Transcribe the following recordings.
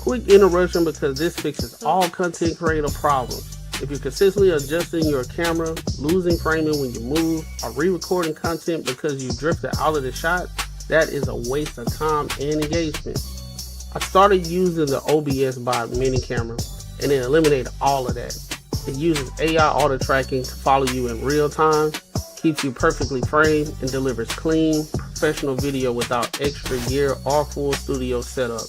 Quick interruption because this fixes all content creator problems. If you're consistently adjusting your camera, losing framing when you move, or re-recording content because you drifted out of the shot, that is a waste of time and engagement. I started using the OBS by mini camera and it eliminated all of that. It uses AI auto tracking to follow you in real time, keeps you perfectly framed, and delivers clean, professional video without extra gear or full studio setup.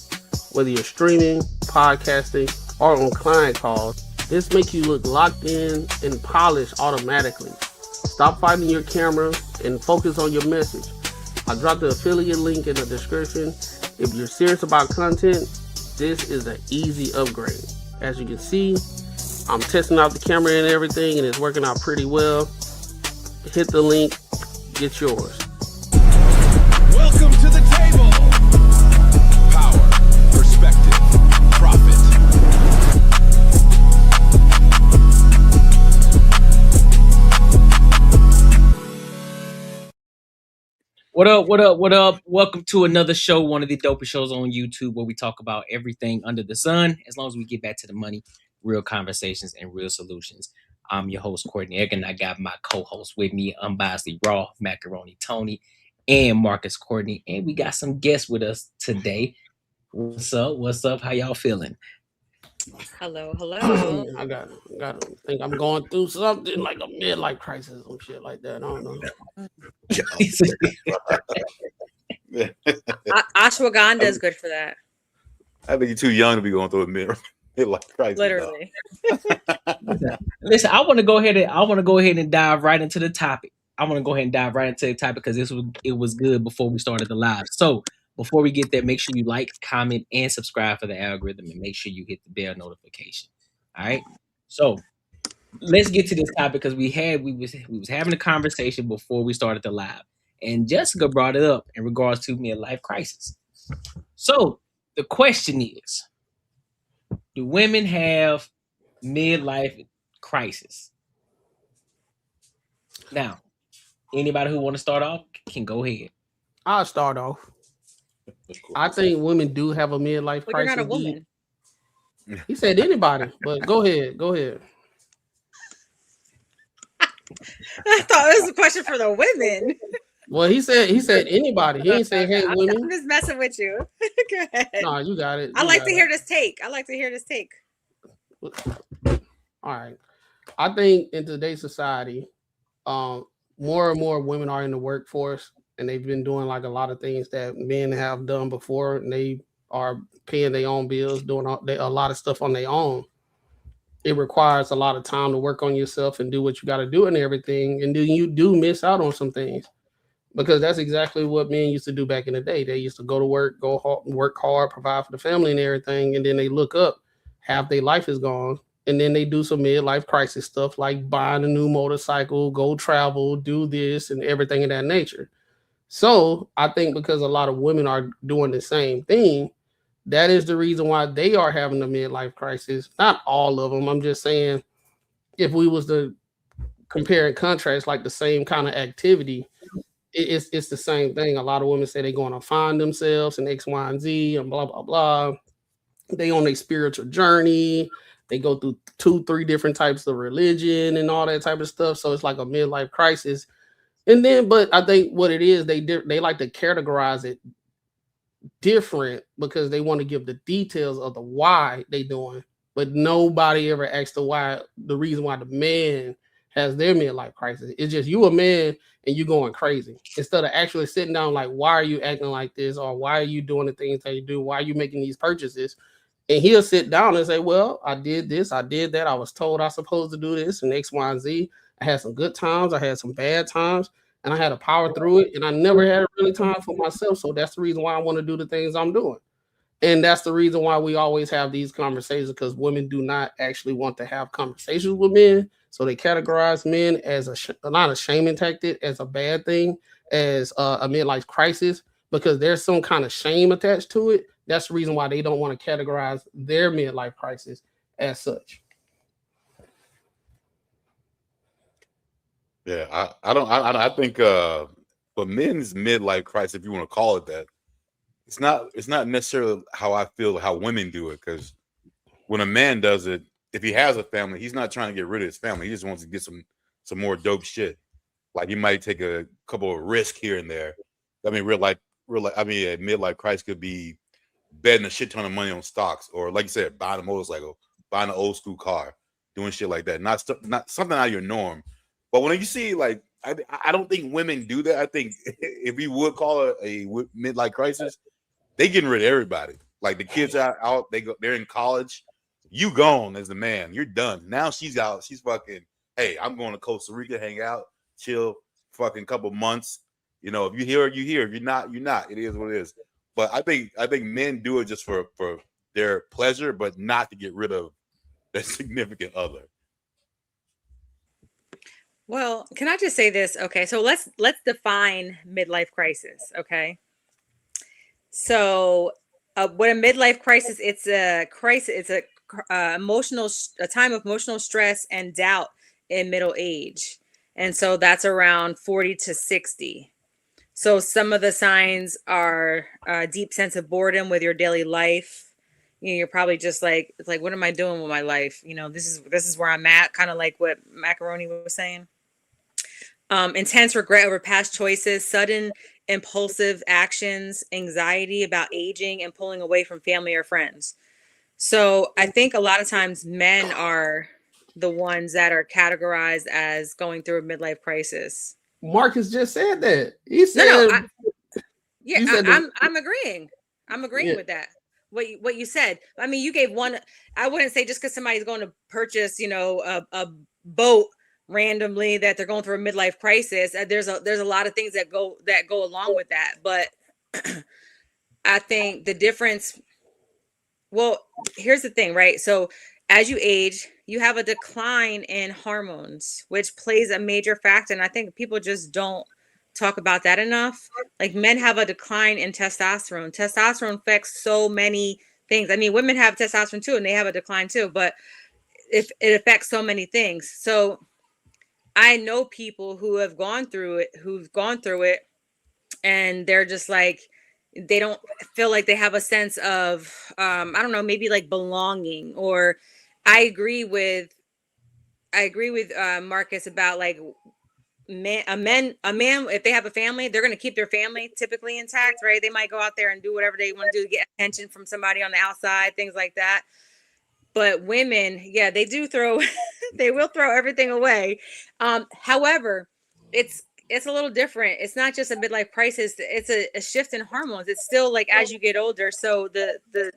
Whether you're streaming, podcasting, or on client calls, this makes you look locked in and polished automatically. Stop fighting your camera and focus on your message. I dropped the affiliate link in the description. If you're serious about content, this is an easy upgrade. As you can see, I'm testing out the camera and everything, and it's working out pretty well. Hit the link, get yours. Welcome to the table. Power, perspective, profit. What up, what up, what up? Welcome to another show, one of the dopest shows on YouTube where we talk about everything under the sun, as long as we get back to the money, real conversations, and real solutions. I'm your host, Courtney Egg, and I got my co-host with me, Unbiasedly Raw, Macaroni Tony, and Marcus Courtney. And we got some guests with us today. What's up? What's up? How y'all feeling? Hello. I think I'm going through something like a midlife crisis or shit like that. I don't know. Ashwagandha is good for that. I think you're too young to be going through a midlife crisis. Literally. Listen, I want to go ahead and dive right into the topic. Because it was good before we started the live. So before we get there, make sure you like, comment, and subscribe for the algorithm, and make sure you hit the bell notification. All right. So let's get to this topic because we was having a conversation before we started the live, and Jessica brought it up in regards to midlife crisis. So the question is, do women have midlife crisis? Now, anybody who want to start off can go ahead. I'll start off. I think women do have a midlife crisis. You're not a woman. He said anybody, but go ahead. I thought it was a question for the women. Well, he said anybody. He ain't say, hey, women. I'm just messing with you. Go ahead. No, you got it. I like to hear this take. All right. I think in today's society, more and more women are in the workforce, and they've been doing like a lot of things that men have done before, and they are paying their own bills, doing a lot of stuff on their own. It requires a lot of time to work on yourself and do what you got to do and everything, and then you do miss out on some things, because that's exactly what men used to do back in the day. They used to go to work, work hard, provide for the family and everything, and then they look up, half their life is gone. And then they do some midlife crisis stuff like buying a new motorcycle, go travel, do this and everything of that nature. So I think because a lot of women are doing the same thing, that is the reason why they are having a midlife crisis. Not all of them. I'm just saying, if we was to compare and contrast like the same kind of activity, it's the same thing. A lot of women say they're going to find themselves in X, Y, and Z and blah, blah, blah. They on a spiritual journey. They go through 2-3 different types of religion and all that type of stuff. So it's like a midlife crisis. And then, but I think what it is, they like to categorize it different because they want to give the details of the why they doing. But nobody ever asks the reason why the man has their midlife crisis. It's just you a man and you going crazy. Instead of actually sitting down like, why are you acting like this? Or why are you doing the things that you do? Why are you making these purchases? And he'll sit down and say, well, I did this, I did that. I was told I was supposed to do this and X, Y, and Z. I had some good times. I had some bad times. And I had to power through it. And I never had really time for myself. So that's the reason why I want to do the things I'm doing. And that's the reason why we always have these conversations, because women do not actually want to have conversations with men. So they categorize men as not a shaming tactic, as a bad thing, as a midlife crisis, because there's some kind of shame attached to it. That's the reason why they don't want to categorize their midlife crisis as such. Yeah, I think for men's midlife crisis, if you want to call it that, it's not necessarily how I feel how women do it, because when a man does it, if he has a family, he's not trying to get rid of his family. He just wants to get some more dope shit. Like he might take a couple of risks here and there. I mean, a midlife crisis could be betting a shit ton of money on stocks, or like you said, buying a motorcycle, buying an old school car, doing shit like that. Not something out of your norm. But when you see, like, I don't think women do that. I think if we would call it a midlife crisis, they getting rid of everybody. Like the kids are out, they're in college. You gone as the man. You're done. Now she's out. She's fucking, hey, I'm going to Costa Rica, hang out, chill, fucking couple months. You know, if you here, you here. If you're not, you're not. It is what it is. But I think men do it just for their pleasure, but not to get rid of their significant other. Well, can I just say this? Okay, so let's define midlife crisis. Okay, so what a midlife crisis? It's a crisis. It's a time of emotional stress and doubt in middle age, and so that's around 40 to 60. So some of the signs are a deep sense of boredom with your daily life. You know, you're probably just like, it's like, what am I doing with my life? You know, this is where I'm at, kind of like what Macaroni was saying. Intense regret over past choices, sudden impulsive actions, anxiety about aging, and pulling away from family or friends. So I think a lot of times men are the ones that are categorized as going through a midlife crisis. Marcus just said that. He said, I'm agreeing. I'm agreeing with that. What you said. I mean, you gave one. I wouldn't say just because somebody's going to purchase, you know, a boat randomly that they're going through a midlife crisis. There's a lot of things that go along with that. But I think the difference. Well, here's the thing, right? So as you age, you have a decline in hormones, which plays a major factor. And I think people just don't talk about that enough. Like men have a decline in testosterone. Testosterone affects so many things. I mean, women have testosterone too, and they have a decline too, but it affects so many things. So I know people who have gone through it, and they're just like, they don't feel like they have a sense of, I don't know, maybe like belonging. Or I agree with Marcus about like a man, if they have a family, they're going to keep their family typically intact, right? They might go out there and do whatever they want to do to get attention from somebody on the outside, things like that. But women, yeah, they will throw everything away. However, it's a little different. It's not just a midlife crisis. It's a shift in hormones. It's still like as you get older. So the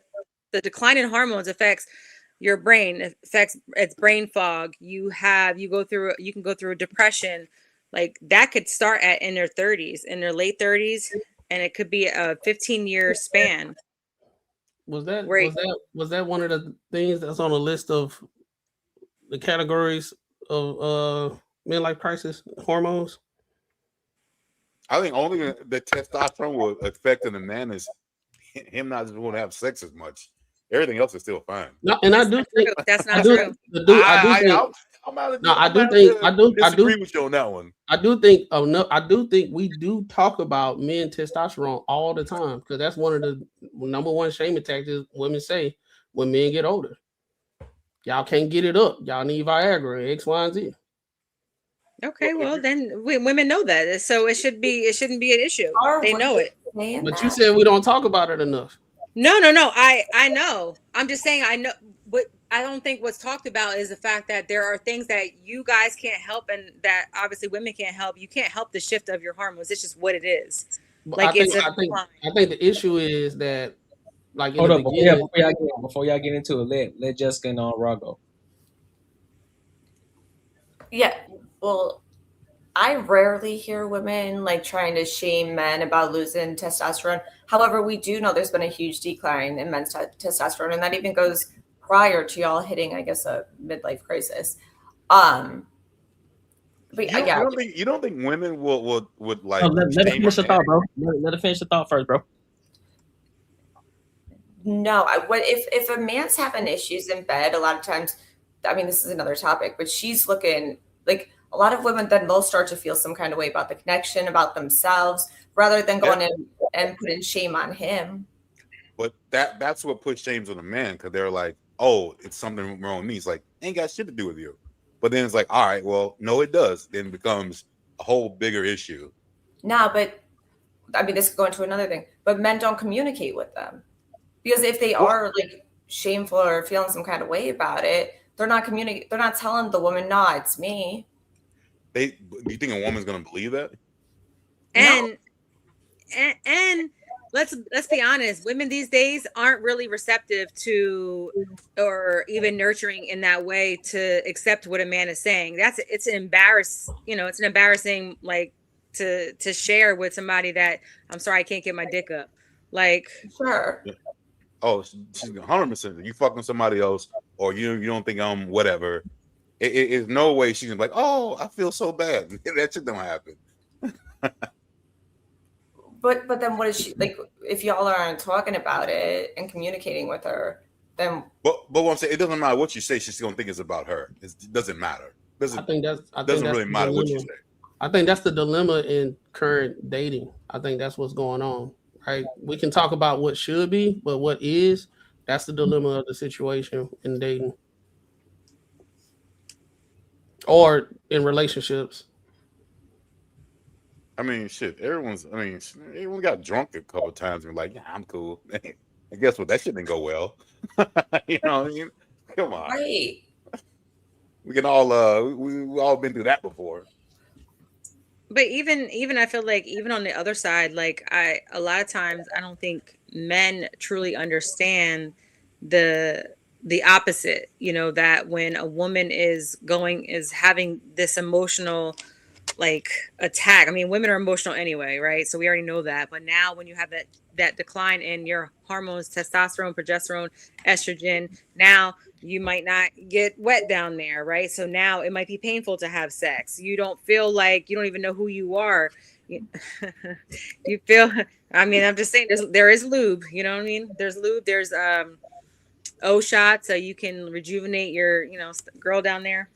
decline in hormones affects your brain, it's brain fog. You can go through a depression. Like that could start in their 30s, in their late 30s, and it could be a 15-year span. Was that one of the things that's on the list of the categories of midlife crisis hormones? I think only the testosterone will affect in the man is him not just want to have sex as much. Everything else is still fine. No, and I do think that's not true. I do disagree with you on that one. I do think we do talk about men testosterone all the time, because that's one of the number one shaming tactics women say when men get older. Y'all can't get it up. Y'all need Viagra, X, Y, and Z. Okay, well then women know that, so it shouldn't be an issue. They know it. But you said we don't talk about it enough. No. I know. I'm just saying I know, but I don't think what's talked about is the fact that there are things that you guys can't help, and that obviously women can't help. You can't help the shift of your hormones. It's just what it is. Like I think the issue is that, like, hold up, before y'all get into it, let Jessica and Raw go. Yeah, well, I rarely hear women like trying to shame men about losing testosterone. However, we do know there's been a huge decline in men's testosterone, and that even goes prior to y'all hitting, I guess, a midlife crisis. But you don't think women would like? Let her finish the thought, bro. Let her finish the thought first, bro. No, if a man's having issues in bed, a lot of times, I mean, this is another topic, but she's looking like a lot of women, then they'll start to feel some kind of way about the connection, about themselves, rather than going in and putting shame on him. But that's what puts shames on the man, because they're like, oh, it's something wrong with me. It's like, ain't got shit to do with you. But then it's like, all right, well, no, it does. Then it becomes a whole bigger issue. No, but I mean, this could go into another thing. But men don't communicate with them, because if they are like shameful or feeling some kind of way about it, they're not communicating. They're not telling the woman, "No, it's me." Do you think a woman's gonna believe that? And let's be honest, women these days aren't really receptive to or even nurturing in that way to accept what a man is saying. It's an embarrassing like to share with somebody that I'm sorry I can't get my dick up. Like Sure. Oh, she's 100%. You fucking somebody else, or you don't think I'm whatever. It's no way she's gonna be like, oh, I feel so bad. That shit don't happen. But then what is she like? If y'all aren't talking about it and communicating with her, then But what I'm saying, it doesn't matter what you say. She's still gonna think it's about her. It doesn't matter. I think that's Really matter what you say. I think that's the dilemma in current dating. I think that's what's going on. Right? We can talk about what should be, but what is, that's the dilemma of the situation in dating or in relationships. I mean, shit. Everyone got drunk a couple times and like, yeah, I'm cool. And guess what? That shit didn't go well. You know what I mean? Come on. right. We can all we all been through that before. but even I feel like even on the other side, like a lot of times I don't think men truly understand the opposite, that when a woman is having this emotional like attack. I mean, women are emotional anyway, right? So we already know that. But now when you have that decline in your hormones, testosterone, progesterone, estrogen, now you might not get wet down there, right? So now it might be painful to have sex. You don't feel like, you don't even know who you are. You feel, I mean, I'm just saying there is lube, you know what I mean? There's lube, there's O shots, so you can rejuvenate your, girl down there.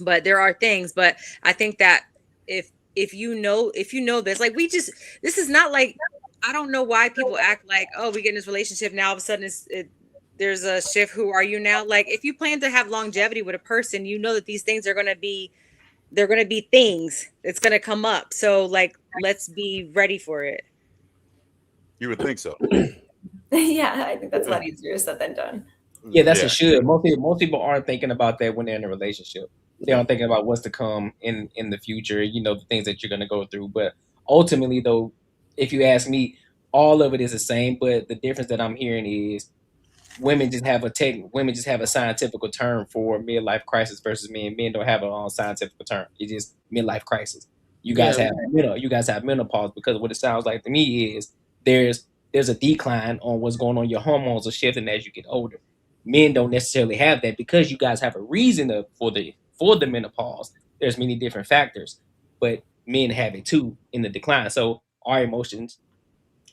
But there are things, but I think that if you know this, like this is not like, I don't know why people act like, oh, we get in this relationship now all of a sudden there's a shift. Who are you now? Like if you plan to have longevity with a person, you know that these things are going to be things. It's going to come up. So like, let's be ready for it. You would think so. Yeah, I think that's a lot easier said than done. Yeah, that's a should. Most people aren't thinking about that when they're in a relationship. They aren't thinking about what's to come in the future, the things that you're going to go through. But ultimately, though, if you ask me, all of it is the same. But the difference that I'm hearing is women just have a scientific term for midlife crisis versus men. Men don't have a scientific term. It's just midlife crisis. You guys have menopause, because what it sounds like to me is there's a decline on what's going on. Your hormones are shifting as you get older. Men don't necessarily have that because you guys have a reason for the menopause. There's many different factors, but men have it too in the decline. So our emotions,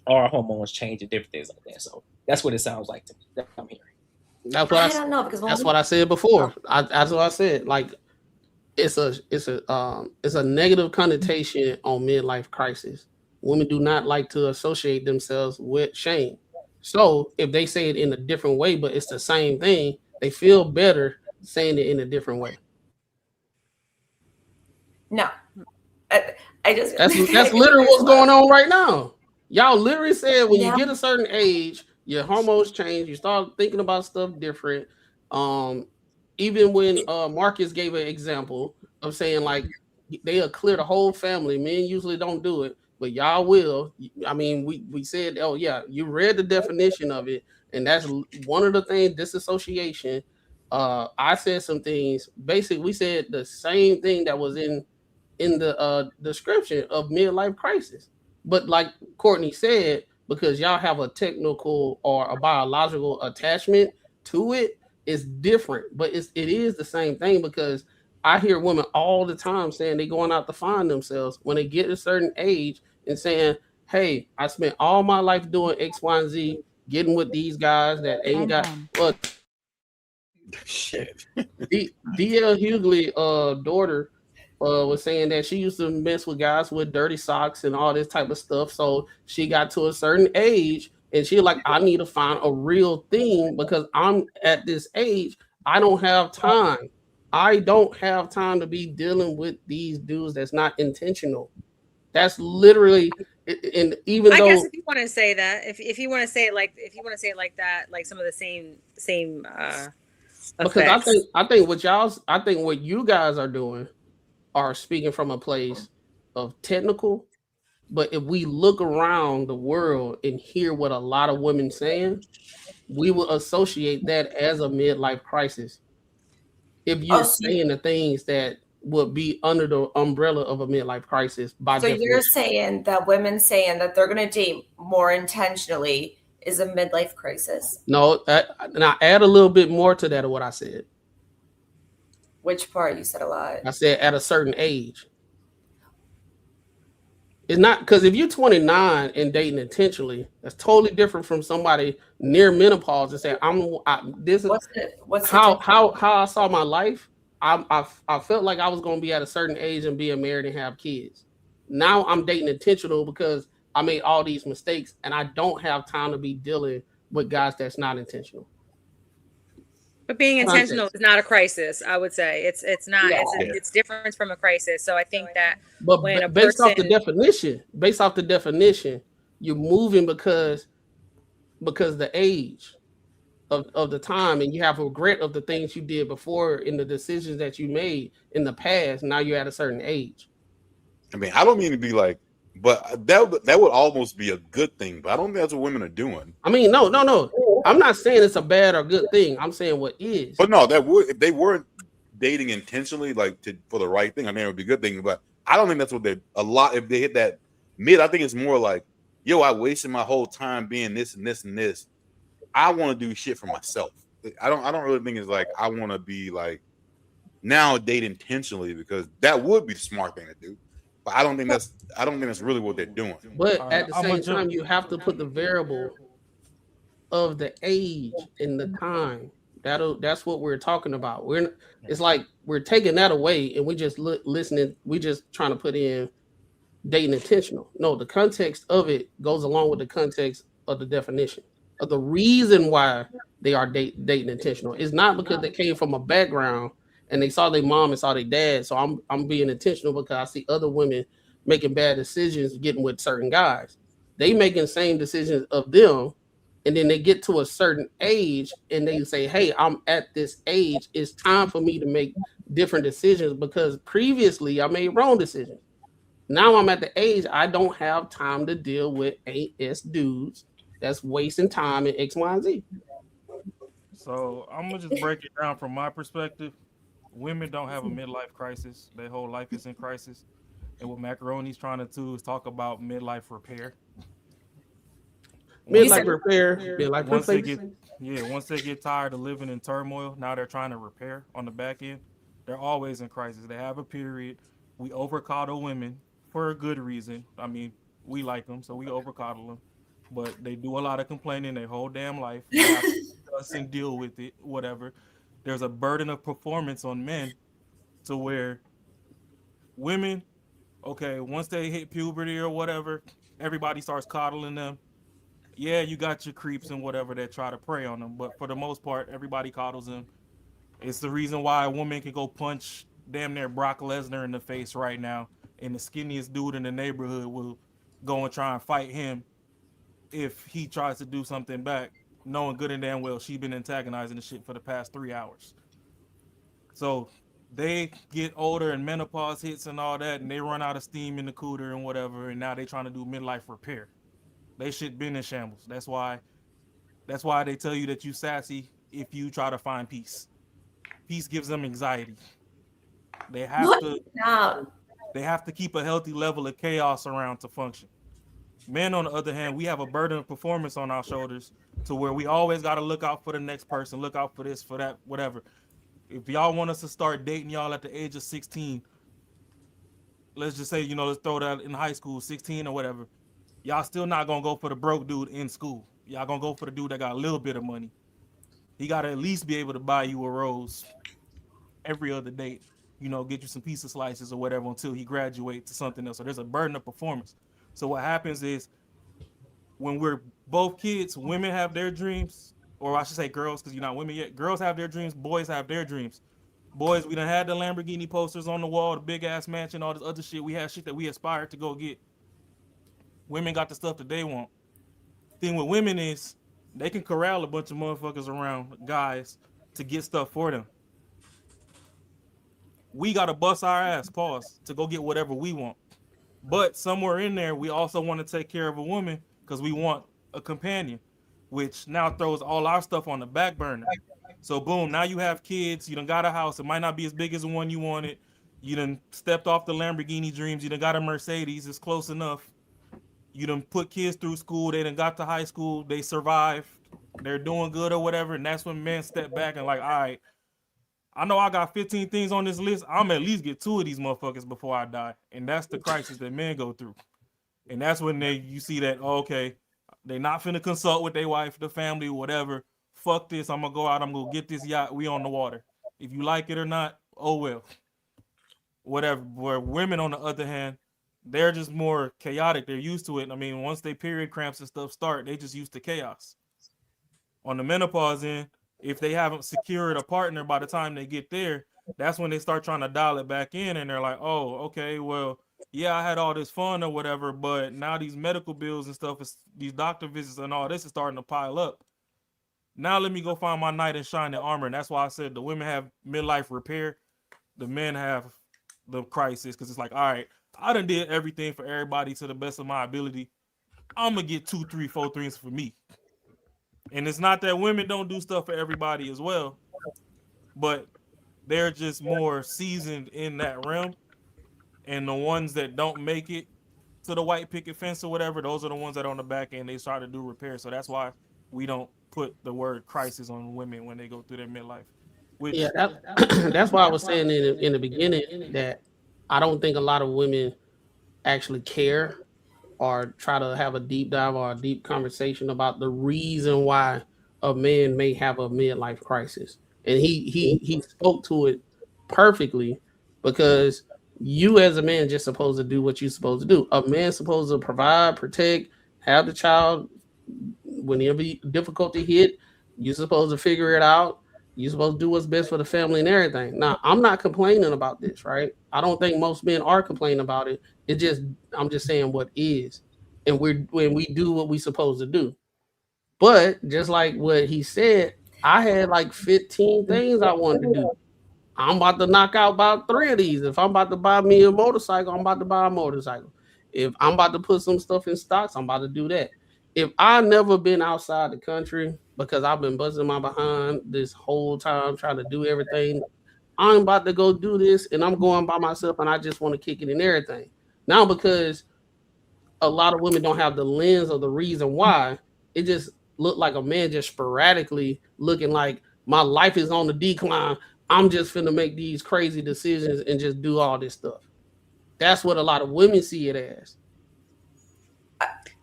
our hormones change and different things like that. So that's what it sounds like to me. That I'm hearing. That's what I don't know, because that's what I said before. That's what I said. Like it's a negative connotation on midlife crisis. Women do not like to associate themselves with shame. So if they say it in a different way, but it's the same thing, they feel better saying it in a different way. No, I just that's literally what's going on right now. Y'all literally said when you get a certain age, your hormones change. You start thinking about stuff different. Even when Marcus gave an example of saying like they'll clear the whole family. Men usually don't do it, but y'all will. I mean, we said, oh yeah, you read the definition of it, and that's one of the things, disassociation. I said some things. Basically, we said the same thing that was in the description of midlife crisis. But like Courtney said, because y'all have a technical or a biological attachment to it, it's different. But it is the same thing, because I hear women all the time saying they're going out to find themselves when they get a certain age and saying, hey, I spent all my life doing X, Y, and Z, getting with these guys that ain't got what. Shit. D.L. Hughley daughter was saying that she used to mess with guys with dirty socks and all this type of stuff. So she got to a certain age and she like, I need to find a real thing because I'm at this age. I don't have time. I don't have time to be dealing with these dudes that's not intentional. That's literally, and even I guess though, if you want to say that, if you want to say it like if you want to say it like that, like some of the same because I effects. think I think what y'all's I think what you guys are doing are speaking from a place of technical. But if we look around the world and hear what a lot of women saying, we will associate that as a midlife crisis. If Oh, you're saying the things that would be under the umbrella of a midlife crisis by so definition. you're saying that women saying that they're going to date more intentionally is a midlife crisis? No, now add a little bit more to that of what I said. Which part? You said a lot. I said at a certain age. It's not because if you're 29 and dating intentionally, that's totally different from somebody near menopause and saying, this is What's how I saw my life. I felt like I was going to be at a certain age and being married and have kids. Now I'm dating intentional because I made all these mistakes and I don't have time to be dealing with guys that's not intentional. But being intentional is not a crisis. I would say it's not. Yeah. It's different from a crisis. So I think that But when a based person, off the definition, you're moving because the age of the time, and you have regret of the things you did before and the decisions that you made in the past. Now you're at a certain age. I mean, I don't mean to be like, but that would almost be a good thing. But I don't think that's what women are doing. I mean, no. I'm not saying it's a bad or good thing. I'm saying what is. But no, that would if they weren't dating intentionally, like for the right thing. I mean, it would be a good thing. But I don't think that's what if they hit that mid. I think it's more like, yo, I wasted my whole time being this and this and this. I want to do shit for myself. I don't really think it's like I want to be like now date intentionally because that would be the smart thing to do. But I don't think that's really what they're doing. But at the same time, you have to put the variable of the age and the time. That's what we're talking about. It's like we're taking that away and we just listening. We just trying to put in dating intentional. No, the context of it goes along with the context of the definition of the reason why they are dating intentional. It's not because they came from a background and they saw their mom and saw their dad. So I'm being intentional because I see other women making bad decisions, getting with certain guys. They making the same decisions of them. And then they get to a certain age and they say, hey, I'm at this age. It's time for me to make different decisions because previously I made wrong decisions. Now I'm at the age I don't have time to deal with AS dudes that's wasting time in X, Y, and Z. So I'm gonna just break it down from my perspective. Women don't have a midlife crisis. Their whole life is in crisis. And what Macaroni's trying to do is talk about midlife repair. Midlife repair. Midlife Once repair. they get tired of living in turmoil, now they're trying to repair on the back end. They're always in crisis. They have a period. We overcoddle women for a good reason. I mean, we like them, so we overcoddle them. But they do a lot of complaining their whole damn life. They have to discuss and deal with it, whatever. There's a burden of performance on men to where women, okay, once they hit puberty or whatever, everybody starts coddling them. Yeah, you got your creeps and whatever that try to prey on them, but for the most part, everybody coddles them. It's the reason why a woman can go punch damn near Brock Lesnar in the face right now, and the skinniest dude in the neighborhood will go and try and fight him if he tries to do something back, knowing good and damn well she's been antagonizing the shit for the past 3 hours. So they get older and menopause hits and all that, and they run out of steam in the cooter and whatever, and now they trying to do midlife repair. They shit been in shambles. That's why they tell you that you sassy if you try to find peace. Peace gives them anxiety. They have to keep a healthy level of chaos around to function. Men, on the other hand, we have a burden of performance on our shoulders to where we always got to look out for the next person, look out for this, for that, whatever. If y'all want us to start dating y'all at the age of 16, let's just say, let's throw that in high school, 16 or whatever. Y'all still not going to go for the broke dude in school. Y'all going to go for the dude that got a little bit of money. He got to at least be able to buy you a rose every other date. get you some pizza slices or whatever until he graduates to something else. So there's a burden of performance. So what happens is when we're both kids, women have their dreams, or I should say girls, because you're not women yet. Girls have their dreams, boys have their dreams. Boys, we done had the Lamborghini posters on the wall, the big ass mansion, all this other shit. We had shit that we aspired to go get. Women got the stuff that they want. Thing with women is they can corral a bunch of motherfuckers around guys to get stuff for them. We gotta bust our ass, pause, to go get whatever we want. But somewhere in there, we also want to take care of a woman because we want a companion, which now throws all our stuff on the back burner. So boom, now you have kids, you done got a house. It might not be as big as the one you wanted. You done stepped off the Lamborghini dreams. You done got a Mercedes. It's close enough. You done put kids through school. They done got to high school. They survived. They're doing good or whatever. And that's when men step back and like, all right, I know I got 15 things on this list. I'm at least get 2 of these motherfuckers before I die. And that's the crisis that men go through. And that's when you see that, oh, okay, they not finna consult with their wife, the family, whatever. Fuck this. I'm gonna go out. I'm gonna get this yacht. We on the water. If you like it or not, oh well. Whatever. Where women, on the other hand, they're just more chaotic. They're used to it. I mean, once they period cramps and stuff start, they just used to chaos. On the menopause end, if they haven't secured a partner by the time they get there, that's when they start trying to dial it back in, and they're like, oh, okay, well, yeah, I had all this fun or whatever, but now these medical bills and stuff, these doctor visits and all this is starting to pile up. Now let me go find my knight in shining armor. And that's why I said the women have midlife repair, the men have the crisis, because it's like, all right, I done did everything for everybody to the best of my ability. I'm gonna get 2, 3, 4 things for me. And it's not that women don't do stuff for everybody as well, but they're just more seasoned in that realm. And the ones that don't make it to the white picket fence or whatever, those are the ones that are on the back end, they start to do repairs. So that's why we don't put the word crisis on women when they go through their midlife. Which, Yeah, that's why I was saying in the beginning that I don't think a lot of women actually care or try to have a deep dive or a deep conversation about the reason why a man may have a midlife crisis. And he spoke to it perfectly, because you as a man just supposed to do what you're supposed to do. A man's supposed to provide, protect, have the child. Whenever difficulty hit, you're supposed to figure it out. You're supposed to do what's best for the family and everything. Now, I'm not complaining about this, right? I don't think most men are complaining about it. I'm just saying what is, and when we do what we supposed to do. But just like what he said, I had like 15 things I wanted to do. I'm about to knock out about 3 of these. If I'm about to buy me a motorcycle, I'm about to buy a motorcycle. If I'm about to put some stuff in stocks, I'm about to do that. If I never been outside the country because I've been busting my behind this whole time trying to do everything, I'm about to go do this, and I'm going by myself, and I just want to kick it and everything. Now, because a lot of women don't have the lens or the reason why, it just looked like a man just sporadically looking like my life is on the decline. I'm just finna make these crazy decisions and just do all this stuff. That's what a lot of women see it as.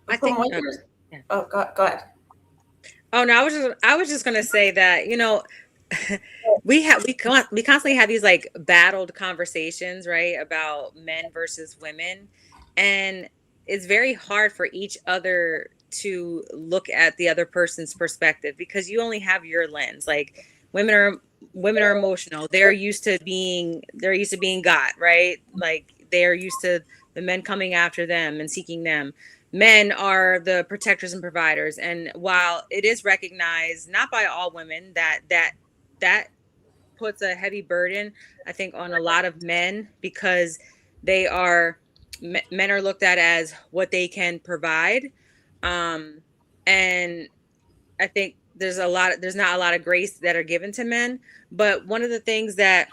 I think. Oh, go ahead. Oh no, I was just gonna say that, we constantly have these like battled conversations, right, about men versus women, and it's very hard for each other to look at the other person's perspective because you only have your lens. Like women are emotional. They're used to being got, right? Like they're used to the men coming after them and seeking them. Men are the protectors and providers. And while it is recognized, not by all women, that puts a heavy burden, I think, on a lot of men because men are looked at as what they can provide. And I think there's not a lot of grace that are given to men. But one of the things that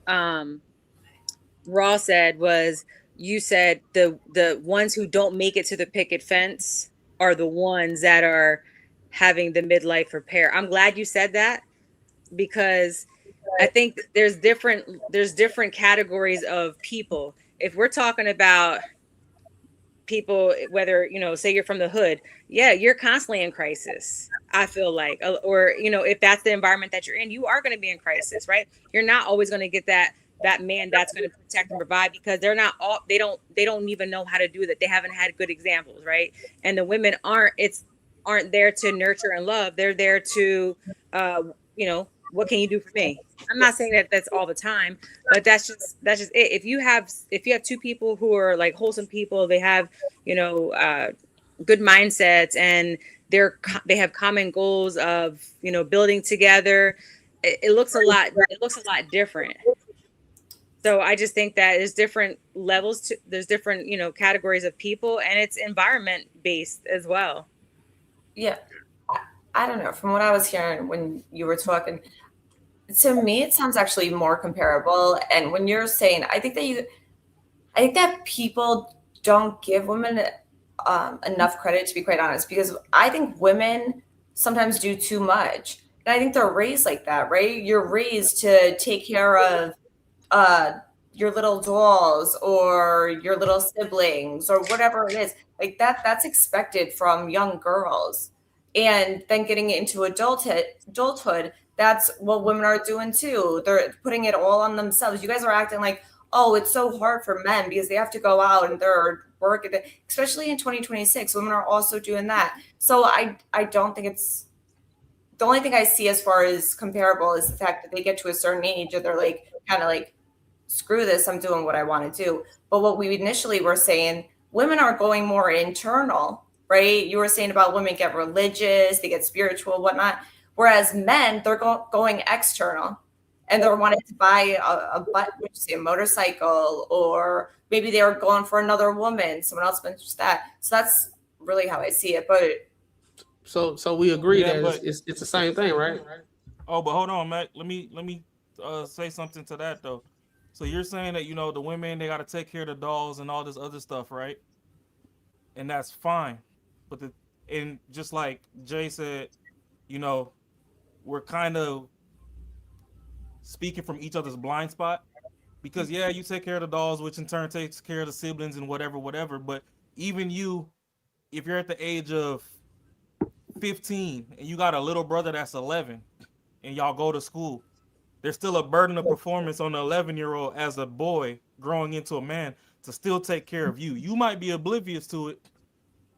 Raw said was, you said the ones who don't make it to the picket fence are the ones that are having the midlife repair. I'm glad you said that because I think there's different categories of people. If we're talking about people, whether, say you're from the hood, yeah, you're constantly in crisis. I feel like, or, if that's the environment that you're in, you are going to be in crisis, right? You're not always going to get that that man that's going to protect and provide, because they're not all, they don't even know how to do that. They haven't had good examples, right? And the women aren't there to nurture and love. They're there to you know, what can you do for me? I'm not saying that that's all the time, but that's just it. If you have two people who are like wholesome people, they have, you know, good mindsets, and they have common goals of, you know, building together, it looks a lot different. So I just think that there's different levels there's different, you know, categories of people, and it's environment based as well. Yeah. I don't know. From what I was hearing when you were talking, to me, it sounds actually more comparable. And when you're saying, I think that people don't give women enough credit, to be quite honest, because I think women sometimes do too much. And I think they're raised like that, right? You're raised to take care of your little dolls or your little siblings or whatever it is. Like that's expected from young girls. And then getting into adulthood, that's what women are doing too. They're putting it all on themselves. You guys are acting like, oh, it's so hard for men because they have to go out and they're working, especially in 2026. Women are also doing that. So I don't think it's, the only thing I see as far as comparable is the fact that they get to a certain age and they're like, kind of like, screw this, I'm doing what I want to do. But what we initially were saying, women are going more internal, right? You were saying about women get religious, they get spiritual, whatnot. Whereas men, they're going external, and they're wanting to buy a motorcycle, or maybe they were going for another woman. Someone else mentioned that. So that's really how I see it. But so we agree that it's the same thing, right? Oh, but hold on, Matt. Let me say something to that though. So you're saying that, you know, the women, they got to take care of the dolls and all this other stuff, right? And that's fine. But and just like Jay said, you know, we're kind of speaking from each other's blind spot, because yeah, you take care of the dolls, which in turn takes care of the siblings and whatever. But even you, if you're at the age of 15 and you got a little brother that's 11 and y'all go to school, there's still a burden of performance on the 11-year-old as a boy growing into a man to still take care of you. You might be oblivious to it,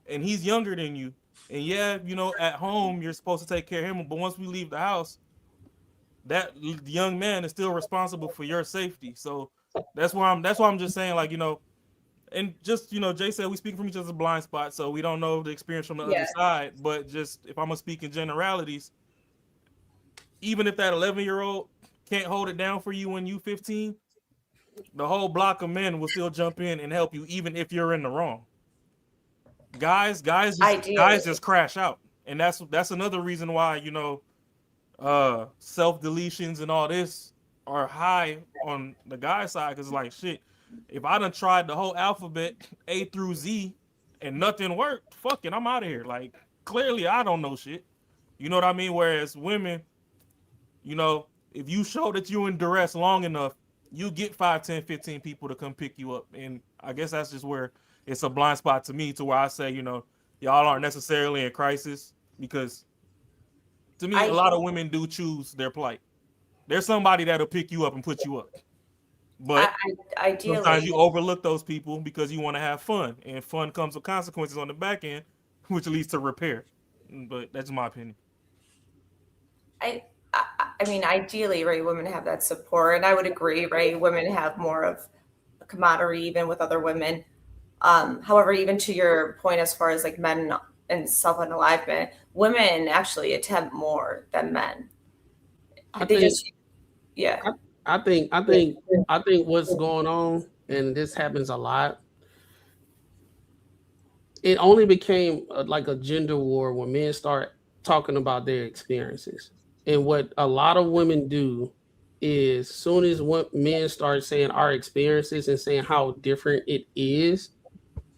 and he's younger than you. And yeah, you know, at home you're supposed to take care of him, but once we leave the house, that young man is still responsible for your safety. So that's why I'm just saying, like, you know, and just, you know, Jay said we speak from each other's blind spot, so we don't know the experience from the other side. But just, if I'm gonna speak in generalities, even if that 11-year-old can't hold it down for you when you 15, the whole block of men will still jump in and help you, even if you're in the wrong. Guys just crash out, and that's another reason why, you know, self deletions and all this are high on the guy side, because like, shit, if I done tried the whole alphabet A through Z and nothing worked, fuck it, I'm out of here. Like, clearly I don't know shit. You know what I mean? Whereas women, you know, if you show that you're in duress long enough, you get 5, 10, 15 people to come pick you up. And I guess that's just where it's a blind spot to me, to where I say, you know, y'all aren't necessarily in crisis, because to me, a lot of women do choose their plight. There's somebody that'll pick you up and put you up. But ideally, sometimes you overlook those people because you want to have fun, and fun comes with consequences on the back end, which leads to repair. But that's my opinion. I mean, ideally, right, women have that support, and I would agree, right, women have more of a camaraderie even with other women. However, even to your point, as far as like men and self-unalive, women actually attempt more than men. I think what's going on, and this happens a lot, it only became like a gender war when men start talking about their experiences. And what a lot of women do is, soon as men start saying our experiences and saying how different it is,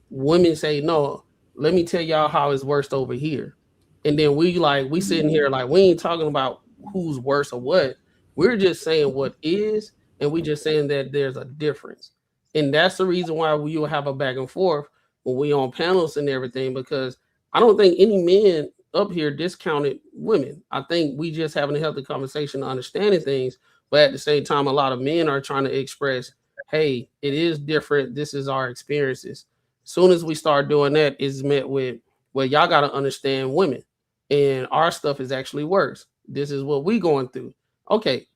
women say, no, let me tell y'all how it's worse over here. And then we sitting here like, we ain't talking about who's worse or what. We're just saying what is, and we just saying that there's a difference. And that's the reason why we will have a back and forth when we on panels and everything, because I don't think any men up here discounted women. I think we just having a healthy conversation, understanding things, But at the same time, a lot of men are trying to express, hey, it is different. This is our experiences. Soon as we start doing that, it's met with, well, y'all got to understand women, and our stuff is actually worse. This is what we going through. Okay,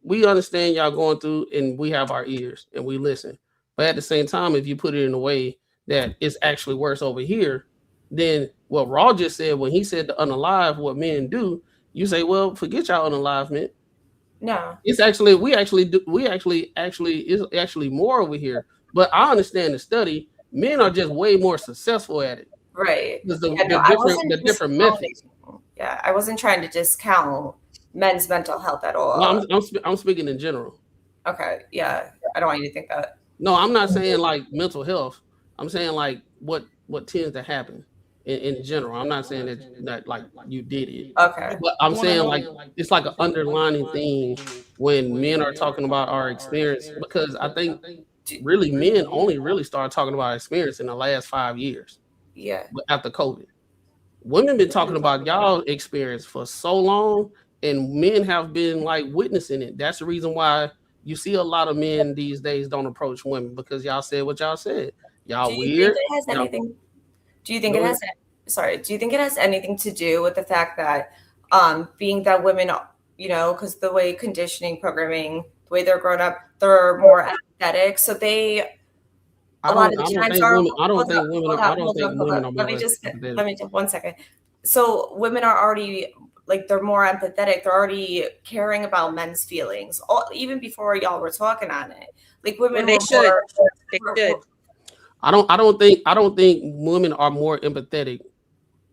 we understand y'all going through, and we have our ears and we listen. But at the same time, if you put it in a way that it's actually worse over here, then what Raw just said when he said to unalive what men do, you say, well, forget y'all unalivement. No. It's actually it's actually more over here. But I understand the study. Men are just way more successful at it. Right. Because Yeah, no, the different methods. Yeah, I wasn't trying to discount men's mental health at all. No, I'm speaking in general. Okay, yeah, I don't want you to think that. No, I'm not saying like mental health. I'm saying like what tends to happen in general. I'm not saying that like you did it. Okay. But I'm saying like it's like an underlining thing when men are talking about our experience, because I think really men only really started talking about experience in the last 5 years. Yeah. After COVID. Women been talking about y'all experience for so long, and men have been like witnessing it. That's the reason why you see a lot of men these days don't approach women, because y'all said what y'all said. Y'all Do you weird. think it has anything? Do you think it has? Sorry. Do you think it has anything to do with the fact that, being that women, because the way conditioning, programming, the way they're grown up, they're more empathetic, so they. A lot of the times are. I don't think women are more. Let me just 1 second. So women are already like, they're more empathetic. They're already caring about men's feelings, even before y'all were talking on it. Like women, they should. They should. I don't think women are more empathetic.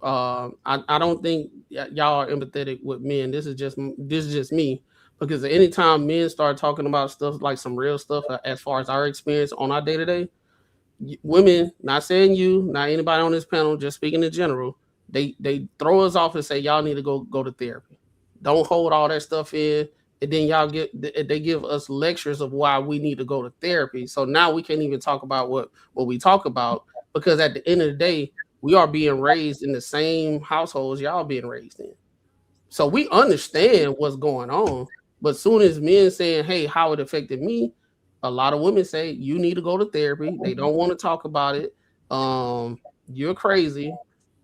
I don't think y'all are empathetic with men. This is just me, because anytime men start talking about stuff like some real stuff, as far as our experience on our day to day, women, not saying you, not anybody on this panel, just speaking in general, they throw us off and say y'all need to go to therapy. Don't hold all that stuff in, and then they give us lectures of why we need to go to therapy. So now we can't even talk about what we talk about, because at the end of the day, we are being raised in the same households y'all being raised in. So we understand what's going on, but soon as men saying, hey, how it affected me, a lot of women say you need to go to therapy. They don't want to talk about it. You're crazy.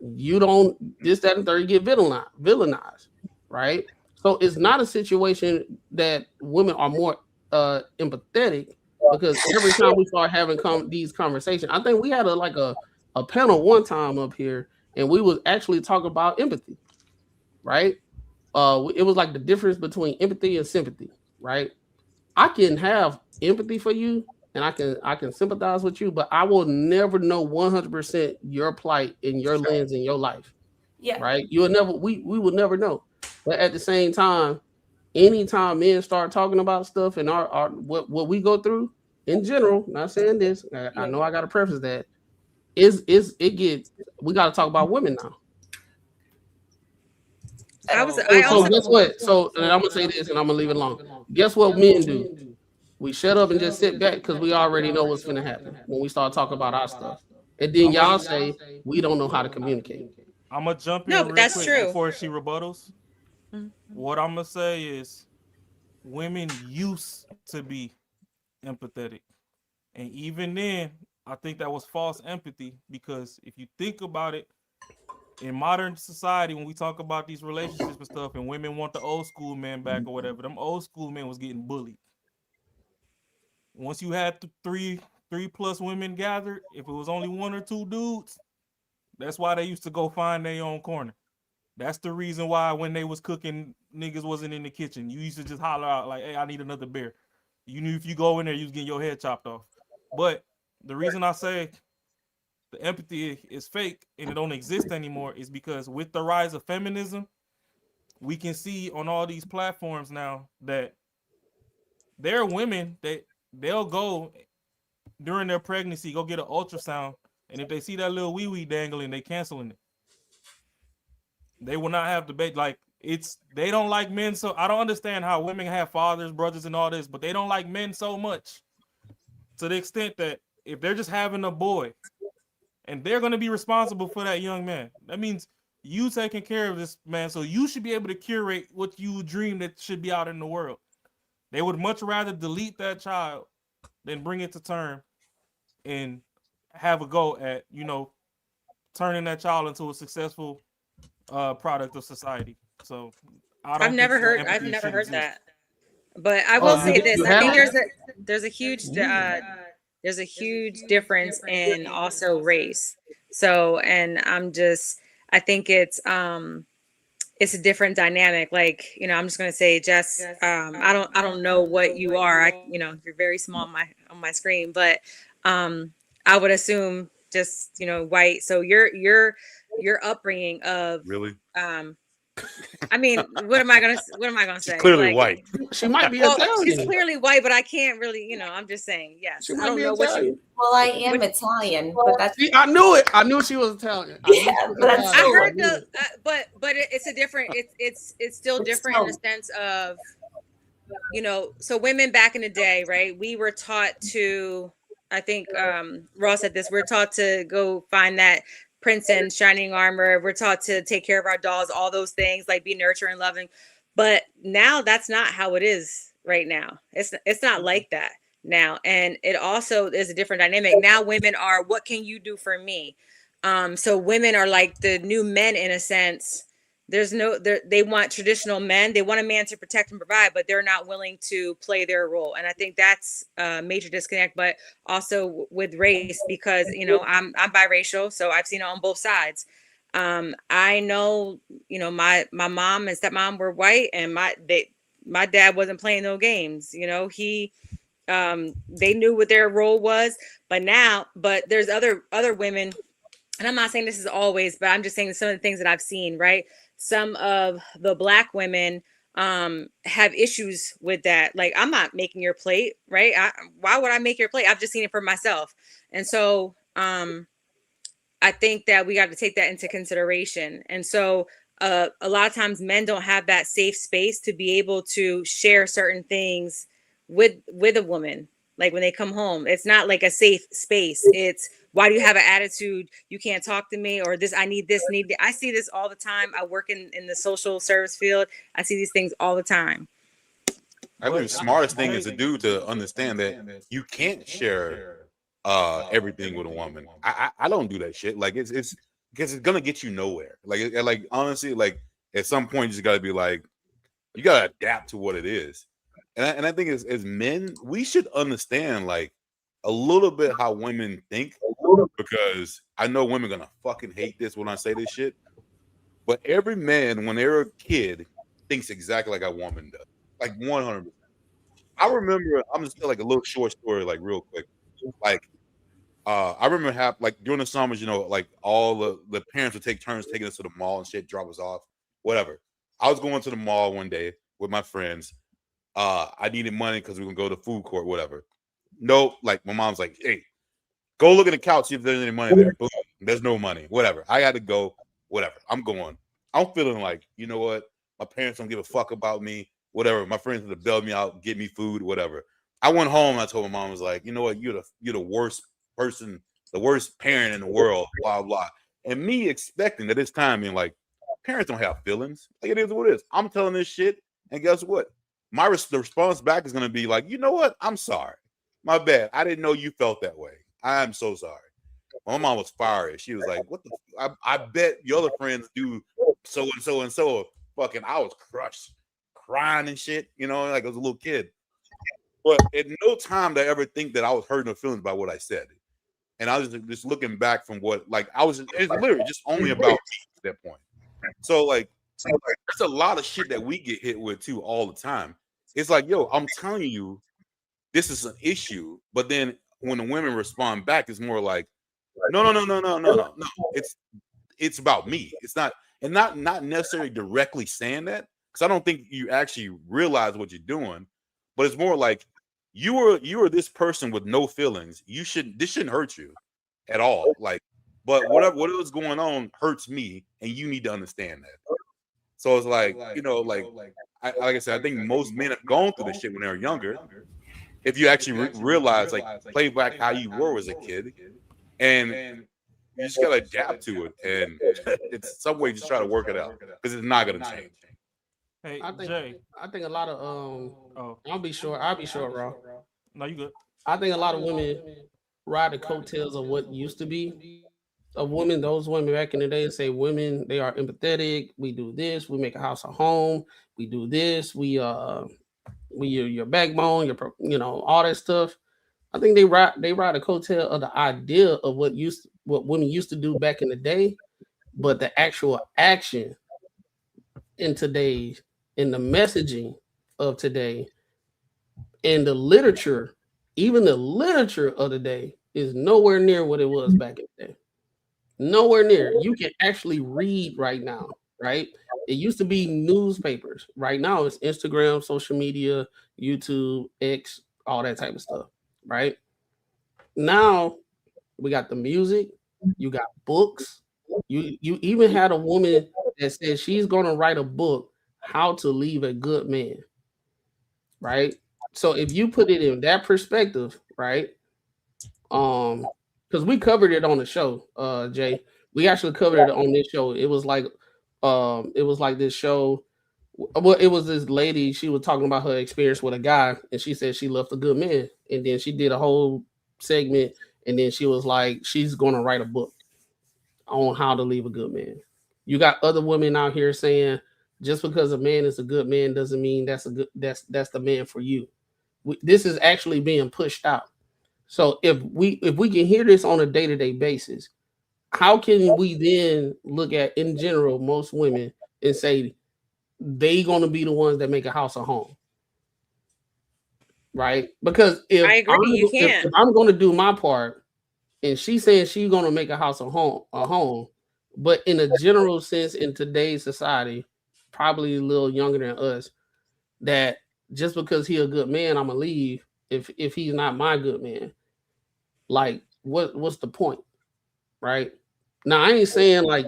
You don't this, that, and third, get villainized, right? So it's not a situation that women are more empathetic, because every time we start having these conversations, I think we had a panel one time up here, and we was actually talking about empathy, right? It was like the difference between empathy and sympathy, right? I can have empathy for you, and I can sympathize with you, but I will never know 100% your plight in your lens in your life. Yeah. Right? You will never. We will never know. But at the same time, anytime men start talking about stuff and our what we go through in general, not saying this, I know I got to preface that, we got to talk about women now. So guess what? So and I'm gonna say this, and I'm gonna leave it alone. Guess what men do? We shut up and just sit back, because we already know what's gonna happen when we start talking about our stuff. And then y'all say we don't know how to communicate. I'm gonna jump in real quick before she rebuttals. Mm-hmm. What I'm gonna say is, women used to be empathetic, and even then, I think that was false empathy, because if you think about it, in modern society, when we talk about these relationships and stuff, and women want the old school men back or whatever, them old school men was getting bullied. Once you had three plus women gathered, if it was only one or two dudes, that's why they used to go find their own corner. That's the reason why when they was cooking, niggas wasn't in the kitchen. You used to just holler out like, hey, I need another beer. You knew if you go in there, you was getting your head chopped off. But the reason I say the empathy is fake and it don't exist anymore is because with the rise of feminism, we can see on all these platforms now that there are women that they'll go during their pregnancy, go get an ultrasound, and if they see that little wee-wee dangling, they canceling it. They will not have debate. Like, they don't like men, so I don't understand how women have fathers, brothers, and all this, but they don't like men so much to the extent that if they're just having a boy and they're going to be responsible for that young man, that means you taking care of this man, so you should be able to curate what you dream that should be out in the world. They would much rather delete that child than bring it to term and have a go at, you know, turning that child into a successful product of society. So I don't I've never think heard. empathy I've never should heard exist. that. But I will say this: you I think haven't? there's a huge difference in also race. So, and I think it's a different dynamic. Like, you know, I'm just gonna say, Jess, I don't know what you are. You're very small on my screen, but I would assume just, you know, white. So your upbringing of Really? I mean, what am I gonna She's say? clearly Like, white. She might be well, she's Italian. clearly white, but I can't really, you know, I'm just saying, yes. She I might don't be know what you Italian. Well, I am Italian, but that's See, I knew it. I knew she was Italian. I knew she Yeah, was but that's I Italian. still heard knew the, it. but it's a different. It's still It's different in the still- sense of, you know, so women back in the day, right? We were taught to, I think Ross said this. We're taught to go find that prince in shining armor. We're taught to take care of our dolls, all those things, like be nurturing, loving. But now that's not how it is right now. It's not like that now, and it also is a different dynamic. Now women are, what can you do for me? So women are like the new men in a sense. They want traditional men. They want a man to protect and provide, but they're not willing to play their role. And I think that's a major disconnect, but also with race, because, you know, I'm biracial, so I've seen it on both sides. I know, you know, my mom and stepmom were white, and my dad wasn't playing no games. You know, they knew what their role was, but there's other women, and I'm not saying this is always, but I'm just saying some of the things that I've seen, right? Some of the Black women have issues with that. Like, I'm not making your plate, right? Why would I make your plate? I've just seen it for myself. And so I think that we got to take that into consideration. And so a lot of times men don't have that safe space to be able to share certain things with a woman. Like when they come home, it's not like a safe space. It's, why do you have an attitude? You can't talk to me, or this, I need this, need that. I see this all the time. I work in the social service field. I see these things all the time. I think the smartest thing is a dude to understand that you can't share everything with a woman. I don't do that shit. Like it's because it's gonna get you nowhere. Like honestly, like at some point you just gotta be like, you gotta adapt to what it is. And I think as men, we should understand like a little bit how women think, because I know women are gonna fucking hate this when I say this shit. But every man, when they're a kid, thinks exactly like a woman does. Like 100%. I remember, I'm just like a little short story, like real quick. Like I remember like during the summers, you know, like all the parents would take turns taking us to the mall and shit, drop us off, whatever. I was going to the mall one day with my friends. I needed money because we were gonna go to food court, whatever. Nope, like my mom's like, hey, go look at the couch, see if there's any money there. Boom, there's no money, whatever. I had to go, whatever. I'm going. I'm feeling like, you know what? My parents don't give a fuck about me, whatever. My friends would bail me out, get me food, whatever. I went home and I told my mom, I was like, you know what? You're the worst person, the worst parent in the world, blah, blah. And me expecting at this time being like, parents don't have feelings. Like, it is what it is. I'm telling this shit, and guess what? The response back is going to be like, you know what? I'm sorry. My bad. I didn't know you felt that way. I'm so sorry. My mom was fiery. She was like, what the? I bet your other friends do so and so and so. Fucking, I was crushed, crying and shit, you know, like I was a little kid. But at no time did I ever think that I was hurting her feelings by what I said. And I was just looking back from what, like, it's literally just only about me at that point. So, like, there's a lot of shit that we get hit with too all the time. It's like, yo, I'm telling you, this is an issue. But then when the women respond back, it's more like, no. It's about me. It's not, and not necessarily directly saying that, because I don't think you actually realize what you're doing. But it's more like you are this person with no feelings. This shouldn't hurt you at all. Like, but whatever is going on hurts me, and you need to understand that. So it's like, you know, like I said, I think most men have gone through this shit when they were younger. If you actually realize, like, play back how you were as a kid, and you just gotta adapt to it, and it's some way just try to work it out, because it's not gonna change. Hey, I think Jay. I think a lot of Oh, I'll be sure, Raw. no, you good. I think a lot of women ride the coattails of what used to be of women. Those women back in the day say women, they are empathetic. We do this. We make a house a home. We do this. We your backbone. All that stuff. I think they ride the coattail of the idea of what women used to do back in the day, but the actual action in today's in the messaging of today and the literature, even the literature of the day is nowhere near what it was back in the day. Nowhere near. You can actually read right now, right? It used to be newspapers. Right now it's Instagram, social media, YouTube, X, all that type of stuff, right? Now we got the music, you got books. You even had a woman that said she's going to write a book how to leave a good man, right? So if you put it in that perspective, right? Because we covered it on the show, Jay. We actually covered it on this show. It was like this show. Well, it was this lady. She was talking about her experience with a guy, and she said she left a good man. And then she did a whole segment, and then she was like, she's going to write a book on how to leave a good man. You got other women out here saying just because a man is a good man doesn't mean that's the man for you. This is actually being pushed out. So if we can hear this on a day-to-day basis, how can we then look at in general most women and say they gonna be the ones that make a house a home? Right? Because I agree, you can't. if I'm gonna do my part and she's saying she's gonna make a house a home, but in a general sense in today's society, probably a little younger than us, that just because he a good man, I'm gonna leave if he's not my good man. Like what's the point? Right? Now I ain't saying like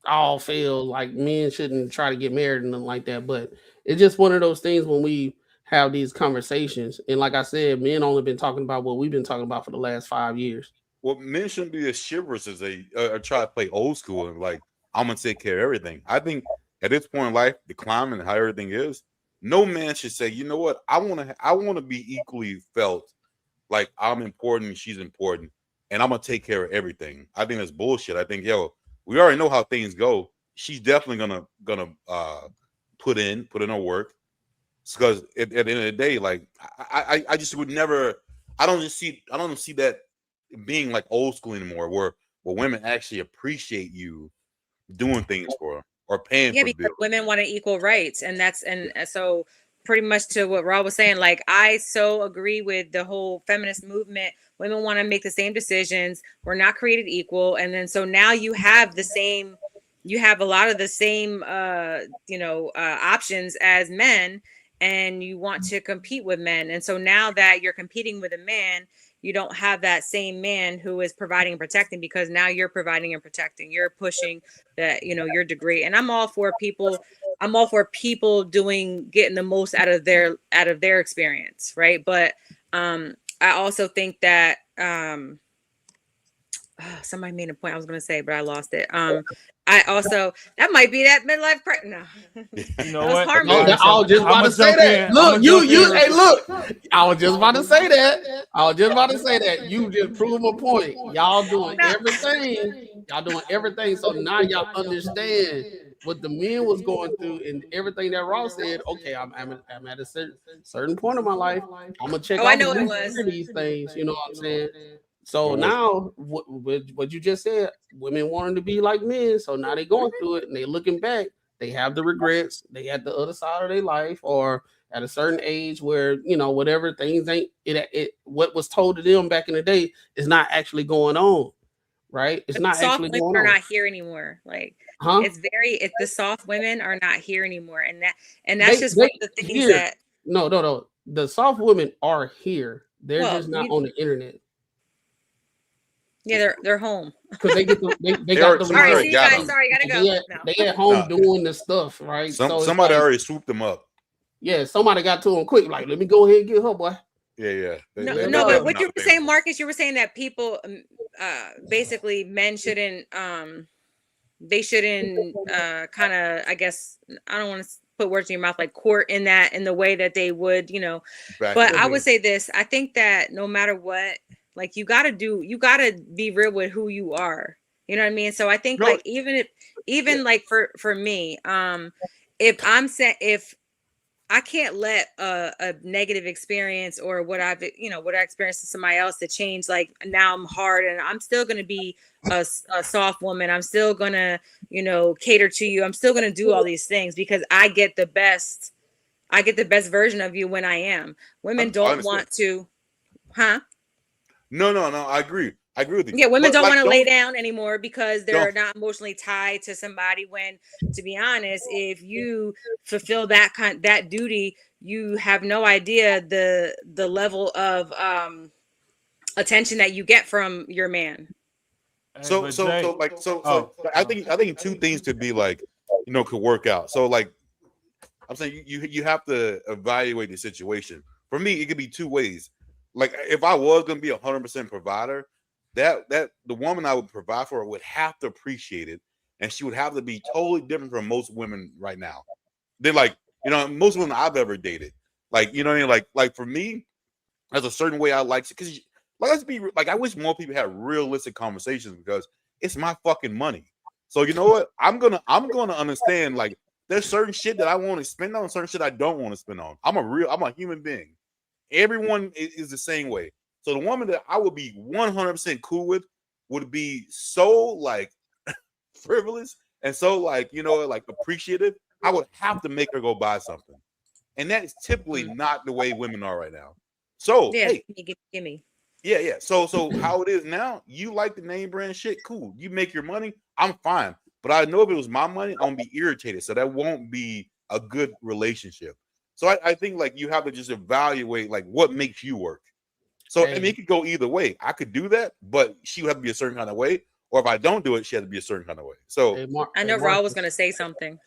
all fail, like men shouldn't try to get married and nothing like that, but it's just one of those things when we have these conversations. And like I said, men only been talking about what we've been talking about for the last 5 years. Well, men shouldn't be as chivalrous as they try to play old school and like I'm gonna take care of everything. I think at this point in life, the climate and how everything is, no man should say, you know what, I want to be equally felt like I'm important and she's important, and I'm gonna take care of everything. I think that's bullshit. I think we already know how things go. She's definitely gonna put in her work, because at the end of the day, like I just would never. I don't see that being like old school anymore, where women actually appreciate you doing things for her or paying for because bills. women want equal rights, and so pretty much to what Rob was saying. Like I so agree with the whole feminist movement. Women want to make the same decisions. We're not created equal, and then so now you have a lot of the same options as men, and you want to compete with men. And so now that you're competing with a man, you don't have that same man who is providing and protecting, because now you're providing and protecting. You're pushing that, your degree. And I'm all for people getting the most out of their experience, right? But I also think that somebody made a point I was going to say, but I lost it. I also, that might be that midlife no. You know what? I was just about to say that. Look, hey, look. I was just about to say that. You just proved my point. Y'all doing everything. So now y'all understand what the men was going through and everything that Ross said. Okay, I'm at a certain point in my life. I'm gonna check out these things. You know what I'm saying? So now, what you just said, women wanting to be like men. So now they going through it and they looking back. They have the regrets. They at the other side of their life, or at a certain age where whatever things ain't it. What was told to them back in the day is not actually going on, right? It's not actually going on. Are not here anymore. Like, the soft women are not here anymore, and that's just one of the things here. that. No. The soft women are here. They're just not on the internet. Yeah, they're home because they got the. All right, see you guys. Sorry, gotta go. They at home doing the stuff, right? Somebody already swooped them up. Yeah, somebody got to them quick. Like, let me go ahead and get her, boy. Yeah. But what you were saying, Marcus, you were saying that people, basically, men shouldn't, they shouldn't, kind of, I guess, I don't want to. put words in your mouth, like court in the way that they would, Back but in the I day. would say this. I think that no matter what, like you gotta be real with who you are. You know what I mean? So I think No. like even like for me, if I can't let a negative experience or what I experienced with somebody else to change. Like now I'm hard and I'm still going to be a soft woman. I'm still going to, cater to you. I'm still going to do all these things because I get the best version of you when I am. Women don't want to, huh? No. I agree with you. Yeah, women don't like, want to lay down anymore because they're not emotionally tied to somebody. When, to be honest, if you fulfill that duty, you have no idea the level of attention that you get from your man. So I think two things could be like, could work out. So like I'm saying you have to evaluate the situation. For me, it could be two ways. Like if I was gonna be 100% provider, that the woman I would provide for would have to appreciate it, and she would have to be totally different from most women right now. They're like, most women I've ever dated. Like, you know what I mean? Like for me, there's a certain way I like it, because let's be like, I wish more people had realistic conversations because it's my fucking money. So you know what? I'm gonna understand, like, there's certain shit that I want to spend on, certain shit I don't want to spend on. I'm a human being. Everyone is the same way. So the woman that I would be 100% cool with would be so like frivolous and so like, like appreciative. I would have to make her go buy something. And that is typically not the way women are right now. So yeah, hey, gimme. Yeah. So how it is now, you like the name brand shit, cool. You make your money, I'm fine. But I know if it was my money, I'm gonna be irritated. So that won't be a good relationship. So I think like you have to just evaluate like what makes you work. So I mean, it could go either way. I could do that, but she would have to be a certain kind of way. Or if I don't do it, she had to be a certain kind of way. So I know Raul was gonna say something.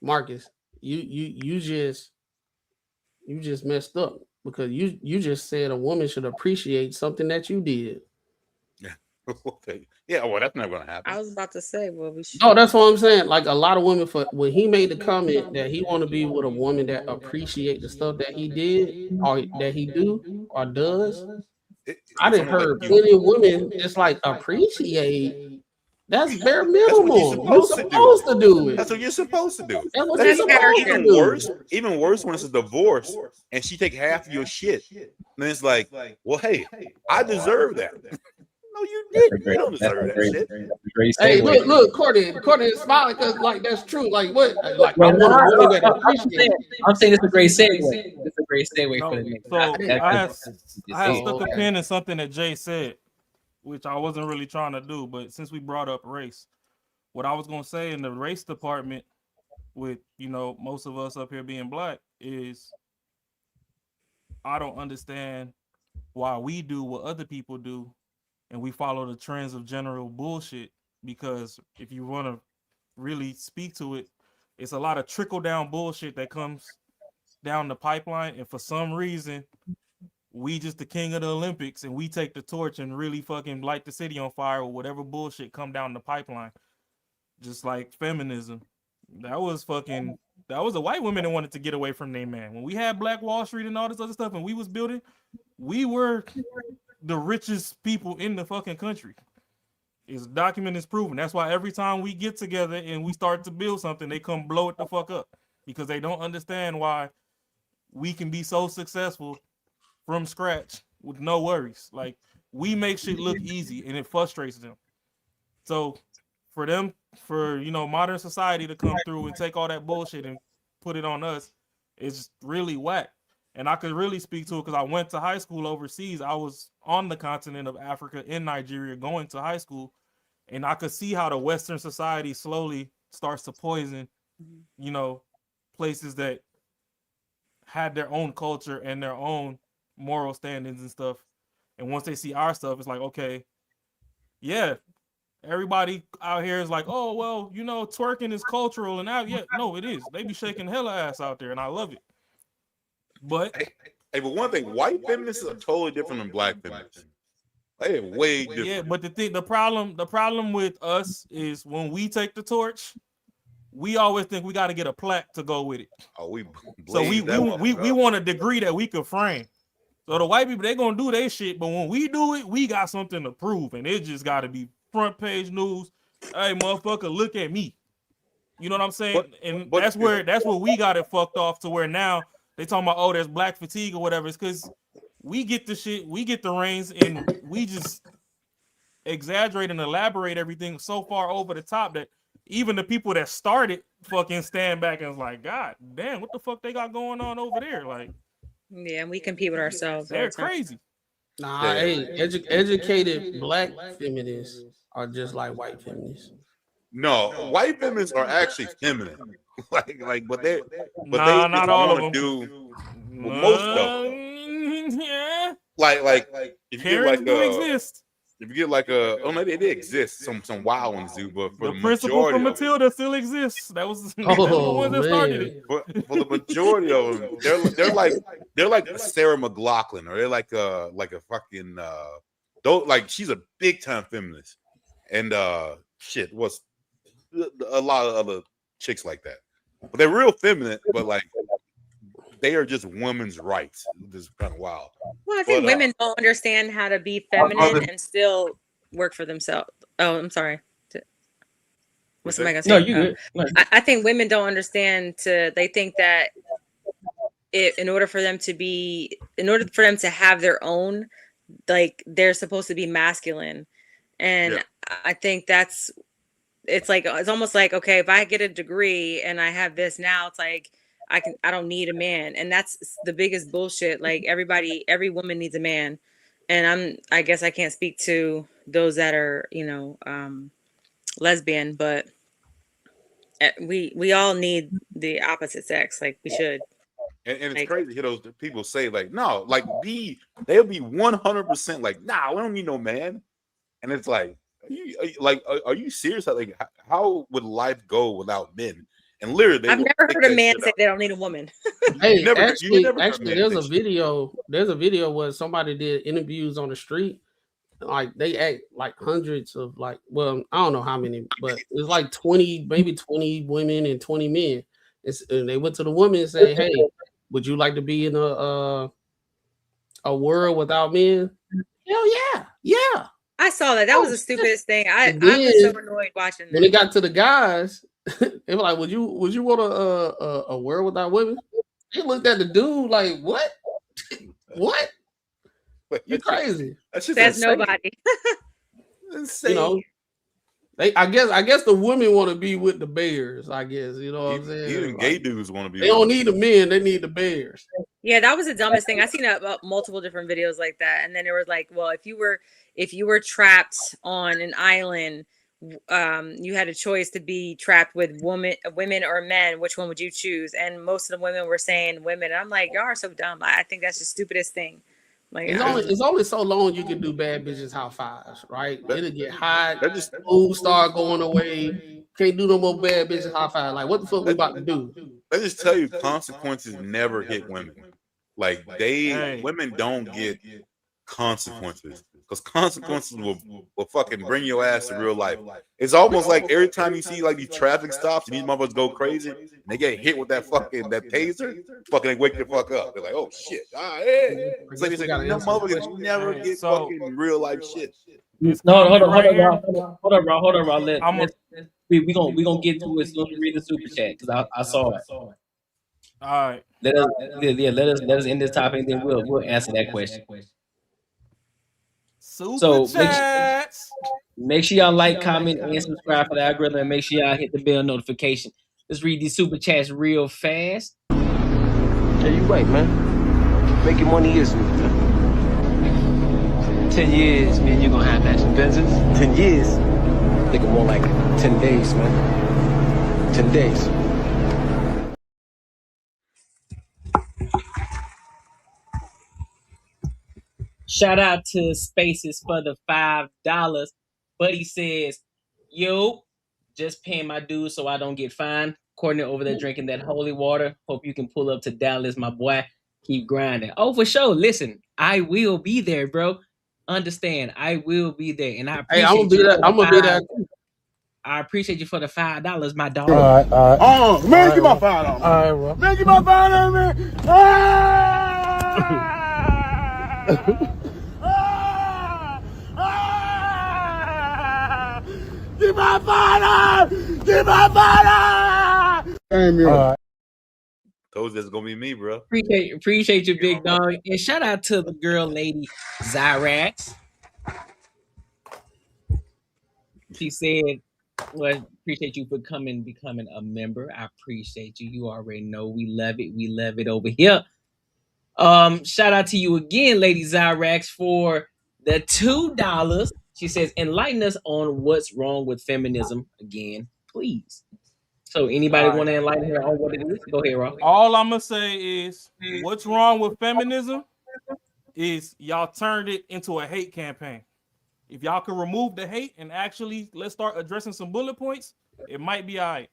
Marcus, you just messed up because you just said a woman should appreciate something that you did. Okay. Yeah, well, that's not gonna happen. I was about to say, well, we should. No, that's what I'm saying. Like a lot of women, when he made the comment that he want to be with a woman that appreciate the stuff that he did or that he do or does, I didn't heard plenty of women just like appreciate. That's bare minimum. You're supposed to do it. That's what you're supposed to do. That's what you're supposed to do. Even worse when it's a divorce and she take half of your shit. Then it's like, well, hey, I deserve that. No, you didn't. You don't deserve that shit. Hey, look, Courtney is smiling because like that's true. Like what? Like I'm saying it's a great segue. It's a great segue for the So I had stuck a pin in something that Jay said, which I wasn't really trying to do, but since we brought up race, what I was gonna say in the race department, with most of us up here being black, is I don't understand why we do what other people do and we follow the trends of general bullshit, because if you want to really speak to it, it's a lot of trickle down bullshit that comes down the pipeline, and for some reason we just the king of the Olympics and we take the torch and really fucking light the city on fire or whatever bullshit come down the pipeline. Just like feminism, that was the white women that wanted to get away from their man. When we had Black Wall Street and all this other stuff and we was building, we were the richest people in the fucking country. It's documented, it's proven. That's why every time we get together and we start to build something, they come blow it the fuck up, because they don't understand why we can be so successful from scratch with no worries. Like, we make shit look easy and it frustrates them. So for modern society to come through and take all that bullshit and put it on us, it's really whack. And I could really speak to it because I went to high school overseas. I was on the continent of Africa in Nigeria going to high school, and I could see how the Western society slowly starts to poison, places that had their own culture and their own moral standards and stuff. And once they see our stuff, it's like, okay, yeah, everybody out here is like, oh, well, twerking is cultural. And no, it is. They be shaking hella ass out there, and I love it. But but one thing, white feminists are totally different than black feminists. They are way different. Yeah, but the problem with us is when we take the torch, we always think we got to get a plaque to go with it. Oh, we So we want a degree that we can frame. So the white people, they gonna do their shit, but when we do it, we got something to prove, and it just got to be front page news. Hey, motherfucker, look at me. You know what I'm saying? But that's where we got it fucked off to where now they talking about, oh, there's black fatigue or whatever. It's because we get the shit, we get the reins, and we just exaggerate and elaborate everything so far over the top that even the people that started fucking stand back and was like, God damn, what the fuck they got going on over there? Like, yeah, we compete with ourselves. they're crazy. Nah, hey, educated black feminists are just like white feminists. No, white feminists are actually feminine. but they not all of them. Do most of them. Yeah. Like if you get Karens like do exist. if you get like maybe they exist. Some wild ones do, but for The the principal majority from of them, Matilda still exists. That was they were the ones that started it. but for the majority of them, they're like Sarah McLachlan, or they're like a fucking like she's a big time feminist, and shit was a lot of other chicks like that, but they're real feminine, but like they are just women's rights. This is kind of wild. Well, I think women don't understand how to be feminine and still work for themselves. Oh, I'm sorry. What's somebody gonna say? No, you good. No. I think women don't understand they think that in order for them to have their own, like they're supposed to be masculine. And I think it's almost like, okay, if I get a degree and I have this now, it's like I don't need a man. And that's the biggest bullshit. Like every woman needs a man. And I guess I can't speak to those that are, lesbian, but we all need the opposite sex. Like we should. And it's crazy to hear those people say like, no, like they'll be 100% like, nah, we don't need no man. And it's like, are you serious? Like, how would life go without men? And literally, I've never heard a man say they don't need a woman. Hey, actually, there's a video where somebody did interviews on the street. Like they act like hundreds of I don't know how many, but it's like 20 women and 20 men. And they went to the woman and said, "Hey, would you like to be in a world without men?" Hell yeah. I saw that. That was the stupidest thing. I was so annoyed watching that. When it got to the guys, they were like, "Would you want a world without women?" They looked at the dude like, "What? What? You crazy?" That's nobody. Insane. I guess the women want to be with the bears. I guess what I'm saying. Even gay dudes want to be. They don't need the men; they need the bears. Yeah, that was the dumbest thing. I seen multiple different videos like that, and then it was like, well, if you were trapped on an island, you had a choice to be trapped with women or men. Which one would you choose? And most of the women were saying women. And I'm like, y'all are so dumb. I think that's the stupidest thing. Like, it's only so long you can do bad bitches high fives, right? It'll get hot. Food start going away. Can't do no more bad bitches high fives. Like, what the fuck we about to do? Let me just tell you, consequences never hit women. Like women don't get consequences, because consequences will fucking bring your ass to real life. It's almost like every time you see like these traffic stops and these motherfuckers go crazy and they get hit with that taser, fucking they wake the fuck up. They're like, oh shit. It's like motherfuckers never get fucking real life shit. No, hold on, bro. We gonna get to it. So let me read the super chat because I saw it. All right. Let us end this topic and then we'll answer that question. Super chats. Make sure y'all like, comment, and subscribe for the algorithm, and make sure y'all hit the bell notification. Let's read these super chats real fast. Yeah, you right, man. Making money is me, man. 10 years, man, you're gonna have matching Benzes. 10 years. I think more like 10 days, man. 10 days. Shout out to Spaces for the $5. Buddy says, yo, just paying my dues so I don't get fined. Courtney over there drinking that holy water. Hope you can pull up to Dallas, my boy. Keep grinding. Oh, for sure. Listen, I will be there, bro. Understand, I will be there. And I appreciate I'm gonna be there. I appreciate you for the $5, my dog. All right. Oh, man, give my $5. All right, bro. Man, give my $5, man. Give my $5. Give my $5. Damn you. All right. Told you that's gonna be me, bro. Appreciate you, big dog. And shout out to the girl lady Zyrax. She said, well, appreciate you for becoming a member. I appreciate you. You already know we love it. We love it over here. Shout out to you again, Lady Zyrax, for the $2. She says, enlighten us on what's wrong with feminism again, please. So anybody want to enlighten her on what it is? Go ahead, Rob. All I'm gonna say is, what's wrong with feminism is y'all turned it into a hate campaign. If y'all can remove the hate and actually let's start addressing some bullet points, it might be all right.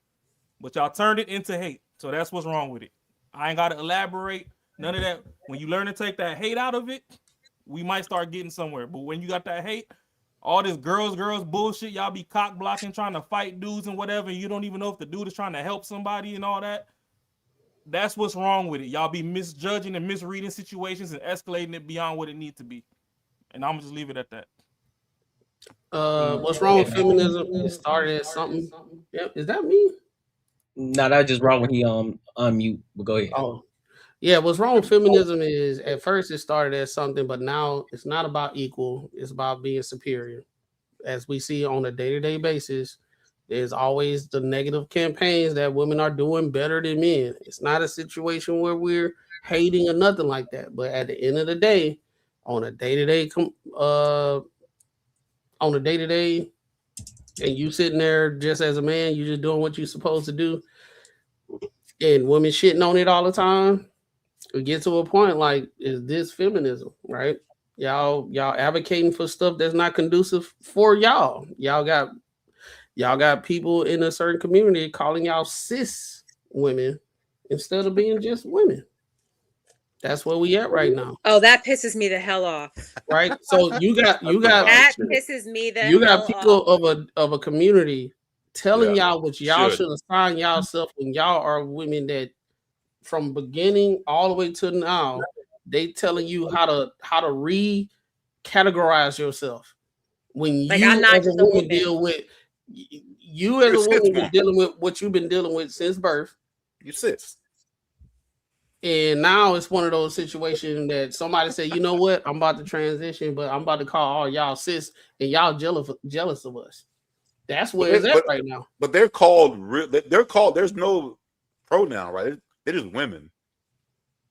But y'all turned it into hate. So that's what's wrong with it. I ain't got to elaborate. None of that. When you learn to take that hate out of it, we might start getting somewhere. But when you got that hate, all this girls bullshit, y'all be cock blocking, trying to fight dudes and whatever, and you don't even know if the dude is trying to help somebody and all that. That's what's wrong with it. Y'all be misjudging and misreading situations and escalating it beyond what it needs to be. And I'm gonna just leave it at that. What's wrong with feminism? It started as something. Yeah, is that me? No, that's just wrong when he unmute. But go ahead. Oh, yeah. What's wrong with feminism is at first it started as something, but now it's not about equal. It's about being superior. As we see on a day-to-day basis, there's always the negative campaigns that women are doing better than men. It's not a situation where we're hating or nothing like that. But at the end of the day, on a day-to-day, and you sitting there just as a man, you just doing what you're supposed to do, and women shitting on it all the time, it gets to a point like, is this feminism, right? Y'all advocating for stuff that's not conducive for y'all. Y'all got people in a certain community calling y'all cis women instead of being just women. That's where we at right now. Oh, that pisses me the hell off. Right? So you got that pisses me the you got hell people off. of a community telling y'all what y'all Should. should assign yourself when y'all are women that from beginning all the way to now, they telling you how to re-categorize yourself. When Like, you I'm not as a just a woman woman. deal with you as a woman been dealing with what you've been dealing with since birth. You sis. And now it's one of those situations that somebody say, you know what, I'm about to transition, but I'm about to call all y'all sis and y'all jealous of us. That's where it's at right now. But they're called there's no pronoun, right? They're just women.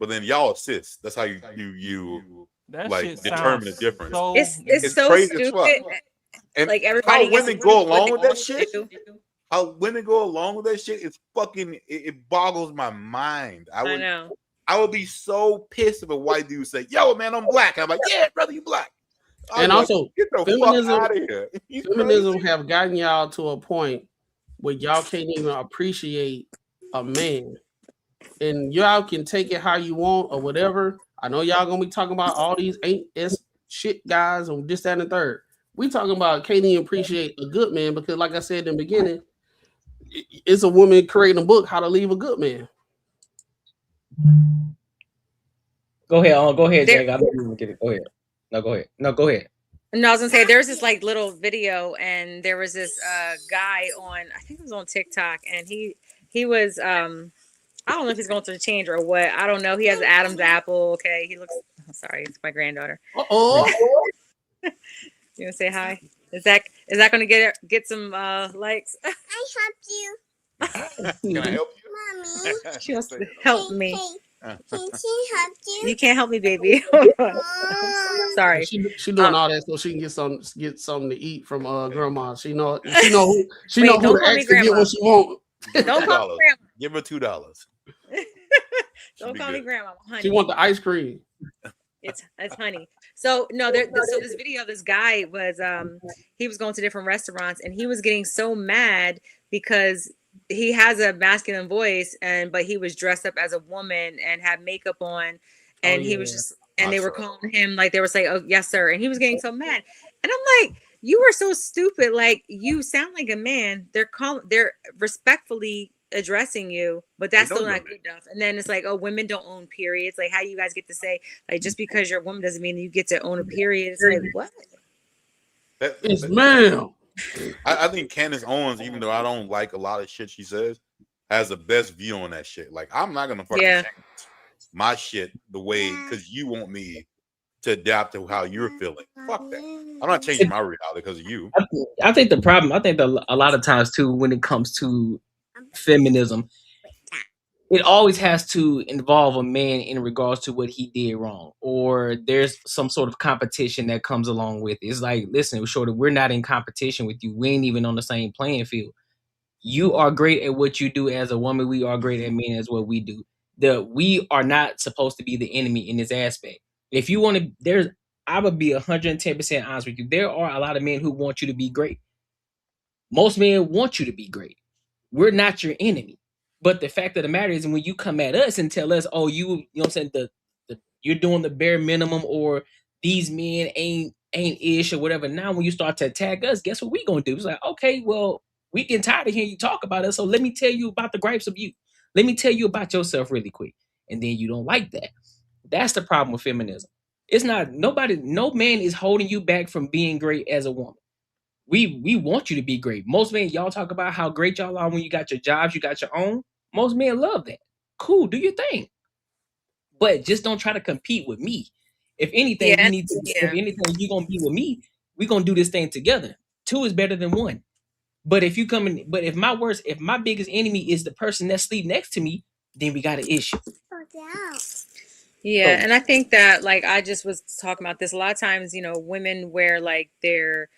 But then y'all sis. That's how you That like shit determine the sounds difference. so- It's so crazy as fuck. stupid. And Like, everybody how gets women to go do what along they with that want to shit. do. How women go along with that shit is fucking it boggles my mind. I know. I would be so pissed if a white dude say, "Yo, man, I'm black." I'm like, "Yeah, brother, you black." And also, get the feminism, fuck out of here. Feminism have gotten y'all to a point where y'all can't even appreciate a man. And y'all can take it how you want or whatever. I know y'all gonna be talking about all these ain't shit guys or this, that, and the third. We talking about can't even appreciate a good man because, like I said in the beginning, it's a woman creating a book how to leave a good man. Go ahead. Go ahead, Jake. I don't even get it. Go ahead. No, go ahead. No, I was gonna say there's this like little video, and there was this guy on, I think it was on TikTok, and he was I don't know if he's going through the change or what. I don't know. He has Adam's apple. Okay, he looks. Oh, sorry, it's my granddaughter. Oh, you wanna say hi? Is that gonna get some likes? I helped you. Can I help you? Mommy. She wants to help me. Can she help you? You can't help me, baby. Sorry. She doing all that so she can get something to eat from grandma. She know who to ask to get what she want. Don't call me grandma. Give her $2. Don't call me grandma. Honey. She want the ice cream. It's honey. So no, so this video, this guy was he was going to different restaurants and he was getting so mad because he has a masculine voice but he was dressed up as a woman and had makeup on, and he was just, and they were calling him, like they were saying, "Oh yes sir," and he was getting so mad, and I'm like, You are so stupid. Like, you sound like a man. They're respectfully addressing you, but that's still not good enough. And then it's like, oh, women don't own periods. Like, how you guys get to say, like, just because you're a woman doesn't mean you get to own a period. It's like, what? Yes, ma'am. I think Candace Owens, even though I don't like a lot of shit she says, has the best view on that shit. Like, I'm not gonna fucking change my shit the way because you want me to adapt to how you're feeling. Fuck that. I'm not changing my reality because of you. I think the problem, I think that a lot of times too, when it comes to feminism, it always has to involve a man in regards to what he did wrong, or there's some sort of competition that comes along with it. It's like, listen, Shorty, we're not in competition with you. We ain't even on the same playing field. You are great at what you do as a woman. We are great at men as what we do. We are not supposed to be the enemy in this aspect. If you want to, I would be 110% honest with you. There are a lot of men who want you to be great. Most men want you to be great. We're not your enemy. But the fact of the matter is, when you come at us and tell us, oh, you know what I'm saying, you're doing the bare minimum, or these men ain't ish or whatever. Now, when you start to attack us, guess what we gonna do? It's like, okay, well, we getting tired of hearing you talk about us. So let me tell you about the gripes of you. Let me tell you about yourself really quick. And then you don't like that. That's the problem with feminism. It's not no man is holding you back from being great as a woman. We want you to be great. Most men, y'all talk about how great y'all are when you got your jobs, you got your own. Most men love that. Cool, do your thing. But just don't try to compete with me. If anything, if anything, you're gonna be with me, we're gonna do this thing together. 2 is better than 1. But if if my biggest enemy is the person that sleep next to me, then we got an issue. Yeah, and I think that, like, I just was talking about this a lot of times, women wear like their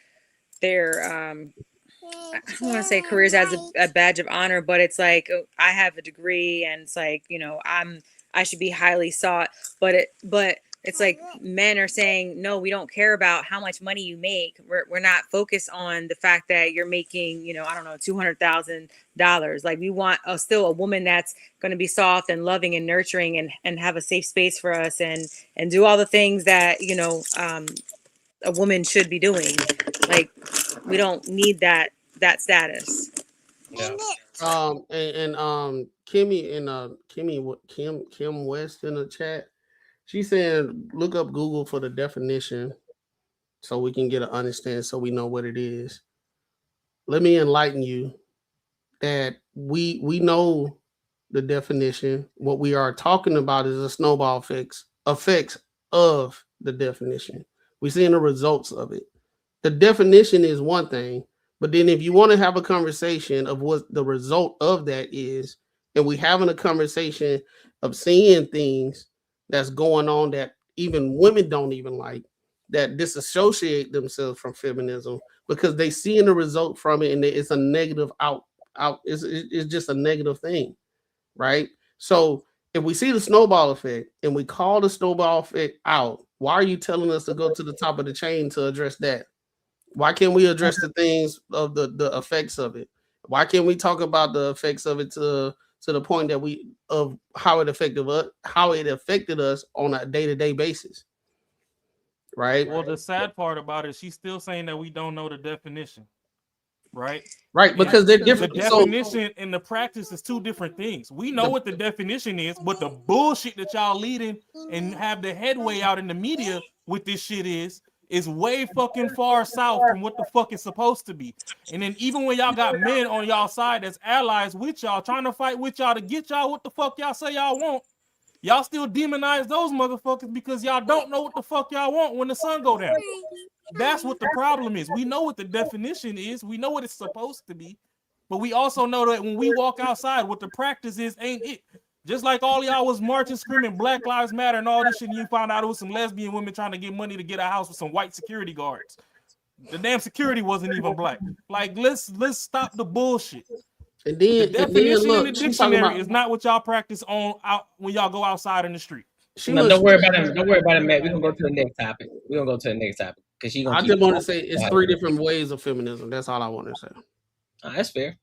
I don't want to say careers as a badge of honor, but it's like, I have a degree, and it's like, I should be highly sought, but it's like men are saying, no, we don't care about how much money you make. We're not focused on the fact that you're making, I don't know, $200,000. Like, we want still a woman that's going to be soft and loving and nurturing and have a safe space for us and do all the things that, a woman should be doing. Like, we don't need that status. Yeah. Kim West in the chat, she said, look up Google for the definition so we can get an understanding, so we know what it is. Let me enlighten you that we know the definition. What we are talking about is the snowball effects of the definition. We're seeing the results of it. The definition is one thing, but then if you want to have a conversation of what the result of that is, and we having a conversation of seeing things that's going on that even women don't even like, that disassociate themselves from feminism because they seeing the result from it, and it's a negative it's just a negative thing, right? So if we see the snowball effect and we call the snowball effect out, why are you telling us to go to the top of the chain to address that? Why can't we address the things of the effects of it? Why can't we talk about the effects of it to the point that of how it affected us on a day-to-day basis? Right. Well, the sad part about it, she's still saying that we don't know the definition. Right? Right, because they're different. The definition and the practice is 2 different things. We know what the definition is, but the bullshit that y'all leading and have the headway out in the media with this shit is way fucking far south from what the fuck is supposed to be. And then even when y'all got men on y'all side that's allies with y'all, trying to fight with y'all to get y'all what the fuck y'all say y'all want, y'all still demonize those motherfuckers because y'all don't know what the fuck y'all want when the sun go down. That's what the problem is. We know what the definition is. We know what it's supposed to be. But we also know that when we walk outside, what the practice is ain't it. Just like all y'all was marching, screaming Black Lives Matter and all this shit, and you found out it was some lesbian women trying to get money to get a house with some white security guards. The damn security wasn't even black. Like, let's stop the bullshit. And then, the definition in the dictionary is not what y'all practice on out when y'all go outside in the street. Don't worry about it. Don't worry about it, Matt. We're gonna go to the next topic. Because I just want to say it's 3 different ways of feminism. That's all I want to say. That's fair.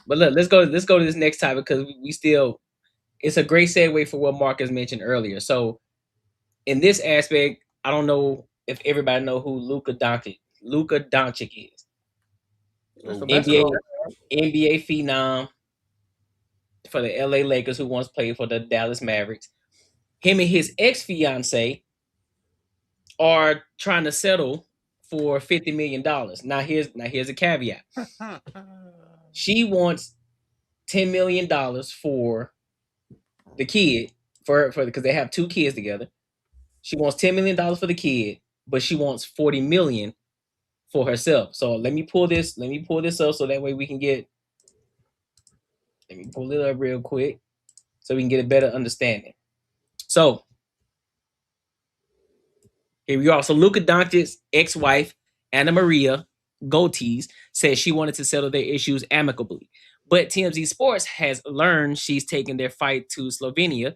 But look, let's go to this next topic because we still. It's a great segue for what Marcus mentioned earlier. So, in this aspect, I don't know if everybody know who Luka Doncic Luka Doncic is. That's the NBA phenom for the LA Lakers who once played for the Dallas Mavericks. Him and his ex-fiancée are trying to settle for $50 million. Now here's a caveat. She wants $10 million for the kid for because they have 2 kids together. She wants $10 million for the kid, but she wants $40 million for herself. So let me pull this up so that way we can get. Let me pull it up real quick so we can get a better understanding. So here we are. So Luka Doncic's ex-wife, Anamaria Goltes, says she wanted to settle their issues amicably. But TMZ Sports has learned she's taken their fight to Slovenia.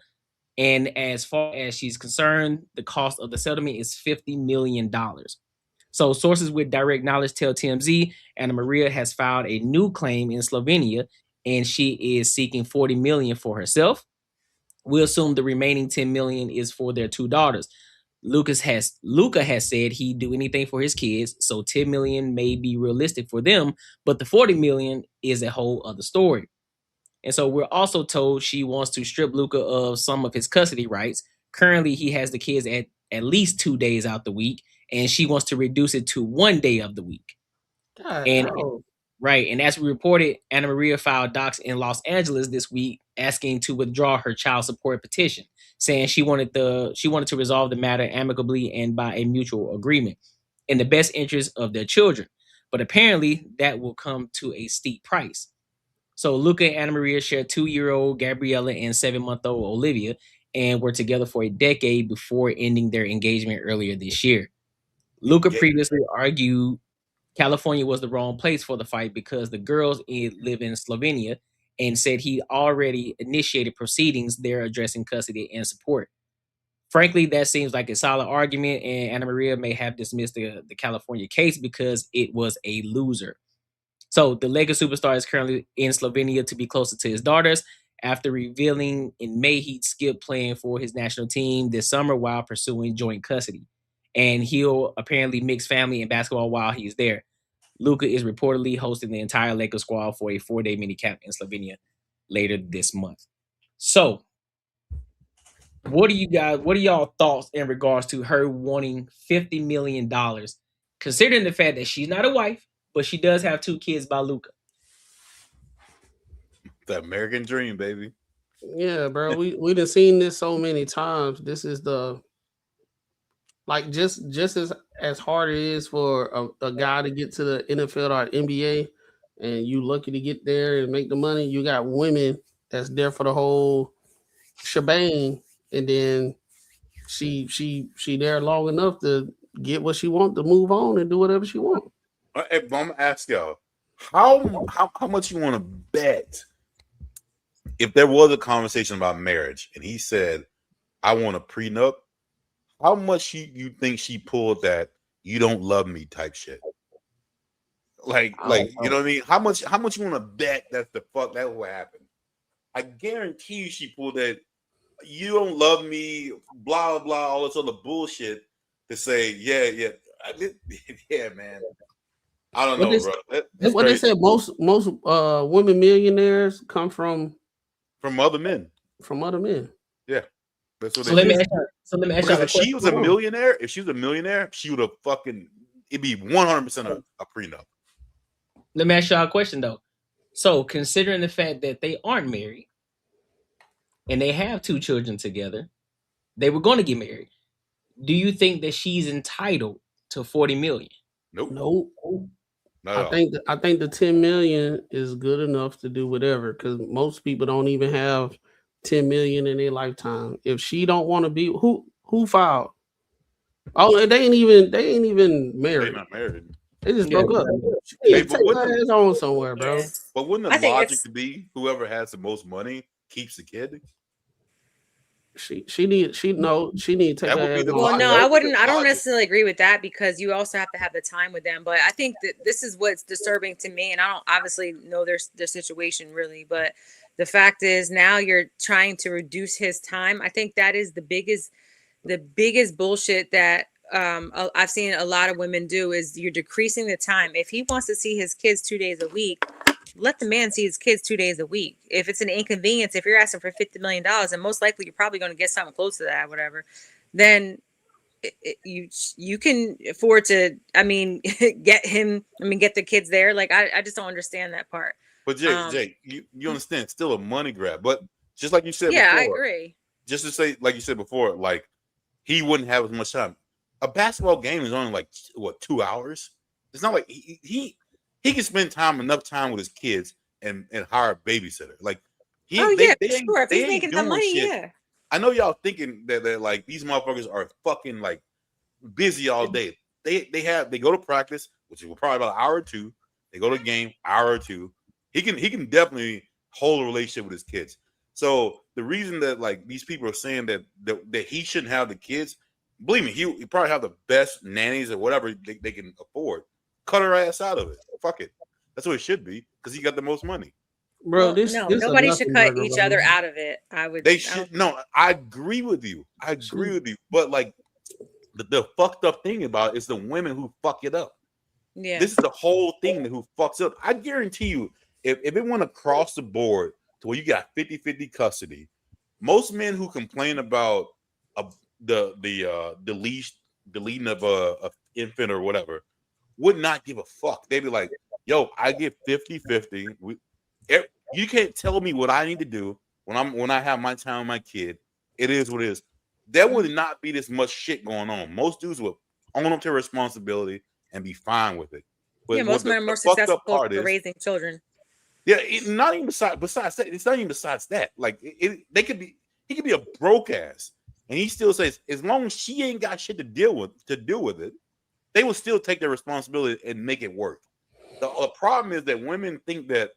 And as far as she's concerned, the cost of the settlement is $50 million. So sources with direct knowledge tell TMZ Anamaria has filed a new claim in Slovenia, and she is seeking $40 million for herself. We assume the remaining $10 million is for their 2 daughters. Luka has said he'd do anything for his kids, so $10 million may be realistic for them, but the $40 million is a whole other story. And so we're also told she wants to strip Luka of some of his custody rights. Currently, he has the kids at least 2 days out the week, and she wants to reduce it to 1 day of the week. God, And no. right, and as we reported, Anamaria filed docs in Los Angeles this week asking to withdraw her child support petition, saying she wanted to resolve the matter amicably and by a mutual agreement in the best interest of their children. But apparently, that will come to a steep price. So Luka and Anamaria share 2-year-old Gabriella and 7-month-old Olivia, and were together for a decade before ending their engagement earlier this year. Luka previously argued California was the wrong place for the fight because the girls live in Slovenia, and said he already initiated proceedings there addressing custody and support. Frankly, that seems like a solid argument, and Anamaria may have dismissed the California case because it was a loser. So the Lakers superstar is currently in Slovenia to be closer to his daughters after revealing in May he'd skip playing for his national team this summer while pursuing joint custody. And he'll apparently mix family and basketball while he's there. Luka is reportedly hosting the entire Lakers squad for a 4-day minicamp in Slovenia later this month. So what are y'all thoughts in regards to her wanting $50 million, considering the fact that she's not a wife, but she does have 2 kids by Luka? The American dream, baby. Yeah, bro. We done seen this so many times. This is the like just as hard it is for a guy to get to the NFL or NBA, and you lucky to get there and make the money. You got women that's there for the whole shebang, and then she there long enough to get what she want, to move on and do whatever she want. Hey, but I'm gonna ask y'all, how much you want to bet if there was a conversation about marriage and he said, "I want a prenup"? How much you think she pulled that "you don't love me" type shit? Like you know what I mean? How much you want to bet that that will happen? I guarantee you she pulled that "you don't love me" blah blah all this other bullshit to say yeah man. I don't know, bro. What they said, most women millionaires come from other men. From other men. Yeah. That's what So let me ask you. If she was a millionaire, she would have fucking, it'd be 100% a prenup. Let me ask y'all a question though. So considering the fact that they aren't married and they have 2 children together, they were going to get married. Do you think that she's entitled to $40 million? Nope. I think the 10 million is good enough to do whatever, because most people don't even have 10 million in their lifetime. If she don't want to be, who filed? Oh, they ain't even married. They're not married. They just broke up. She take her ass on somewhere, bro. But wouldn't the logic to be whoever has the most money keeps the kid? She need to take her ass on. Well, no, I don't necessarily agree with that, because you also have to have the time with them. But I think that this is what's disturbing to me, and I don't obviously know their situation really, but the fact is now you're trying to reduce his time. I think that is the biggest bullshit that I've seen a lot of women do is you're decreasing the time. If he wants to see his kids 2 days a week, let the man see his kids 2 days a week. If it's an inconvenience, if you're asking for $50 million, and most likely you're probably going to get something close to that, whatever, then you can afford to, I mean, get the kids there. Like, I just don't understand that part. But Jay, you understand, it's still a money grab. But just like you said yeah, before, I agree. Just to say, like you said before, like he wouldn't have as much time. A basketball game is only like what, 2 hours? It's not like he can spend enough time with his kids and hire a babysitter. Like sure. If he's making the money, shit. yeah. I know y'all thinking that like these motherfuckers are fucking like busy all day. They go to practice, which is probably about an hour or two. They go to game, hour or two. He can definitely hold a relationship with his kids. So the reason that like these people are saying that he shouldn't have the kids, believe me, he probably have the best nannies or whatever they can afford. Cut her ass out of it. Fuck it. That's what it should be because he got the most money. Bro, nobody should cut each other out of it. They should. No, I agree with you. But like the fucked up thing about it is the women who fuck it up. Yeah. This is the whole thing who fucks up. I guarantee you, if it went across the board to where you got 50-50 custody, most men who complain about the deleting of a infant or whatever would not give a fuck. They'd be like, yo, I get 50-50. You can't tell me what I need to do when I have my time with my kid. It is what it is. There would not be this much shit going on. Most dudes would own up to responsibility responsibility and be fine with it. But most men are more successful for raising children. Yeah, not even besides that. It's not even besides that. Like he could be a broke ass, and he still says as long as she ain't got shit to deal with it, they will still take their responsibility and make it work. The problem is that women think that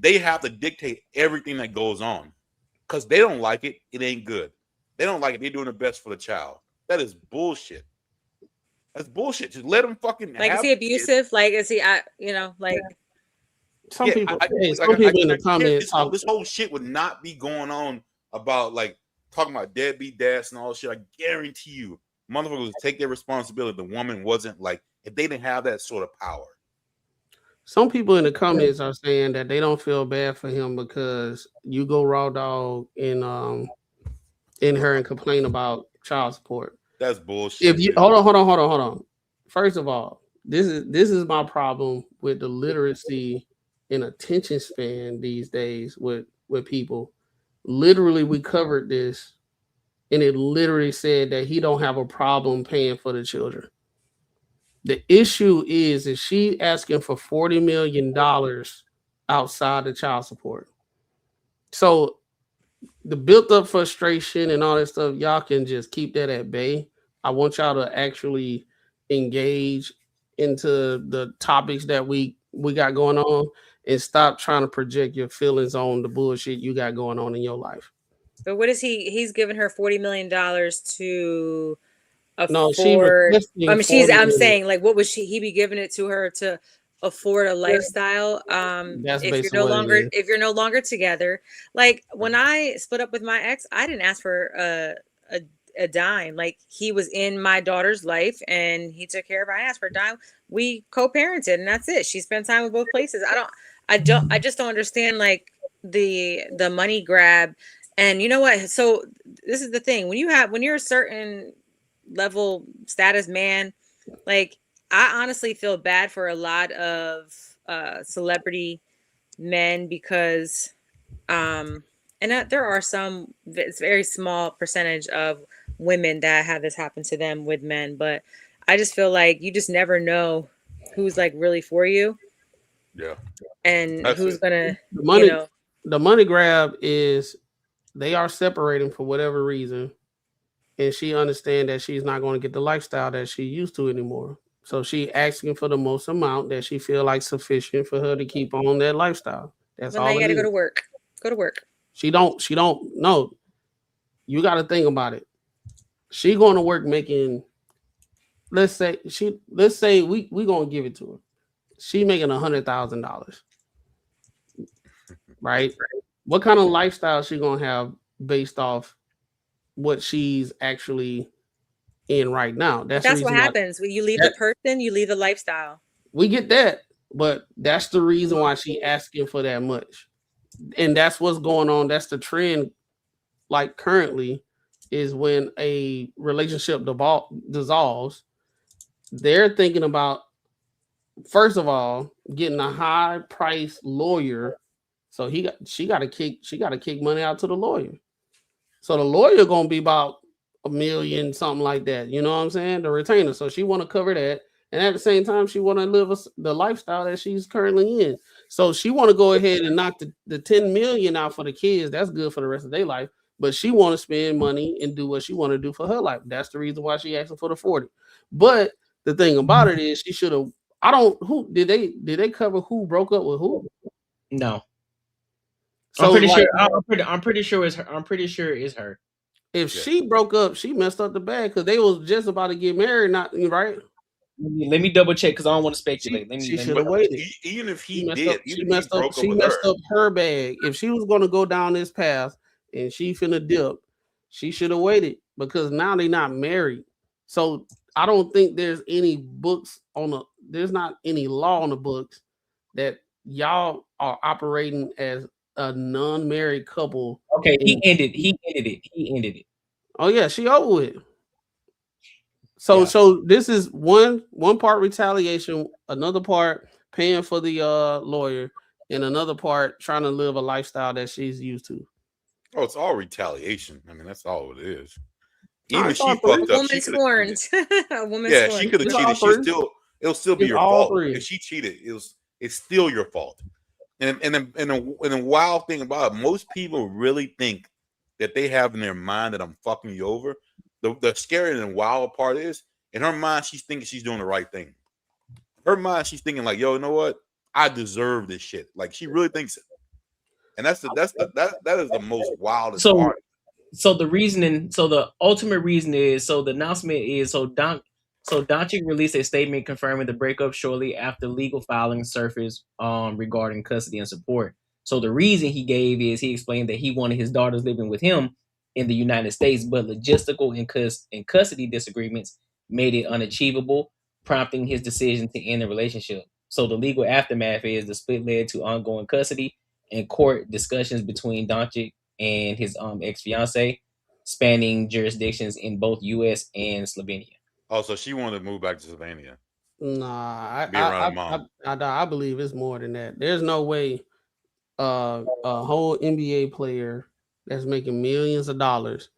they have to dictate everything that goes on because they don't like it. It ain't good. They don't like it. They're doing the best for the child. That is bullshit. That's bullshit. Just let them fucking. Like, is he abusive? Kids. Like, is he? Like. Some people in the comments. This whole shit would not be going on about like talking about deadbeat dads and all this shit. I guarantee you, motherfuckers would take their responsibility. The woman wasn't like if they didn't have that sort of power. Some people in the comments are saying that they don't feel bad for him because you go raw dog in her and complain about child support. That's bullshit. If you hold on. First of all, this is my problem with the literacy and attention span these days with people. Literally, we covered this, and it literally said that he don't have a problem paying for the children. The issue is she asking for $40 million outside the child support. So the built-up frustration and all that stuff, y'all can just keep that at bay. I want y'all to actually engage into the topics that we got going on and stop trying to project your feelings on the bullshit you got going on in your life. But what is he's giving her $40 million to afford? No, I'm saying, like, what would he be giving it to her to afford a lifestyle? If you're no longer together, like when I split up with my ex, I didn't ask for a dime. Like, he was in my daughter's life and he took care of her. I asked for a dime. We co-parented and that's it. She spent time with both places. I just don't understand like the money grab. And you know what? So this is the thing. When you're a certain level status man, like, I honestly feel bad for a lot of celebrity men because there are some, it's a very small percentage of women that have this happen to them with men, but I just feel like you just never know who's like really for you. Yeah. And who's gonna the money grab is they are separating for whatever reason, and she understands that she's not going to get the lifestyle that she used to anymore. So she asking for the most amount that she feel like sufficient for her to keep on that lifestyle. That's all. You got to go to work. Go to work. She don't know. You got to think about it. She going to work making. Let's say we gonna give it to her. She making $100,000, right? What kind of lifestyle she gonna have based off what she's actually in right now. That's the That's what reason why happens when you leave the person, you leave the lifestyle. we get that, but that's the reason why she asking for that much, and that's what's going on. That's the trend, like currently, is when a relationship dissolves, they're thinking about, first of all, getting a high price lawyer. So she got to kick money out to the lawyer. So the lawyer gonna be about $1 million, something like that. You know what I'm saying? The retainer. So she want to cover that, and at the same time, she want to live the lifestyle that she's currently in. So she want to go ahead and knock the 10 million out for the kids. That's good for the rest of their life. But she want to spend money and do what she want to do for her life. That's the reason why she asking for the 40. But the thing about it is, she should have. I don't. Who did they cover? Who broke up with who? No. So I'm pretty like, sure. I'm pretty sure it's her. I'm pretty sure it's her. if she broke up, she messed up the bag because they was just about to get married. Not right. Let me double check because I don't want to speculate. She should have waited. Even if he She messed up her bag. If she was going to go down this path and she finna dip, she should have waited because now they not married. So I don't think there's any books there's not any law on the books that y'all are operating as a non-married couple. Okay, he ended it. Oh yeah, she over with. So this is one part retaliation, another part paying for the lawyer, and another part trying to live a lifestyle that she's used to. Oh, it's all retaliation. I mean, that's all it is. No, Even it's she all fucked three. up. Woman scorned. A woman Yeah, scorned. she could have It's all cheated. three. It'll still be It's your all fault. three. If she cheated, it's still your fault. And the wild thing about it, most people really think that they have in their mind that I'm fucking you over. The scary and wild part is, in her mind, she's thinking she's doing the right thing. Her mind, she's thinking like, yo, you know what? I deserve this shit. Like she really thinks it. And that is the most wildest part. So the ultimate reason is, so the announcement is, so Doncic released a statement confirming the breakup shortly after legal filings surfaced regarding custody and support. So the reason he gave is, he explained that he wanted his daughters living with him in the United States, but logistical and custody disagreements made it unachievable, prompting his decision to end the relationship. So the legal aftermath is the split led to ongoing custody and court discussions between Doncic and his ex-fiancée, spanning jurisdictions in both U.S. and Slovenia. Oh, so she wanted to move back to Slovenia. Nah, Be around mom. I believe it's more than that. There's no way a whole NBA player that's making millions of dollars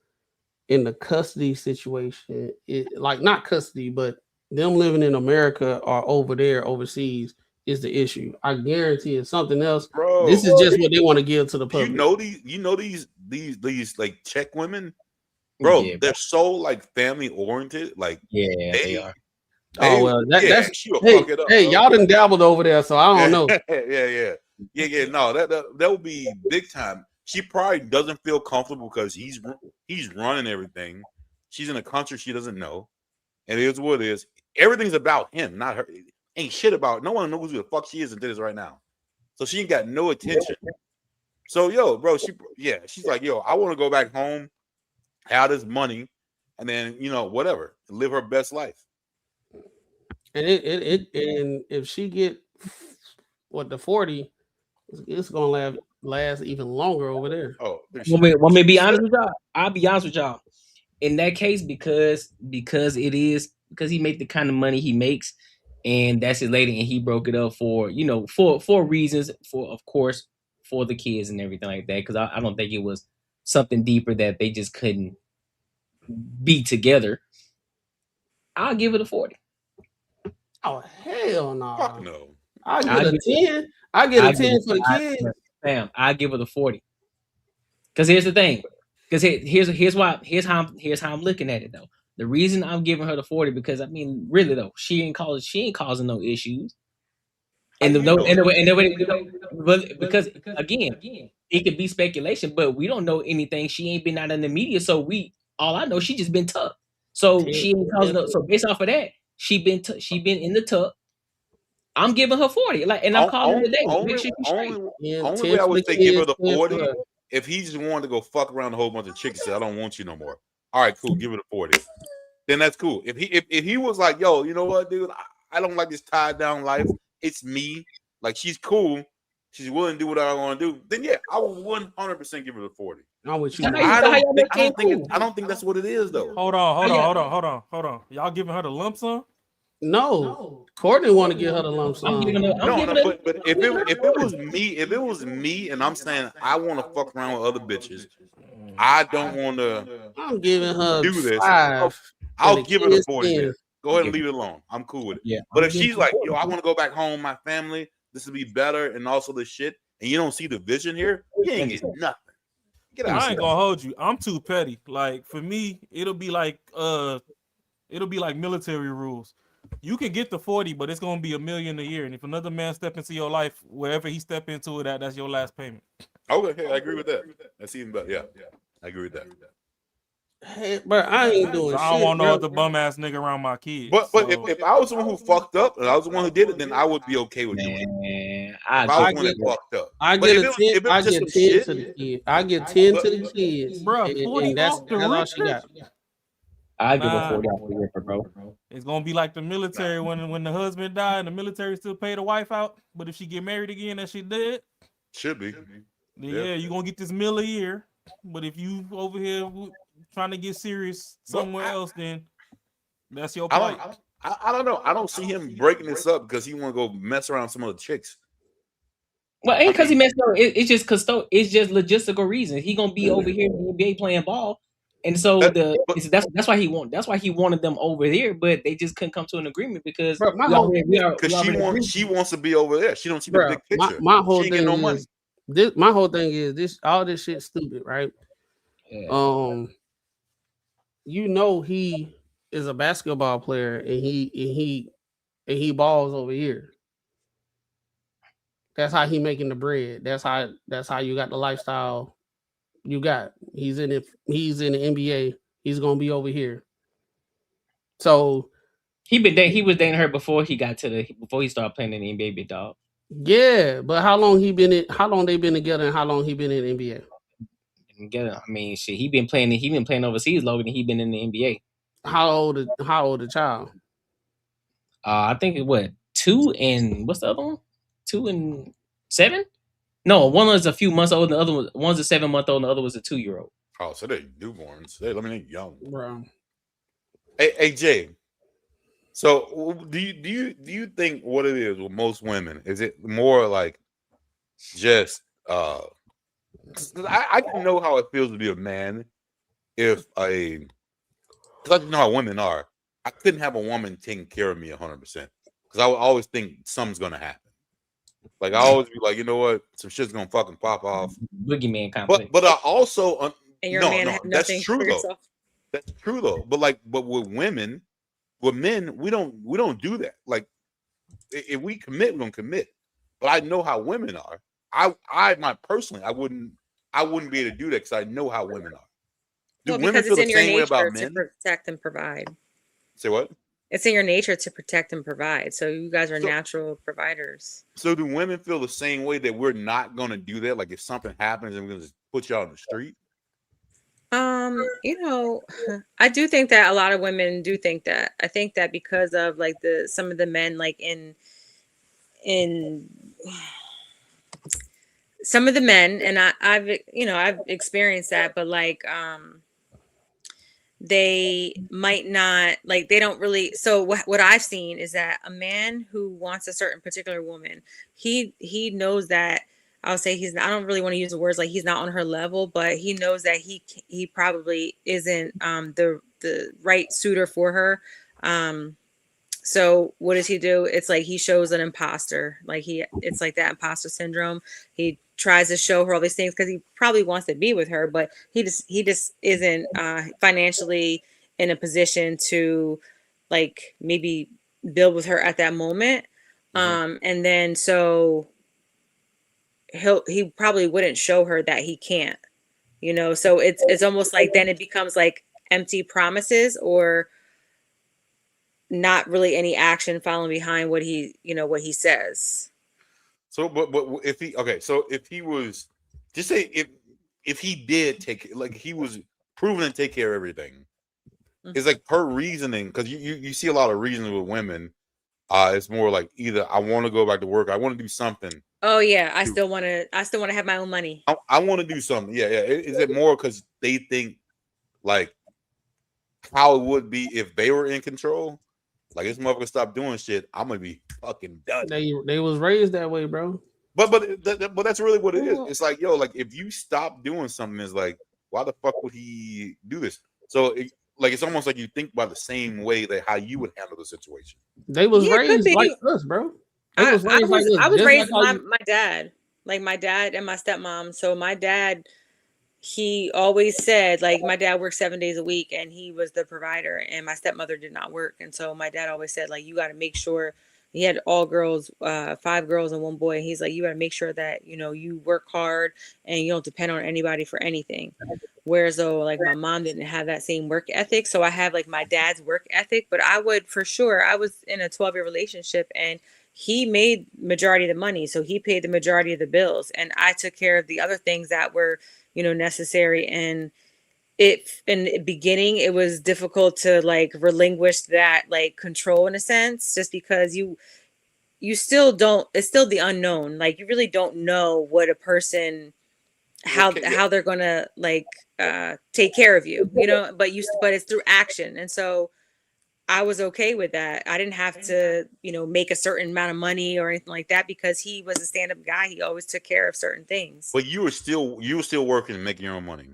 in the custody situation, like not custody, but them living in America or over there overseas is the issue. I guarantee it's something else. Bro, this is just what they want to give to the public. You know these like Czech women, bro. Yeah, they're so like family oriented. Like they are. Oh well, that's hey, y'all done dabbled over there, so I don't know. Yeah. No, that would be big time. She probably doesn't feel comfortable because he's running everything. She's in a country she doesn't know, and it is what it is. Everything's about him, not her. Ain't shit about. No one knows who the fuck she is and did this right now. So she ain't got no attention. So yo, bro, she's like, yo, I want to go back home, have this money, and then whatever, live her best life. And and if she get the 40, it's gonna last even longer over there. Oh, want me to be honest with y'all? I'll be honest with y'all. In that case, because he made the kind of money he makes, and that's his lady, and he broke it up for reasons, of course, for the kids and everything like that. Because I don't think it was something deeper that they just couldn't be together. I'll give it a 40. Oh hell no! Fuck no! I get a 10. I get a 10 for the kids. Damn, I give it a 40. Because here's the thing. Because here's how I'm looking at it though. The reason I'm giving her the 40 because I mean really though she ain't causing no issues. And because again it could be speculation, but we don't know anything. She ain't been out in the media, so all I know she just been tough. So she ain't causing no. So based off of that, she been in the tuck. I'm giving her 40. And I'm calling it a day. Only way I would say give her the 40 if he just wanted to go fuck around a whole bunch of chicks and said, I don't want you no more. All right, cool, give it a 40. then that's cool. If he was like, yo, you know what, dude, I don't like this tied down life. It's me. Like, she's cool. She's willing to do what I want to do. Then yeah, I will 100% give her the 40. I'm with you. I don't think that's what it is though. Hold on. Y'all giving her the lump sum? No, Courtney want to give her the lump sum. But if it was me, and I'm saying I want to fuck around with other bitches, I don't want to. I'm giving her do this. 5. I'll give her the 40. Go ahead and leave it alone. I'm cool with it. Yeah. But if she's like, yo, I want to go back home, my family, this will be better, and also the shit, and you don't see the vision here, you ain't getting nothing. I ain't gonna hold you. I'm too petty. Like, for me, it'll be like military rules. You can get the 40, but it's gonna be $1 million a year. And if another man step into your life, wherever he step into it at, that's your last payment. Okay, hey, I agree with that. That's even better. Yeah, I agree with that. Hey, bro, I ain't doing shit. I don't want no other bum ass nigga around my kids. But if I was the one who fucked up and I was the one who did it, then I would be okay with doing it. I get 10 to the kid. I get 10 to the kids, bro. And that's all she got. I give her 40 off the ripper, bro. It's gonna be like the military when the husband died and the military still pay the wife out. But if she get married again, that she did. Should be. Then yeah, you gonna get this $1 million a year. But if you over here trying to get serious somewhere else, then that's your plight. I don't know. I don't see him breaking this up because he want to go mess around with some other chicks. Well, ain't because he messed up. It's just it's just logistical reasons. He gonna be over here in the NBA playing ball, and so that's why he wanted them over there, but they just couldn't come to an agreement because she wants to be over there. She don't see the big picture. My whole thing is my whole thing is this. All this shit's stupid, right? Yeah. You know he is a basketball player and he balls over here. That's how he making the bread. That's how you got the lifestyle you got. He's in the NBA. He's gonna be over here. So he was dating her before he started playing in the NBA, big dog. Yeah, but how long they been together and how long he been in the NBA? Together. I mean, shit, he been playing overseas longer than he been in the NBA. How old the child? I think it was 2 and what's the other one? 2 and 7? No, one was a few months old, and the other one's a 7-month-old, and the other was a 2-year-old. Oh, so they're newborns. They're young, bro. Hey, Jay. So, do you think what it is with most women? Is it more like just I don't know how it feels to be a man because I know how women are. I couldn't have a woman taking care of me 100% because I would always think something's gonna happen. Like I always be like, you know what, some shit's gonna fucking pop off. Boogeyman complex. But I also that's true though. That's true though. But with women, with men, we don't do that. Like if we commit, we're gonna commit. But I know how women are. I wouldn't be able to do that because I know how women are. Do women feel the same way about men? To protect and provide. Say what? It's in your nature to protect and provide. So you guys are natural providers. So do women feel the same way that we're not going to do that? Like if something happens and we're going to put you out on the street? I do think that a lot of women do think that. I think that because of like some of the men like in some of the men, and I've experienced that, but like they might not like they don't really. So what I've seen is that a man who wants a certain particular woman, he knows that I'll say I don't really want to use the words like he's not on her level, but he knows that he probably isn't the right suitor for her. So what does he do? It's like he shows an imposter. Like it's like that imposter syndrome. He tries to show her all these things because he probably wants to be with her, but he just isn't financially in a position to like maybe build with her at that moment. And then so he probably wouldn't show her that he can't, so it's almost like then it becomes like empty promises or not really any action following behind what he says. So, but if he was, just say if he did take, like he was proven to take care of everything, it's like her reasoning, because you see a lot of reasoning with women. It's more like either I want to go back to work, I want to do something. Oh yeah, I still want to have my own money. I want to do something. Yeah. Is it more because they think like how it would be if they were in control? Like, this motherfucker stop doing shit, I'm gonna be fucking done. They was raised that way, bro. But that's really what it is. It's like, yo, like if you stop doing something, it's like, why the fuck would he do this? So it's almost like you think by the same way that how you would handle the situation. They was raised like us, bro. I was raised like my dad, like my dad and my stepmom. So my dad, he always said, like, my dad worked 7 days a week and he was the provider, and my stepmother did not work. And so my dad always said, like, you got to make sure. He had all girls, 5 girls and 1 boy. And he's like, you got to make sure that, you know, you work hard and you don't depend on anybody for anything. Whereas though, like, my mom didn't have that same work ethic. So I have like my dad's work ethic, but I would for sure, I was in a 12-year relationship and he made majority of the money. So he paid the majority of the bills and I took care of the other things that were, you know, necessary. And in the beginning, it was difficult to like relinquish that like control in a sense, just because you still don't, it's still the unknown. Like, you really don't know what a person, how they're going to like take care of you, you know, but it's through action. And so I was okay with that. I didn't have to, you know, make a certain amount of money or anything like that because he was a stand-up guy. He always took care of certain things. But you were still working and making your own money.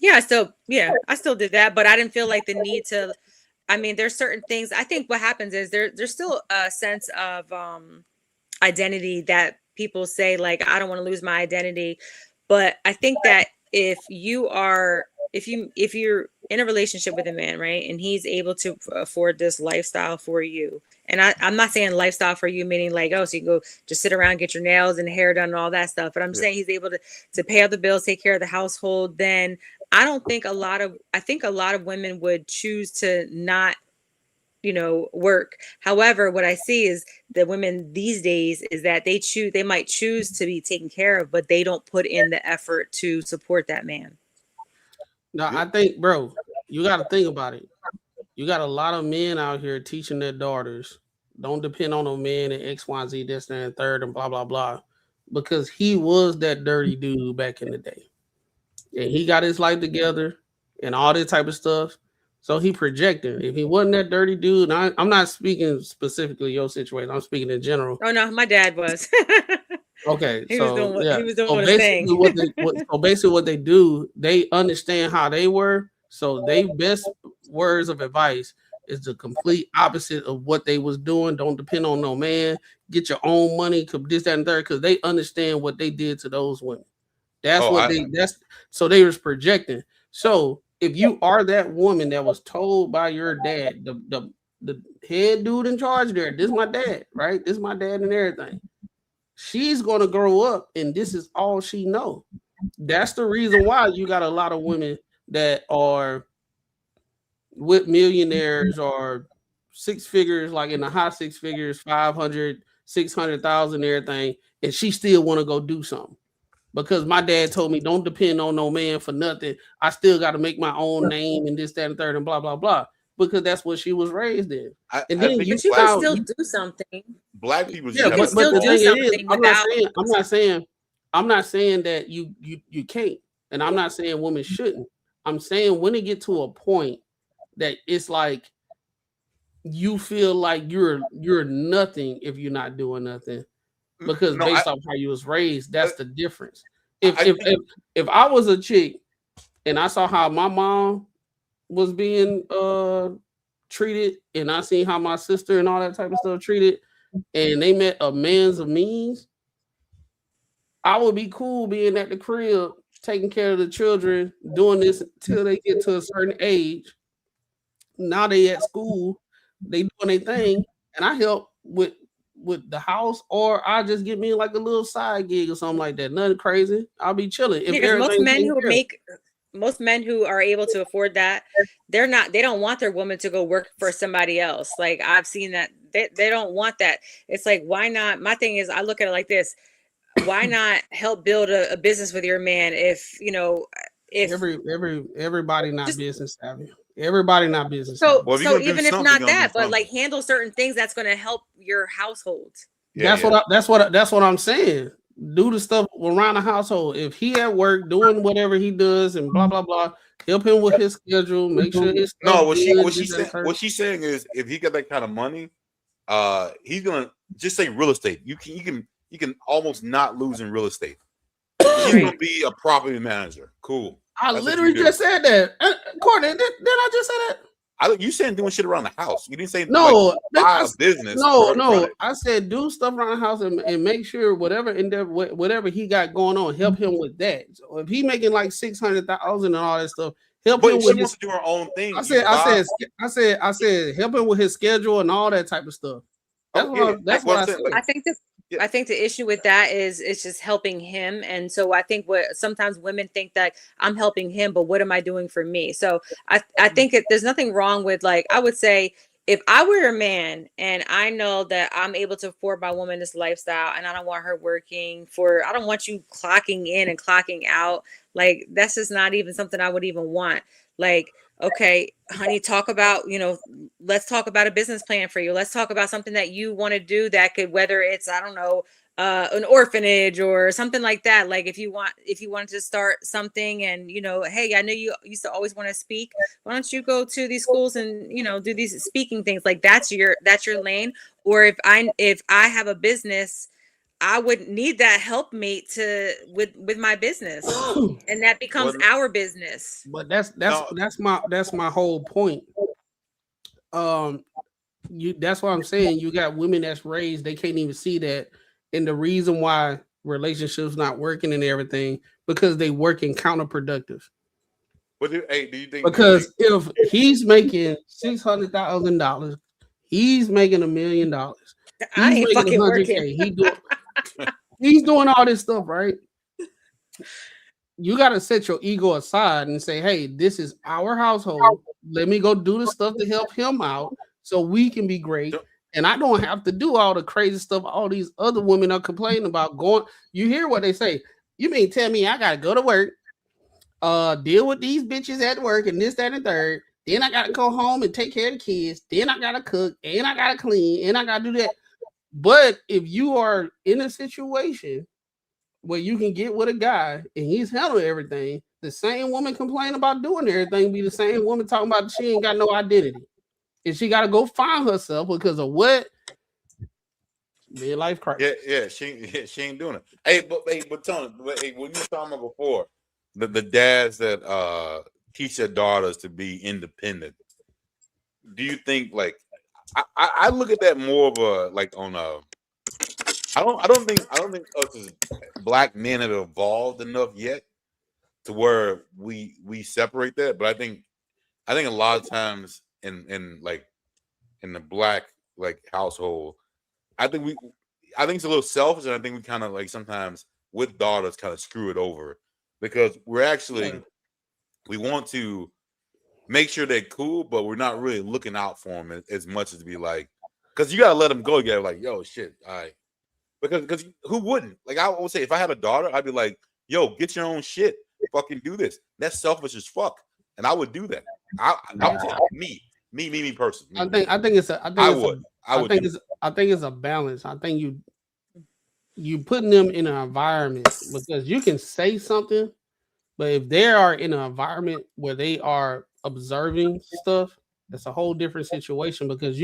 Yeah, I still did that, but I didn't feel like the need to. I mean, there's certain things. I think what happens is there's still a sense of identity that people say, like, I don't want to lose my identity. But I think that if you're in a relationship with a man, right, and he's able to afford this lifestyle for you, and I'm not saying lifestyle for you meaning like, oh, so you can go just sit around, get your nails and hair done and all that stuff, but I'm saying he's able to pay all the bills, take care of the household, then I think a lot of women would choose to not, you know, work. However, what I see is the women these days is that they might choose to be taken care of, but they don't put in the effort to support that man. No, I think, bro, you got to think about it. You got a lot of men out here teaching their daughters, don't depend on a man and X, Y, Z, this, and third, and blah, blah, blah, because he was that dirty dude back in the day. And he got his life together and all this type of stuff. So he projected. If he wasn't that dirty dude, I'm not speaking specifically your situation. I'm speaking in general. Oh no, my dad was. Okay, he was doing his thing. So basically what they do, they understand how they were. So they best words of advice is the complete opposite of what they was doing. Don't depend on no man. Get your own money, this, that, and third, because they understand what they did to those women. So they was projecting. So if you are that woman that was told by your dad, the head dude in charge there, this is my dad, right? This is my dad and everything. She's gonna grow up and this is all she know. That's the reason why you got a lot of women that are with millionaires or 6 figures, like in the high 6 figures, 500, 600,000, everything, and she still want to go do something. Because my dad told me, don't depend on no man for nothing. I still got to make my own name and this, that, and third, and blah, blah, blah. Because that's what she was raised in. And then you can still do something. Black people, yeah, but the thing is, I'm not saying that you can't, and I'm not saying women shouldn't. I'm saying when it get to a point that it's like you feel like you're nothing if you're not doing nothing. Because based off how you was raised, that's the difference. If I was a chick and I saw how my mom was being treated, and I seen how my sister and all that type of stuff treated, and they met a man's of means, I would be cool being at the crib, taking care of the children, doing this until they get to a certain age. Now they at school, they doing their thing, and I help with the house, or I just get me like a little side gig or something like that. Nothing crazy. I'll be chilling. Because most men who are able to afford that, they don't want their woman to go work for somebody else. Like, I've seen that they don't want that. It's like, why not? My thing is, I look at it like this: why not help build a business with your man? If you know, if everybody not business savvy. Everybody not business. So, Well, if you're so gonna do even if something, not you're gonna do that, but something. like handle certain things that's going to help your household. That's what I'm saying. Do the stuff around the household. If he at work doing whatever he does and blah blah blah, help him with his schedule. Make sure his stuff No, what good, she's saying is if he got that kind of money, he's gonna just say real estate. You can almost not lose in real estate. He's gonna be a property manager. Cool. I That's literally just said that. Courtney, did I just say that? You saying doing shit around the house. You didn't say No, buy a business. No. I said do stuff around the house and make sure whatever whatever he got going on, help him with that. So if he making like 600,000 and all that stuff, help him But she with wants to do her own thing. I said help him with his schedule and all that type of stuff. That's what I said. I think the issue with that is it's just helping him. And so I think what sometimes women think that I'm helping him, but what am I doing for me? So I think there's nothing wrong with, like, I would say if I were a man and I know that I'm able to afford my woman this lifestyle and I don't want her I don't want you clocking in and clocking out. Like, that's just not even something I would even want. Like, okay, honey, let's talk about a business plan for you. Let's talk about something that you want to do that could, whether it's, I don't know, an orphanage or something like that. Like if you wanted to start something and, hey, I know you used to always want to speak. Why don't you go to these schools and, do these speaking things? Like that's your lane. Or if I have a business, I would need that helpmate with my business, and that becomes our business. But that's my whole point. That's what I'm saying. You got women that's raised, they can't even see that, and the reason why relationships not working and everything because they working counterproductive. Do you think? Because if he's making $600,000, he's making $1 million. I ain't fucking working. He's doing all this stuff, right? You got to set your ego aside and say, hey, this is our household. Let me go do the stuff to help him out so we can be great. And I don't have to do all the crazy stuff all these other women are complaining about going. You hear what they say. You mean tell me I got to go to work, deal with these bitches at work and this, that, and third. Then I got to go home and take care of the kids. Then I got to cook and I got to clean and I got to do that. But if you are in a situation where you can get with a guy and he's handling everything, the same woman complaining about doing everything be the same woman talking about she ain't got no identity. And she got to go find herself because of what? Midlife crisis. Yeah, she ain't doing it. But Tony, when you were talking about before, the dads that teach their daughters to be independent, do you think like I look at that more of a like on a I don't think us as black men have evolved enough yet to where we separate that. But I think a lot of times in the black like household, I think it's a little selfish, and I think we kind of like sometimes with daughters kind of screw it over because we're actually we want to make sure they're cool, but we're not really looking out for them as much as to be like, because you gotta let them go. You gotta like, yo, shit, all right. Because who wouldn't? Like I would say, if I had a daughter, I'd be like, yo, get your own shit, fucking do this. That's selfish as fuck, and I would do that. Me personally. I think it's a balance. I think you putting them in an environment because you can say something, but if they are in an environment where they are observing stuff, that's a whole different situation because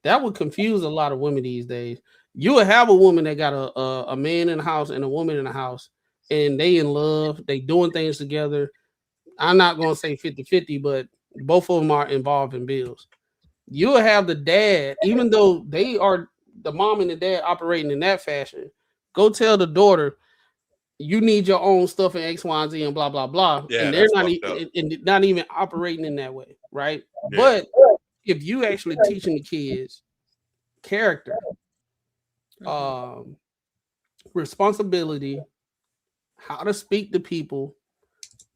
that would confuse a lot of women these days. You would have a woman that got a man in the house and a woman in the house, and they in love, they doing things together. I'm not going to say 50-50, but both of them are involved in bills. You will have the dad, even though they are the mom and the dad operating in that fashion, go tell the daughter, you need your own stuff in X, Y, and Z and blah, blah, blah. Yeah, and they're not even operating in that way, right? Yeah. But if you actually teaching the kids character, responsibility, how to speak to people,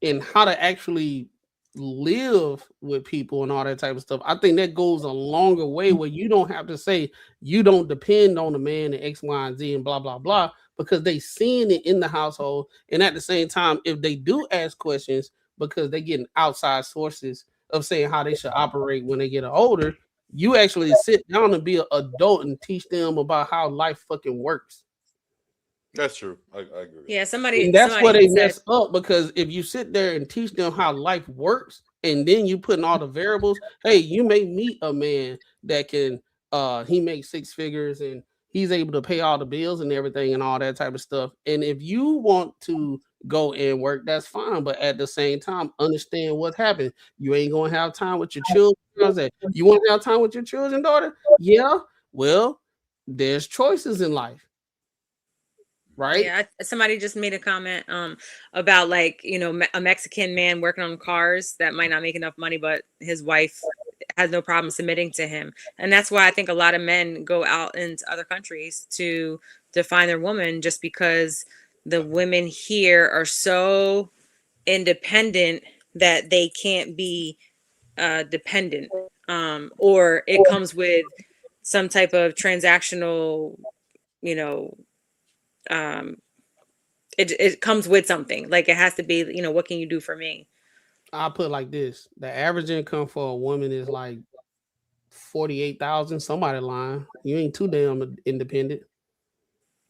and how to actually live with people and all that type of stuff, I think that goes a longer way where you don't have to say you don't depend on the man and X, Y, and Z and blah, blah, blah, because they seeing it in the household. And at the same time, if they do ask questions because they getting outside sources of saying how they should operate when they get older. You actually sit down and be an adult and teach them about how life fucking works. That's true. I agree. Yeah, somebody. And that's where somebody they said, mess up, because if you sit there and teach them how life works, and then you put in all the variables, hey, you may meet a man that can he makes 6 figures and he's able to pay all the bills and everything and all that type of stuff. And if you want to go and work, that's fine. But at the same time, understand what happened. You ain't gonna have time with your children. You want to have time with your children, daughter? Yeah. Well, there's choices in life. Right? Yeah, somebody just made a comment about, like, a Mexican man working on cars that might not make enough money, but his wife has no problem submitting to him. And that's why I think a lot of men go out into other countries to find their woman, just because the women here are so independent that they can't be dependent, or it comes with some type of transactional, it comes with something, like it has to be, what can you do for me? I'll put it like this: the average income for a woman is like 48,000. Somebody lying. You ain't too damn independent.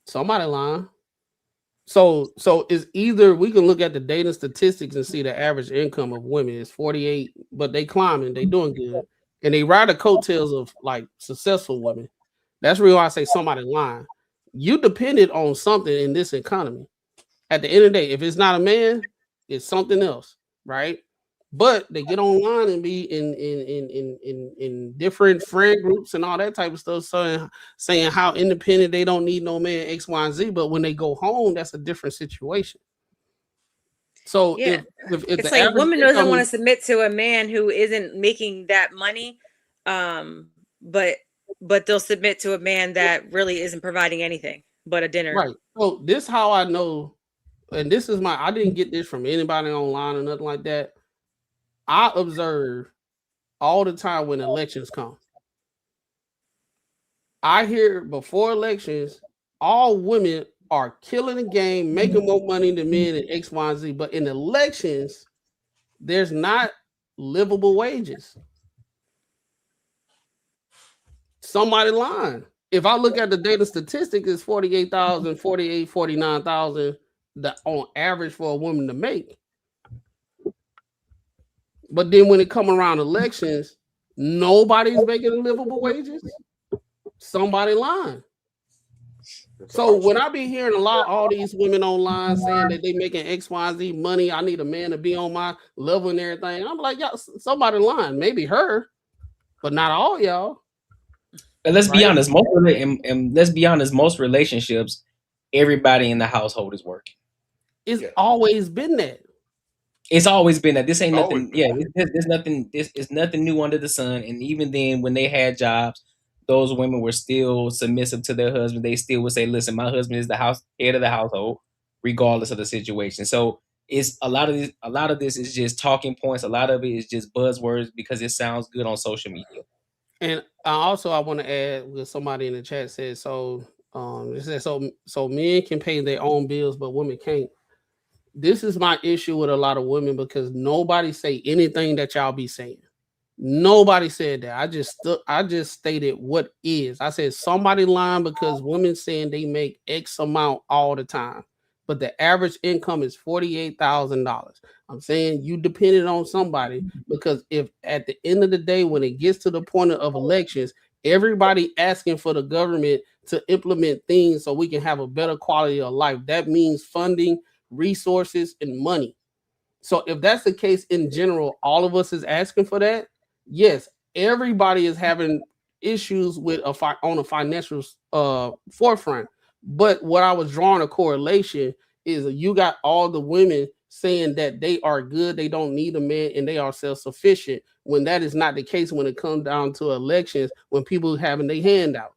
Somebody lying. So it's either we can look at the data statistics and see the average income of women is 48, but they climbing, they doing good, and they ride the coattails of like successful women. That's really why I say somebody lying. You depended on something in this economy. At the end of the day, if it's not a man, it's something else, right? But they get online and be in different friend groups and all that type of stuff, saying how independent they don't need no man, X, Y, and Z. But when they go home, that's a different situation. So Yeah, if it's the like a average woman doesn't income want to submit to a man who isn't making that money, but they'll submit to a man that really isn't providing anything but a dinner. right. So this how I know, and this is I didn't get this from anybody online or nothing like that. I observe all the time when elections come. I hear before elections, all women are killing the game, making more money than men and X, Y, and Z. But in elections, there's not livable wages. Somebody lying. If I look at the data statistics, it's 48,000, 48, 49,000 on average for a woman to make. But then when it come around elections, nobody's making livable wages. Somebody lying. So when I be hearing all these women online saying that they making X, Y, Z money, I need a man to be on my level and everything. I'm like, y'all, somebody lying. Maybe her, but not all y'all. But let's be honest, let's be honest, most relationships, everybody in the household is working. It's always been that. It's always been that. This ain't nothing. Yeah, there's nothing. It's nothing new under the sun. And even then, when they had jobs, those women were still submissive to their husband. They still would say, "Listen, my husband is the head of the household, regardless of the situation." So it's a lot of this is just talking points. A lot of it is just buzzwords because it sounds good on social media. And I want to add, with somebody in the chat said, it says so men can pay their own bills, but women can't. This is my issue with a lot of women, because nobody say anything that y'all be saying. Nobody said that. I just stated what is. I said somebody lying because women saying they make X amount all the time, but the average income is $48,000. I'm saying you depended on somebody, because if at the end of the day, when it gets to the point of elections, everybody asking for the government to implement things so we can have a better quality of life, that means funding, resources, and money. So if that's the case in general, all of us is asking for that. Yes, everybody is having issues with on a financial forefront. But what I was drawing a correlation is you got all the women saying that they are good, they don't need a man, and they are self-sufficient, when that is not the case when it comes down to elections, when people having their hand out.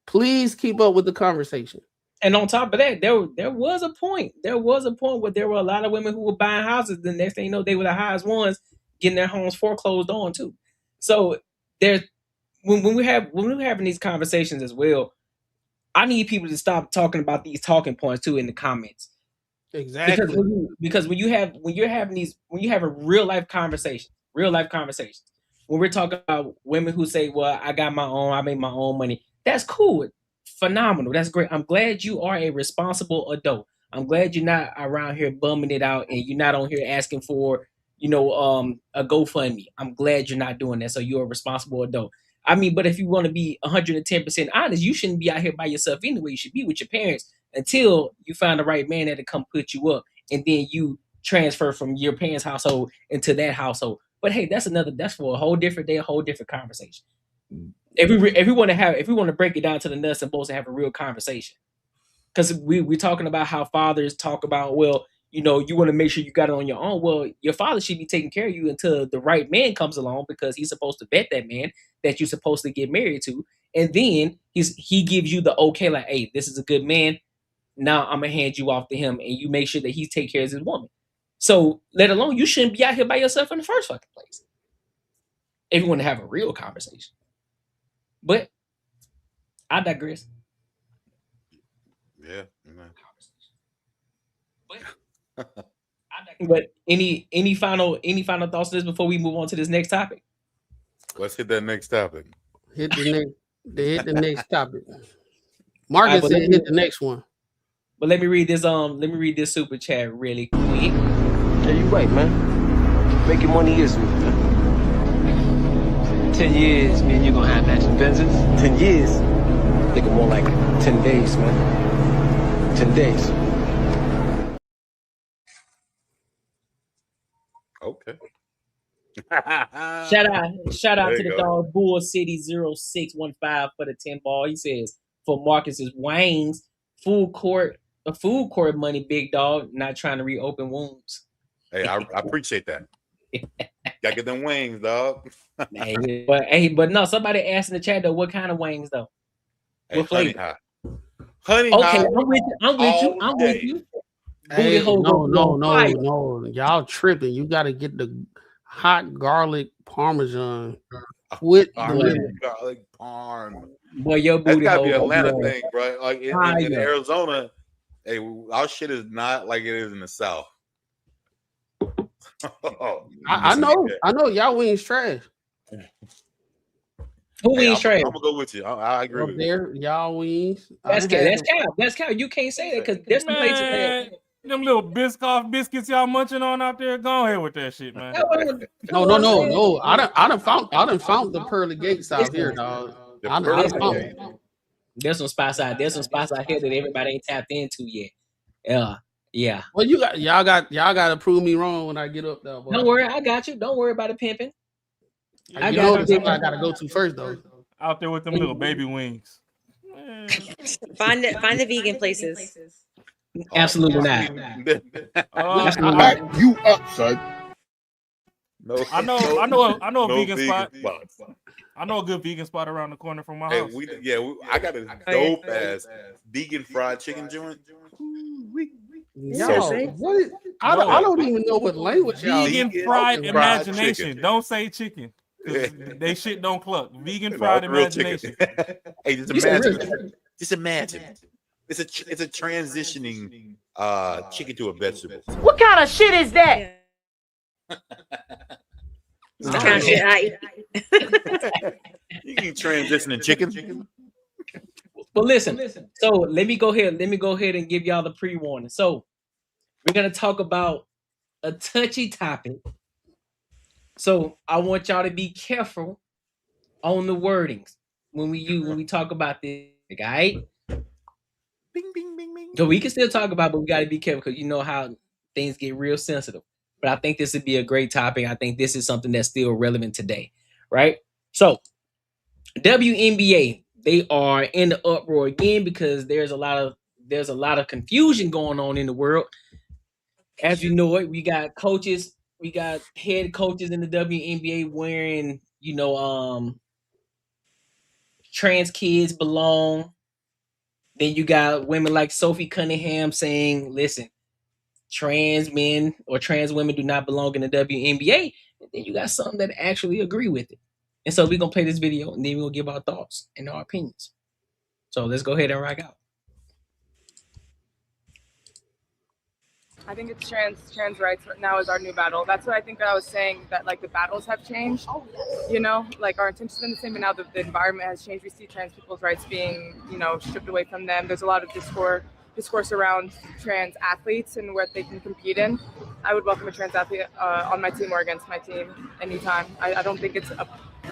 Please keep up with the conversation. And on top of that, there was a point. There was a point where there were a lot of women who were buying houses. The next thing you know, they were the highest ones getting their homes foreclosed on too. So there's when we're having these conversations as well, I need people to stop talking about these talking points too in the comments. Exactly. Because when you have a real life conversation, Real life conversations. When we're talking about women who say, well, I got my own, I make my own money. That's cool. Phenomenal. That's great. I'm glad you are a responsible adult. I'm glad you're not around here bumming it out and you're not on here asking for, a GoFundMe. I'm glad you're not doing that. So you're a responsible adult. I mean, but if you want to be 110% honest, you shouldn't be out here by yourself anyway. You should be with your parents until you find the right man that'll come put you up, and then you transfer from your parents' household into that household. But hey, that's for a whole different day, a whole different conversation. If we want to break it down to the nuts and bolts and have a real conversation, because we're talking about how fathers talk about, well, you want to make sure you got it on your own. Well, your father should be taking care of you until the right man comes along, because he's supposed to vet that man that you're supposed to get married to, and then he gives you the okay, like, hey, this is a good man. Now I'm gonna hand you off to him, and you make sure that he take care of his woman. So, let alone, you shouldn't be out here by yourself in the first fucking place. If you want to have a real conversation. But I digress. Yeah. But any final thoughts on this before we move on to this next topic? Let's hit that next topic. Hit the next topic. Marcus said hit the next one. But let me read this super chat really quick. Yeah, you right, man. Making money is me, man. 10 years, man, you're gonna have matching Benzes. 10 years. Thinking more like 10 days, man. 10 days. Okay. Shout out to the dog Bull City 0615 for the 10 ball. He says, for Marcus's Wang's food court money, big dog, not trying to reopen wounds. Hey, I appreciate that. Gotta get them wings, dog. but no, somebody asked in the chat though, what kind of wings though? What flavor? Honey okay, hot. I'm with you. Hey, no. Y'all tripping. You gotta get the hot garlic parmesan with the garlic parm. Boy, your booty that's gotta hole be Atlanta thing, bro. Like in Arizona, hey, our shit is not like it is in the South. I know y'all wings trash. Who wings trash? I'm gonna go with you. I agree with you. Y'all wings. That's cow. You can't say that because there's some places that them little Biscoff biscuits y'all munching on out there. Go ahead with that shit, man. No. I done found the pearly gates out here, dog. There's some spots out here that everybody ain't tapped into yet. Yeah. Well, y'all got to prove me wrong when I get up there. Boy. Don't worry, I got you. Don't worry about it pimping. I gotta go to first though. Out there with them little baby wings. Find the vegan places. Absolutely not. Back you up, son. No, I know a vegan spot. I know a good vegan spot around the corner from my house. I got a dope ass vegan fried chicken joint. I don't even know what language y'all. Vegan fried imagination. Don't say chicken. They shit don't cluck. Vegan fried imagination. Hey, just imagine. It's a transitioning chicken to a vegetable. What kind of shit is that? It's the kind of shit I eat. You can transition in chicken. But listen, so let me go ahead and give y'all the pre-warning. So we're gonna talk about a touchy topic. So I want y'all to be careful on the wordings when we talk about this, right? Bing, bing, bing, bing. So we can still talk about it, but we gotta be careful because you know how things get real sensitive. But I think this would be a great topic. I think this is something that's still relevant today, right? So WNBA, they are in the uproar again because there's a lot of confusion going on in the world. As you know it, we got coaches, we got head coaches in the WNBA wearing, trans kids belong. Then you got women like Sophie Cunningham saying, listen, trans men or trans women do not belong in the WNBA. And then you got some that actually agree with it. And so we're going to play this video and then we're going to give our thoughts and our opinions. So let's go ahead and rock out. I think it's trans rights now is our new battle. That's what I think that I was saying, that like the battles have changed. You know, like our intentions have been the same, but now the environment has changed. We see trans people's rights being, you know, stripped away from them. There's a lot of discourse around trans athletes and what they can compete in. I would welcome a trans athlete on my team or against my team anytime. I don't think it's a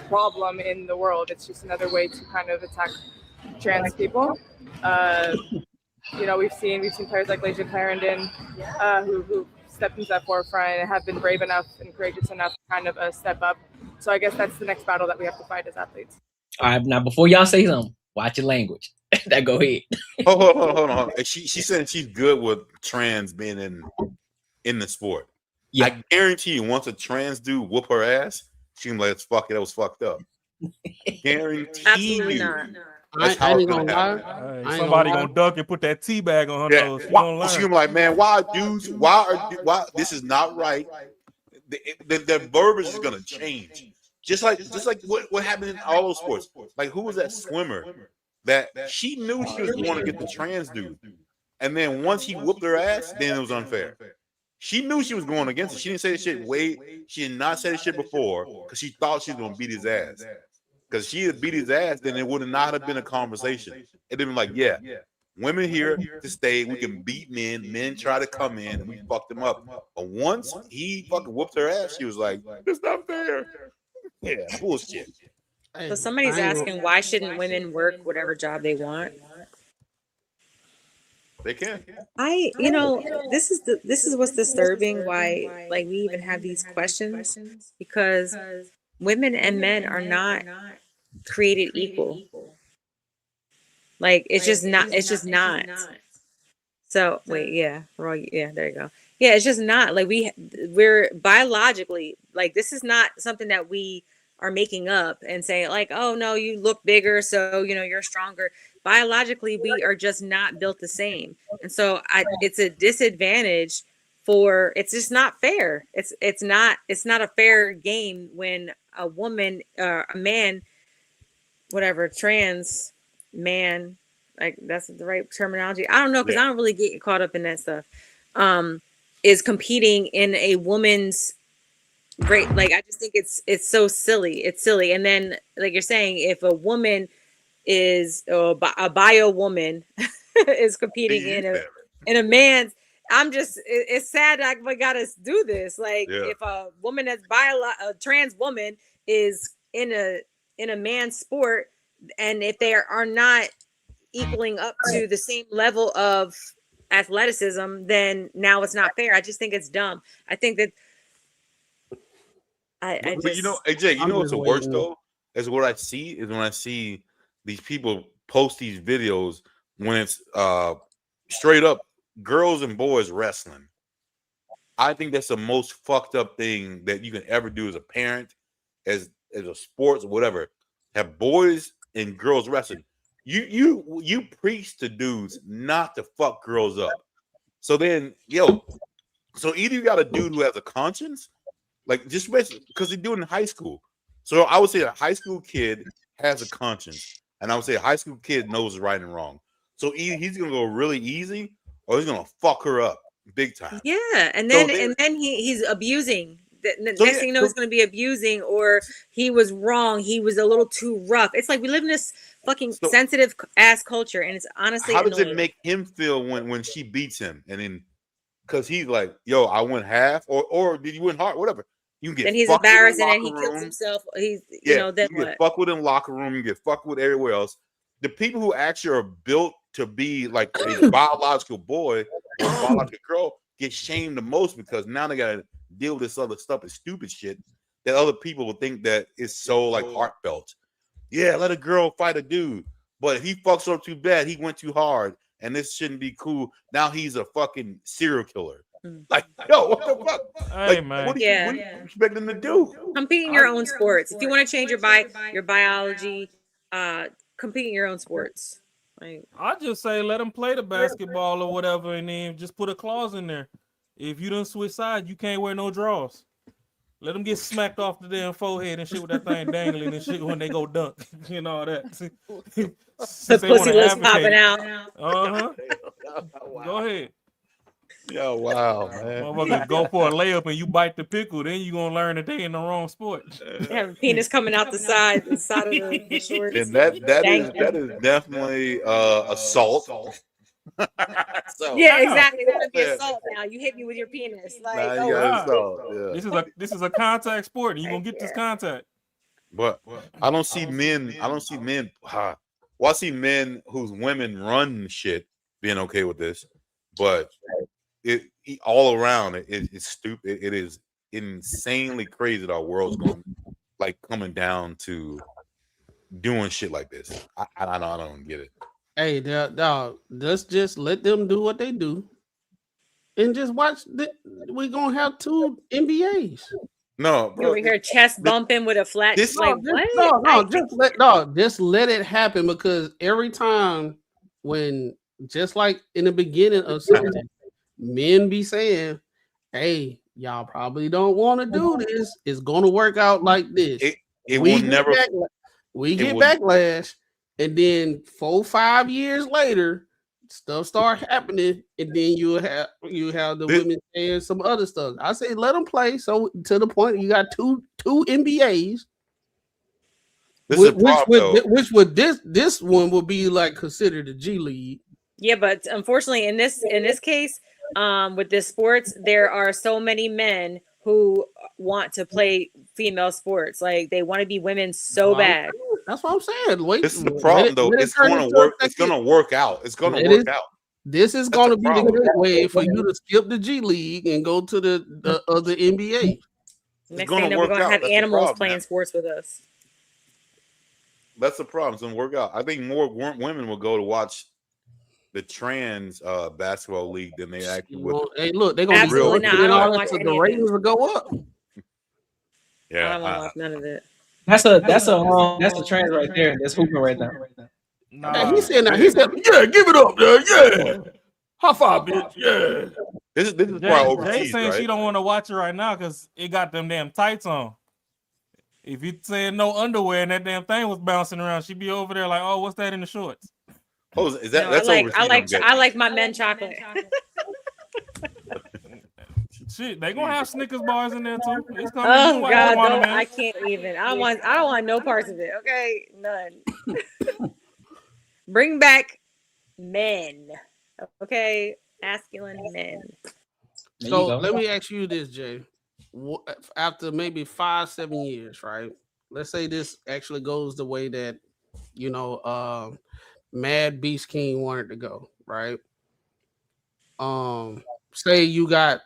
problem in the world. It's just another way to kind of attack trans people. You know, we've seen players like Leja Clarendon who stepped into that forefront and have been brave enough and courageous enough to kind of step up. So I guess that's the next battle that we have to fight as athletes. All right, now before y'all say something, watch your language. That go ahead. Hold on. She said she's good with trans being in the sport. Yeah. I guarantee you, once a trans dude whoop her ass, she can be like, "Fuck it, that was fucked up." Guarantee Absolutely you. not. That's how it's gonna happen. Somebody gonna duck and put that tea bag on her nose. She's gonna be like, "Man, why this is not right." The verbiage is gonna change. Just like what happened in all those sports. Like, who was that swimmer that she knew she was going to get the trans dude, and then once he whooped her ass, then it was unfair. She knew she was going against it. She didn't say this shit. She did not say this shit before because she thought she was going to beat his ass. Because she had beat his ass, then it would not have been a conversation. It'd been like, yeah, women here to stay. We can beat men. Men try to come in, and we fuck them up. But once he fucking whooped her ass, she was like, "It's not fair." Yeah, bullshit. So somebody's asking, why shouldn't women work whatever job they want? They can. This is what's disturbing. Why, like, we even have these questions, because women and men are not created equal. Like, it's just not. So wait, yeah, there you go. Yeah, it's just not. Like, we're biologically, like, this is not something that we are making up and saying like, oh no, you look bigger, so you're stronger. Biologically, we are just not built the same, and so it's a disadvantage. It's just not fair. It's not a fair game when a woman, a man, whatever, trans man, like, that's the right terminology. I don't know, because I don't really get caught up in that stuff. Is competing in a woman's great, like, I just think it's so silly. It's silly. And then, like you're saying, if a woman is a bio woman is competing in a man's, it's sad that we gotta do this. Like, if a woman that's a trans woman is in a man's sport, and if they are not equaling up to the same level of athleticism, then now it's not fair. I just think it's dumb. I think that But AJ, what's the worst though? Is what I see is when I see these people post these videos when it's straight up girls and boys wrestling. I think that's the most fucked up thing that you can ever do as a parent, as a sports, whatever. Have boys and girls wrestling. You preach to dudes not to fuck girls up. So then, so either you got a dude who has a conscience, like, just because they do it in high school. So I would say a high school kid has a conscience, and I would say a high school kid knows right and wrong. So either he's gonna go really easy, or he's gonna fuck her up big time. Yeah, and then he's abusing. Next thing you know, he's going to be abusing, or he was wrong. He was a little too rough. It's like we live in this fucking sensitive ass culture, and it's honestly. How does it make him feel when she beats him, and then because he's like, "Yo, I went half, or did you win hard? Whatever." You can get. And he's embarrassed, and then he kills himself. He's then you get fucked with in locker room. You get fucked with everywhere else. The people who actually are built to be like a biological boy or a biological girl get shamed the most, because now they got to deal with this other stuff and stupid shit that other people will think that is so like heartfelt. Yeah, let a girl fight a dude, but if he fucks up too bad, he went too hard, and this shouldn't be cool. Now he's a fucking serial killer. Like, yo, what the fuck? Hey, like, man. what do you expect them to do? Compete in your own sports. If you want to change your biology, compete in your own sports. Like, I just say let them play the basketball or whatever, and then just put a clause in there. If you don't switch sides, you can't wear no drawers. Let them get smacked off the damn forehead and shit with that thing dangling and shit when they go dunk and all that. The pussy lips popping out. Go ahead. Yo, wow, man. Motherfuckers go for a layup and you bite the pickle, then you gonna learn that they in the wrong sport. They have a penis coming out the side of the shorts. And that is Dangling. definitely assault. So, Yeah, exactly. That would be assault now. You hit me with your penis. Like, now you got assault. Yeah. This is a contact sport, and you gonna get this contact. But I don't see men. Well, I see men whose women run shit being okay with this, but it all around it's stupid. It is insanely crazy that our world's going like coming down to doing shit like this. I don't get it. Hey, dog, let's just let them do what they do, and just watch. We're gonna have 2 NBAs. No, you over here chest bumping with a flat. Just let it happen, because every time when, just like in the beginning of something, men be saying, "Hey, y'all probably don't want to do this. It's gonna work out like this." We get backlash, and then 4-5 years later, stuff start happening, and then you have the women saying some other stuff. I say let them play. So to the point, you got two NBAs. Which would this one would be like considered a G League. Yeah, but unfortunately, in this case, with this sports, there are so many men who want to play female sports. Like they want to be women so bad. That's what I'm saying. Wait, this is the problem, though. It's going to work. It's going to work out. It's going to work out. This is going to be the great way for you to skip the G League and go to the other NBA. Next thing we're going to have animals playing sports with us. That's the problem. It's going to work out. I think more women will go to watch the trans basketball league than they actually would. Hey, look, they're going to be real. The ratings will go up. Yeah, I don't want to watch none of it. That's the trans right there. That's hooping right there. Nah, he said, yeah, give it up there, yeah. High five, bitch, yeah. This is why overseas, Jay saying right? she don't want to watch it right now because it got them damn tights on. If you said no underwear and that damn thing was bouncing around, she'd be over there like, oh, what's that in the shorts? Oh, is that? No, that's overseas. I like my men chocolate. Shit, they gonna have Snickers bars in there too. It's coming. Oh God, I can't even. I don't want no parts of it. Okay, none. Bring back men. Okay, masculine men. So let me ask you this, Jay. After maybe 5-7 years, right? Let's say this actually goes the way that Mad Beast King wanted to go, right? Say you got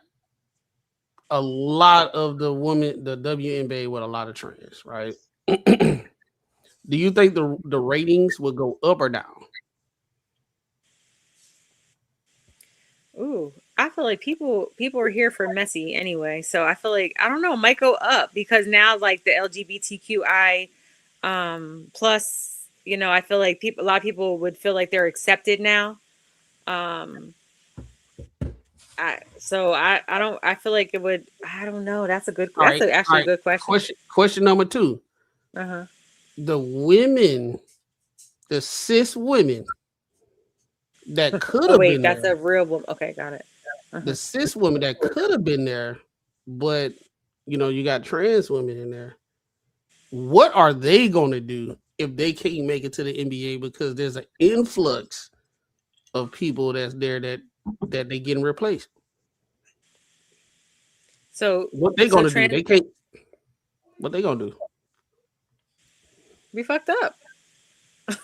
a lot of the WNBA with a lot of trans, right? Do you think the ratings would go up or down? Ooh, I feel like people are here for messy anyway. So I feel like, I don't know, it might go up because now like the LGBTQI plus, I feel like a lot of people would feel like they're accepted now. I feel like it would, I don't know. That's a good question. Actually a good question. Question number 2. Uh-huh. The women, the cis women that could have been that's there. a real woman. Okay, got it. Uh-huh. The cis women that could have been there, but you got trans women in there. What are they going to do if they can't make it to the NBA because there's an influx of people that's there that they getting replaced? So what they gonna do? They can't. What they gonna do? We fucked up.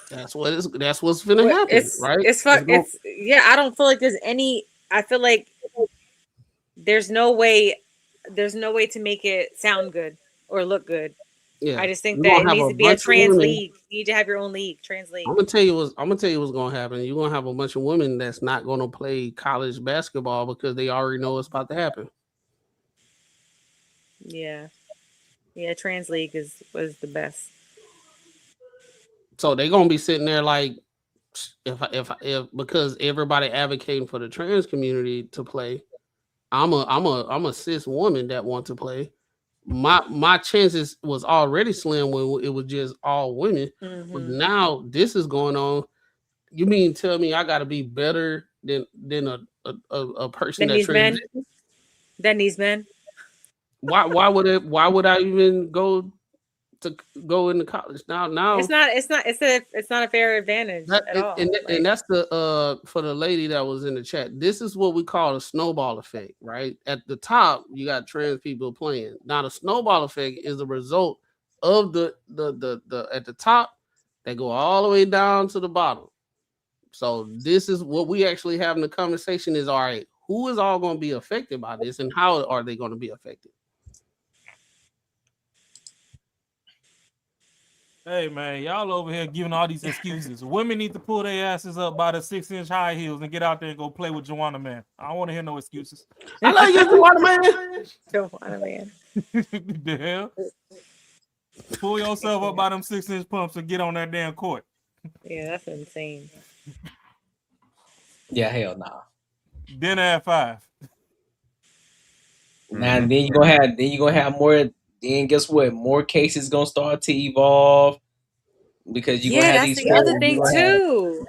That's what's gonna happen, right? I don't feel like there's any. I feel like there's no way to make it sound good or look good. Yeah, I just think that it needs to be a trans league. You need to have your own league, trans league. I'm gonna tell you what's gonna happen. You're gonna have a bunch of women that's not gonna play college basketball because they already know what's about to happen. Yeah, trans league was the best. So they're gonna be sitting there like, if because everybody advocating for the trans community to play, I'm a cis woman that want to play. My chances was already slim when it was just all women, but now this is going on. You mean tell me I got to be better than a person That that needs men. transitions. That needs men. Why would I even go into college now? It's not a fair advantage at all. And that's the for the lady that was in the chat. This is what we call a snowball effect, right? At the top, you got trans people playing. Now the snowball effect is the result of the at the top, they go all the way down to the bottom. So this is what we actually having the conversation is, all right, who is all going to be affected by this and how are they going to be affected? Hey man, y'all over here giving all these excuses. Women need to pull their asses up by the 6-inch high heels and get out there and go play with Joanna Man. I don't want to hear no excuses. I love you, Joanna Man. Joanna Man. The hell? Pull yourself up by them 6-inch pumps and get on that damn court. Yeah, that's insane. Yeah, hell nah. Dinner at 5. Now then you gonna have more. Then guess what? More cases gonna start to evolve because you're gonna have that's these. the other thing too.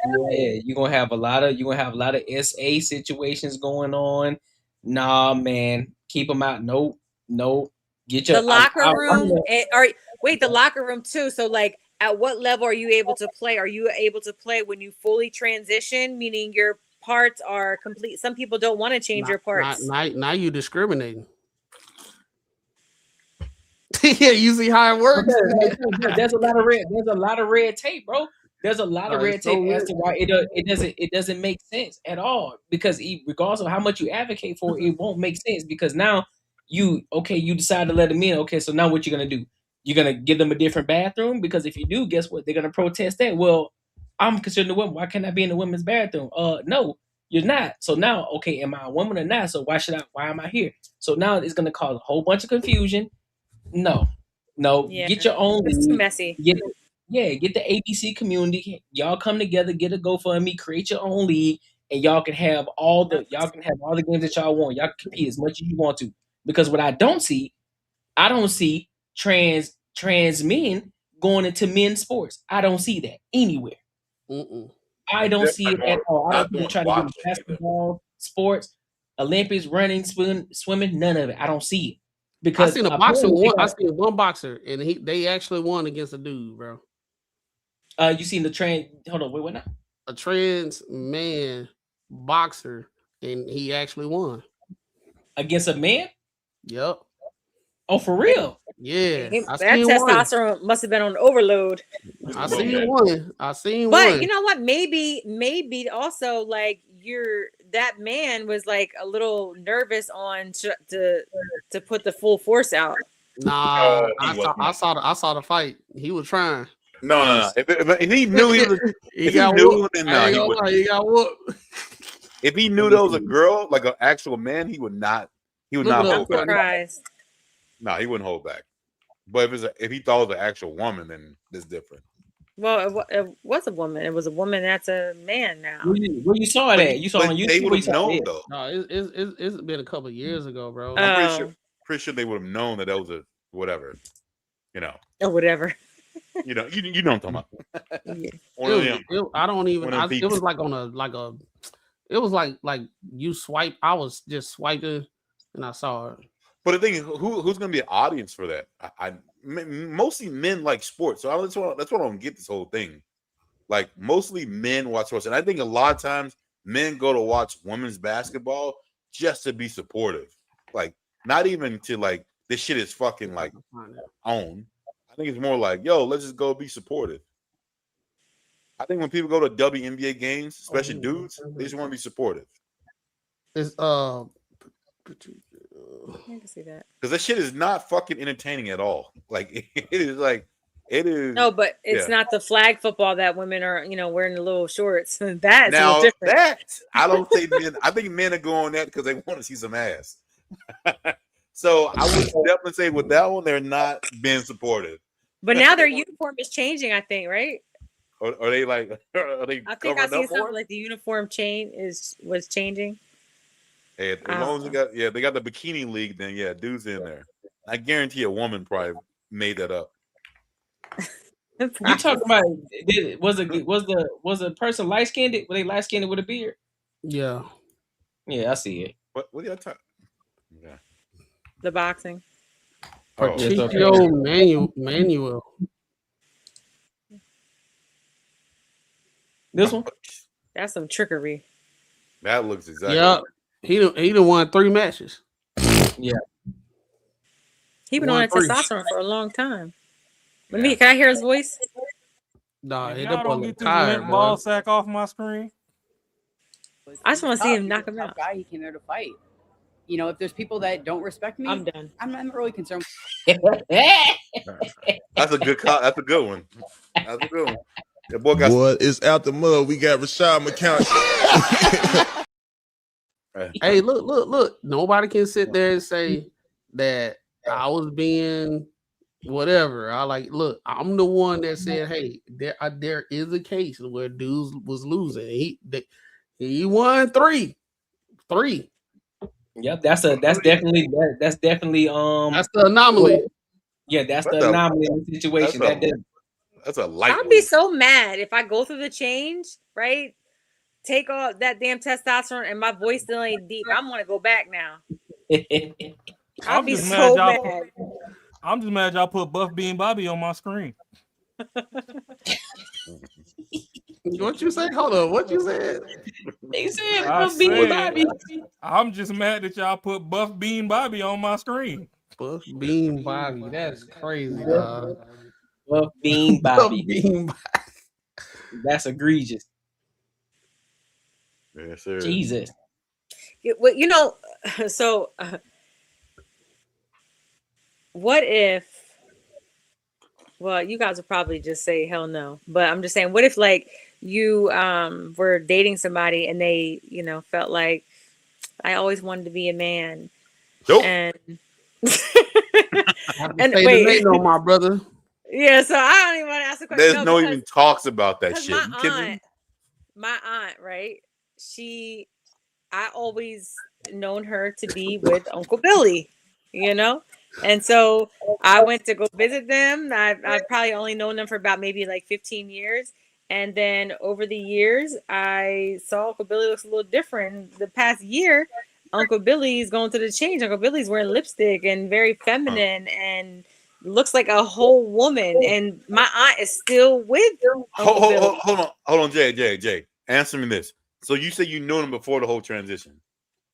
You're gonna have a lot of SA situations going on. Nah, man, keep them out. Nope. Get your The locker room. The locker room too. So like, at what level are you able to play? Are you able to play when you fully transition, meaning your parts are complete? Some people don't want to change your parts. Now you discriminating. Yeah, you see how it works. There's a lot of red tape, bro. There's a lot of red tape as to why it doesn't make sense at all. Because regardless of how much you advocate for it, won't make sense because now you decide to let them in. Okay, so now what you're gonna do? You're gonna give them a different bathroom because if you do, guess what? They're gonna protest that. Well, I'm considered a woman. Why can't I be in the women's bathroom? No, you're not. So now, okay, am I a woman or not? So why am I here? So now it's gonna cause a whole bunch of confusion. No. Yeah, get your own. It's too messy. Get the ABC community. Y'all come together, get a GoFundMe, create your own league, and y'all can have all the games that y'all want. Y'all can compete as much as you want to. Because what I don't see trans men going into men's sports. I don't see that anywhere. I don't see it at all. I don't see them trying to get basketball, sports, Olympics, running, swimming, none of it. I don't see it. Because I seen a boxer one. I seen one boxer, and they actually won against a dude, bro. You seen the trans? Hold on, wait, what now? A trans man boxer, and he actually won against a man. Yep. Oh, for real? Yeah. That testosterone must have been on overload. I seen one. But you know what? Maybe also like that man was like a little nervous on to put the full force out. Nah, I saw the fight. He was trying. No. If he knew he got whooped. If he knew there was a girl, like an actual man, he would not. He would not hold back. No, he wouldn't hold back. But if he thought it was an actual woman, then it's different. Well, it was a woman. It was a woman that's a man now. Where you saw that? You saw on YouTube. They would have known though. No, it's been a couple of years ago, bro. I'm pretty sure they would have known that was a whatever. You know. Oh, whatever. You know what I'm talking about. It was like on a it was like you swipe. I was just swiping and I saw it. But the thing is, who's going to be an audience for that? Mostly men like sports, so that's what I don't get this whole thing. Like mostly men watch sports, and I think a lot of times men go to watch women's basketball just to be supportive. Like not even to like this shit is fucking like on. I think it's more like, yo, let's just go be supportive. I think when people go to WNBA games, especially dudes, they just want to be supportive. It's I can see that because that shit is not fucking entertaining at all. Like it is. No, but it's not the flag football that women are, wearing the little shorts. That's now a little different. that I don't think men. I think men are going that because they want to see some ass. So I would definitely say with that one, they're not being supportive. But now their uniform is changing, I think, right? Are they like? Are they? I think I see something like the uniform was changing. Hey, as long as they got the bikini league, then yeah, dudes in there. I guarantee a woman probably made that up. You talking about? Was the person light skinned? Were they light skinned with a beard? Yeah. Yeah, I see it. What are y'all talking? Yeah. The boxing. Oh, Yes, okay. Patricio Manuel. This one? That's some trickery. that looks exactly. Yeah, he done won 3 matches. Yeah. He been on Won that 3. testosterone for a long time. Let me. Can I hear his voice? Nah, If that y'all boy don't look get this tired, limp ball boy. sack off my screen. I just want to see him He's knock a him tough out. guy. He came there to fight. You know, if there's people that don't respect me, I'm done. I'm not really concerned. That's a good that's a good one. That's a good one. The boy got Boy, it's out the mud. We got Rashad McCown. Hey, look. Nobody can sit there and say that I was being whatever. Look, I'm the one that said, hey, there is a case where dudes was losing. He won 3. Yep, that's definitely That's the anomaly. Yeah, that's That's the a- anomaly in the situation. That's a light. I'd be so mad if I go through the change, right? Take off that damn testosterone and my voice still ain't deep. I'm gonna go back now. I'll be so mad. I'm just mad y'all put Buff Bean Bobby on my screen. What you say? Hold on. What you said? They said I Buff Bean said, Bobby. I'm just mad that y'all put Buff Bean Bobby on my screen. Buff Bean Bobby. That's crazy, dog. Buff Bean Bobby. Buff Bean Bobby. That's egregious. Yes, sir. Jesus. Well, you know, so what if? Well, you guys would probably just say hell no, but I'm just saying, what if like you were dating somebody and they, you know, felt like I always wanted to be a man, Nope. and And wait, no, my brother. Yeah, so I don't even want to ask the question. There's no even talks about that shit. My You kidding me? aunt, right? I always known her to be with Uncle Billy, you know? And so I went to go visit them. I've probably only known them for about maybe like 15 years. And then over the years, I saw Uncle Billy looks a little different. The past year, Uncle Billy's going through the change. Uncle Billy's wearing lipstick and very feminine and looks like a whole woman. And my aunt is still with Uncle Billy. Hold on, Jay. Answer me this. So you say you knew him before the whole transition?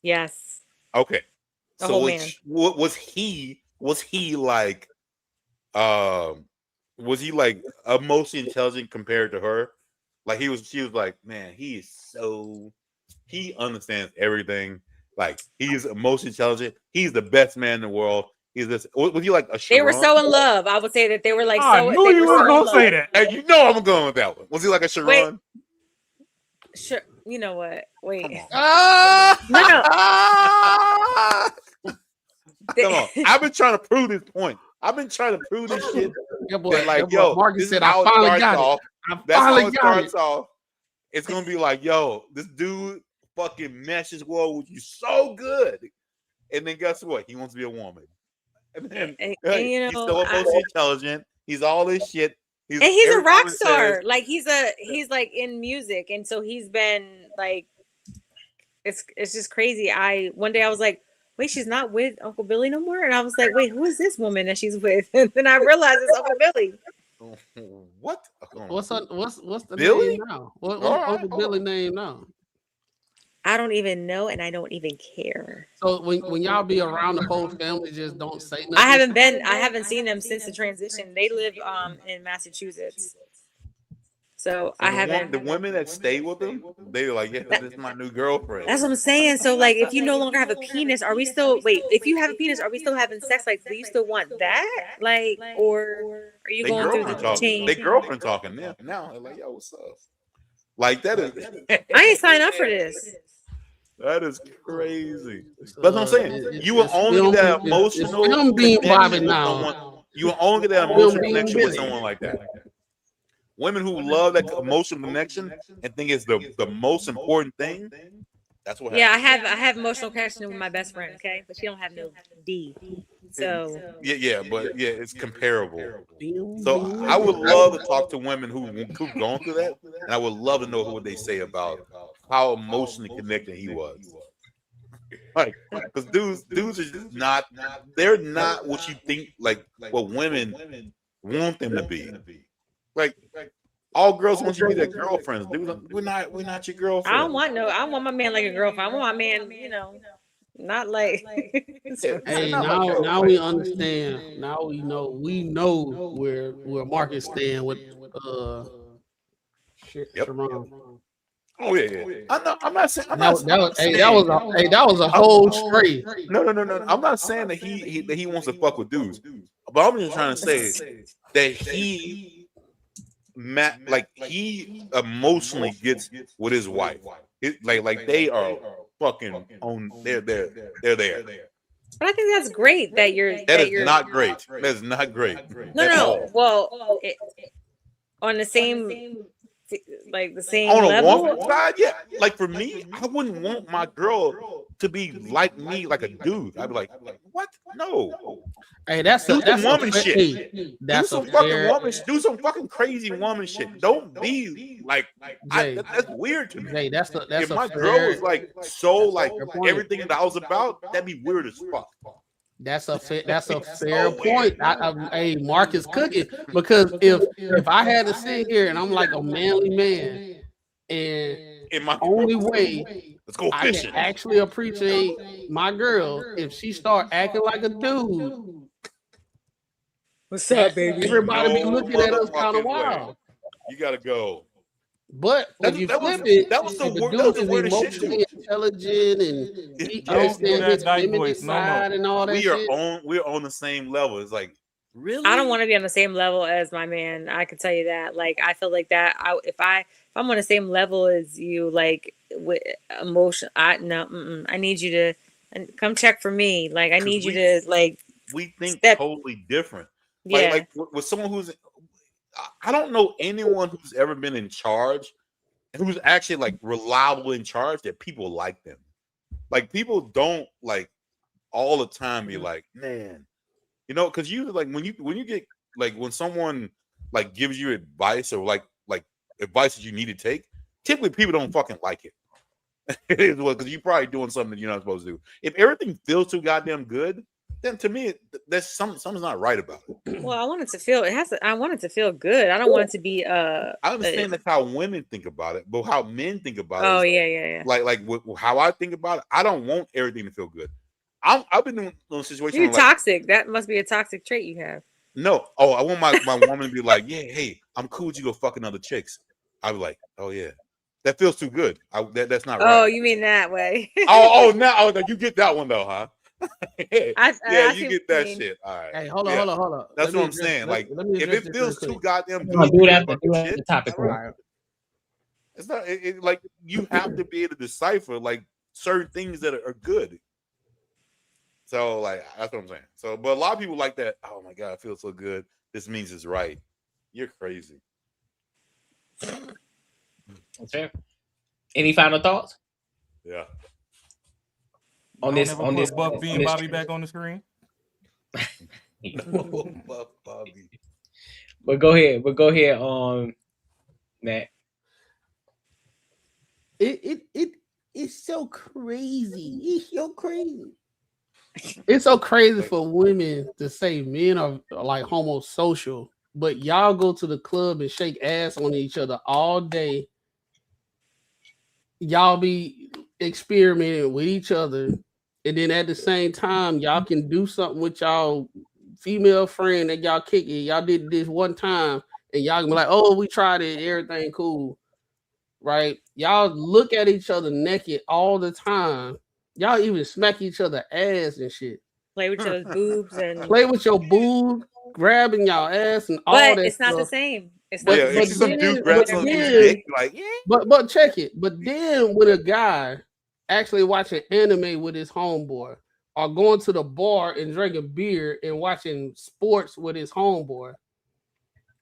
Yes. Okay. The So whole man. was he like emotionally intelligent compared to her? Like she was like, man, he understands everything. Like he's emotionally intelligent. He's the best man in the world. He's this. Was he like a Sharon? They were so in love. I would say that they were like I so. knew they you were were so in gonna say love. that. Hey, you know I'm going with that one. Was he like a Sharon? Wait. Sure. You know what? Wait. No. Come on. I've been trying to prove this point. I've been trying to prove this shit. That boy, That, like, that boy yo, Marcus this said, is I how it finally starts got off. it. That's how finally it got starts off. It's gonna be like, yo, this dude fucking meshes well with you so good. And then guess what? He wants to be a woman. And then And, he's so emotionally intelligent. He's all this shit. And he's a everything rock it star. says. Like he's like in music, and so he's been like, it's just crazy. One day I was like, wait, she's not with Uncle Billy no more, and I was like, wait, who is this woman that she's with? And then I realized it's Uncle Billy. What? What's the Billy? name now? What's All right, Uncle Billy name now? I don't even know, and I don't even care. So when y'all be around the whole family, just don't say nothing. I haven't seen them since the transition. They live in Massachusetts. So I haven't. The women that stay with him, they're like, yeah, this is my new girlfriend. That's what I'm saying. So like, if you no longer have a penis, are we still if you have a penis, are we still having sex? Like, do you still want that? Like, or are you going through the change? They girlfriend talking now. They're like, yo, what's up? Like that is. I ain't signed up for this. That is crazy. That's what I'm saying. You will only get that emotional Film being connection bobbing with now. someone. You will only get that emotional connection with someone like that. Women who love that emotional connection and think it's the most important thing. That's what happens. Yeah, I have emotional connection with my best friend. Okay, but she don't have no D. So but it's comparable. So I would love to talk to women who've gone through that, and I would love to know what they say about how emotionally connected he was. Like, because dudes are just not. They're not what you think. Like what women want them to be. Like all girls want you to be their girlfriends. Dude, we're not your girlfriend. I don't want my man like a girlfriend. I want my man, not like. Hey, now we understand. Now we know where Marcus stand with Sharon. Oh yeah. I'm not saying that was a whole stray. No. I'm not saying that he wants to fuck with dudes, but I'm just trying to say that he emotionally gets with his wife. Like they are fucking on. They're there. But I think that's great that you're. That is not great. That's not great. No. Well, on the same. Like the same on a level? woman side, yeah. Like for me, I wouldn't want my girl to be like me, like a dude. I'd be like, what? No. Hey, that's woman shit. Hey, that's do some fucking woman. Do some fucking crazy woman shit. Don't be like. That's weird to me. Hey, that's if my girl was like so like everything that I was about, that'd be weird as fuck. That's a fair point. Hey, Marcus cooking, because if I had to sit here and I'm like a manly man, and in my only way let's go I can actually appreciate my girl if she start acting like a dude. What's up, baby? Everybody be looking at us kind of wild. You gotta go. But if you flip it, that was the weirdest shit. Intelligent and he understands his feminine side and all that. We're on the same level. It's like, really? I don't want to be on the same level as my man. I can tell you that. Like, I feel like that. If I'm on the same level as you, like with emotion, I need you to come check for me. Like, I need you to like. We think totally different. Yeah. Like with someone who's. I don't know anyone who's ever been in charge and who's actually like reliable in charge that people like them. Like people don't like all the time be like, man, because you like when you get like when someone like gives you advice or like advice that you need to take, typically people don't fucking like it. It is because you're probably doing something that you're not supposed to do. If everything feels too goddamn good, then to me, there's something's not right about it. Well, I want it to feel. I want it to feel good. I don't want it to be. I understand that's how women think about it, but how men think about it. Oh yeah. Like how I think about it, I don't want everything to feel good. I've been in those situations. You're toxic. That must be a toxic trait you have. No. Oh, I want my woman to be like, yeah, hey, I'm cool with you go fucking other chicks. I'd be like, oh yeah, that feels too good. That's not right. Oh, you mean that way? No, you get that one though, huh? You get that shit. All right. Hey, hold on. That's what I'm saying. Like, if it feels too goddamn good, do that topic. Right. It's not like you have to be able to decipher like certain things that are good. So, like, that's what I'm saying. So, but a lot of people like that. Oh my god, it feels so good. This means it's right. You're crazy. Okay. Any final thoughts? Yeah. On this, Buff B and Bobby back on the screen. Buff Bobby. But go ahead, Matt. It's so crazy. It's so crazy. It's so crazy for women to say men are like homosocial, but y'all go to the club and shake ass on each other all day. Y'all be experimenting with each other. And then at the same time, y'all can do something with y'all female friend that y'all kick it. Y'all did this one time, and y'all can be like, "Oh, we tried it, everything cool." Right? Y'all look at each other naked all the time. Y'all even smack each other ass and shit. Play with your boobs and play with your boobs, grabbing y'all ass and all that. But it's not stuff. the same. It's not. Yeah, if some dude grabs some dick, like yeah. But check it. But then when a guy actually watching anime with his homeboy, or going to the bar and drinking beer and watching sports with his homeboy,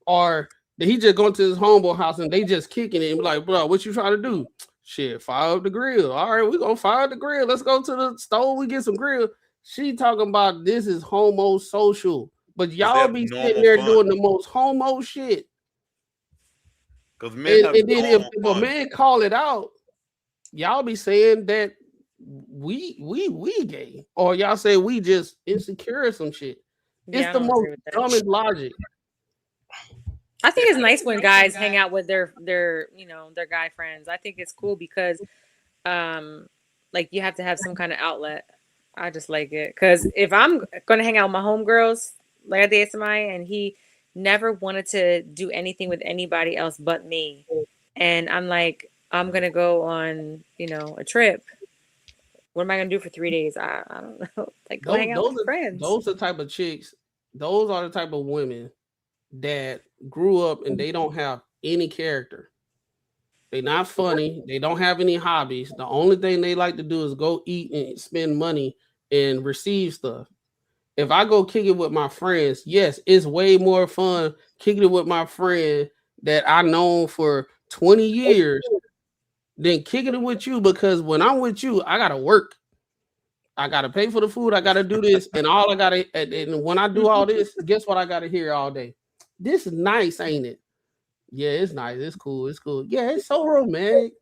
or he just going to his homeboy house and they just kicking it and be like, bro, what you trying to do? Shit, fire up the grill. All right, we gonna fire up the grill. Let's go to the stove. We get some grill. She talking about this is homosocial, but y'all be sitting there doing the most homo shit. Because men and then if a man call it out, y'all be saying that we gay, or y'all say we just insecure or some shit. It's Yeah, I the don't most agree with that. dumbest logic. I think it's nice when guys hang out with their their guy friends. I think it's cool because like you have to have some kind of outlet. I just like it because if I'm gonna hang out with my homegirls, like I dated somebody and he never wanted to do anything with anybody else but me, and I'm like, I'm gonna go on a trip. What am I gonna do for 3 days? I don't know. Like go hang out with friends. Those are the type of chicks. Those are the type of women that grew up and they don't have any character. They're not funny. They don't have any hobbies. The only thing they like to do is go eat and spend money and receive stuff. If I go kick it with my friends, yes, it's way more fun kicking it with my friend that I known for 20 years than kicking it with you, because when I'm with you, I gotta work. I gotta pay for the food. I gotta do this, and all I gotta. And when I do all this, guess what? I gotta hear all day. This is nice, ain't it? Yeah, it's nice. It's cool. It's cool. Yeah, it's so romantic.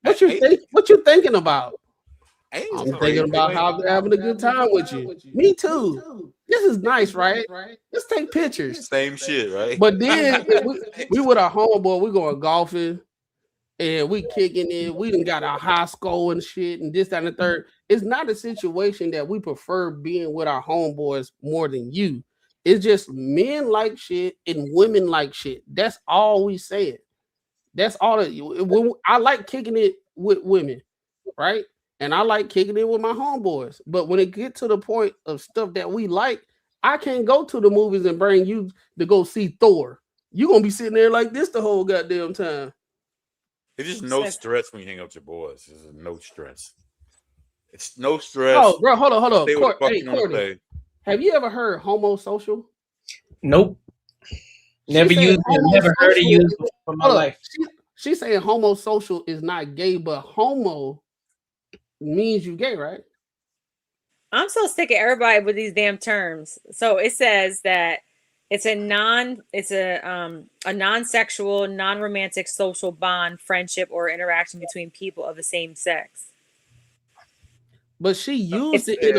What you think? What you thinking about? I'm thinking about how I'm having a good time with you. Me too. This is nice, right? Let's take pictures. Same shit, right? But then we with our homeboy, we going golfing and we kicking it. We done got our high score and shit and this, that, and the third. It's not a situation that we prefer being with our homeboys more than you. It's just men like shit and women like shit. That's all we said. That's all. I like kicking it with women, right? And I like kicking it with my homeboys. But when it get to the point of stuff that we like, I can't go to the movies and bring you to go see Thor. You're going to be sitting there like this the whole goddamn time. It's just no stress when you hang out with your boys. It's no stress. It's no stress. Oh, bro, hold on. Say what the fuck Hey, you wanna Courtney, say. have you ever heard homosocial? Nope. Never used it. Never heard it used before in my life. She's saying homosocial is not gay, but homo means you gay, right? I'm so sick of everybody with these damn terms. So it says that it's a non-sexual, non-romantic social bond, friendship, or interaction between people of the same sex. But she used it in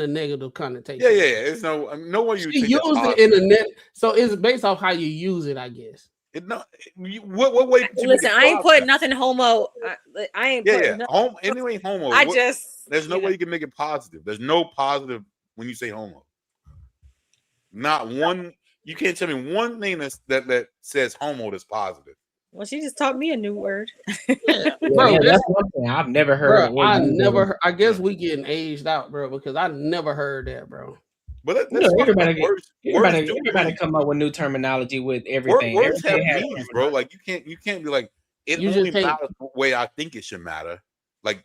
a negative connotation. Yeah. It's no way you. She used it in a net, so it's based off how you use it, I guess. What way? Listen, I ain't putting nothing homo. I ain't putting Anyway, homo. There's no way you can make it positive. There's no positive when you say homo. Not one. You can't tell me one thing that says homo that's positive. Well, she just taught me a new word. Bro, that's one thing I've never heard. Bro, I guess we getting aged out, bro, because I never heard that, bro. But everybody come up with new terminology with everything. Words have meanings, bro. Like you can't be like it only matters the way I think it should matter. Like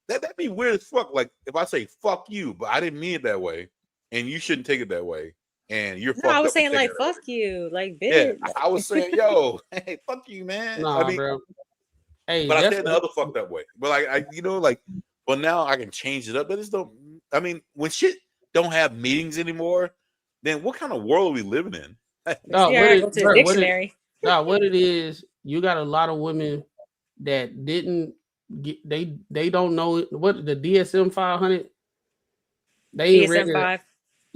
that'd be weird as fuck. Like if I say fuck you, but I didn't mean it that way, and you shouldn't take it that way. And you're I was saying like fuck you, like bitch. Yeah, I was saying, yo, hey, fuck you, man. Nah, bro. Hey, but I said the other fuck that way. But I well now I can change it up. But it's when shit don't have meanings anymore, then what kind of world are we living in? No, dictionary. What it is, you got a lot of women that didn't get they don't know what the DSM 500. They ain't read it.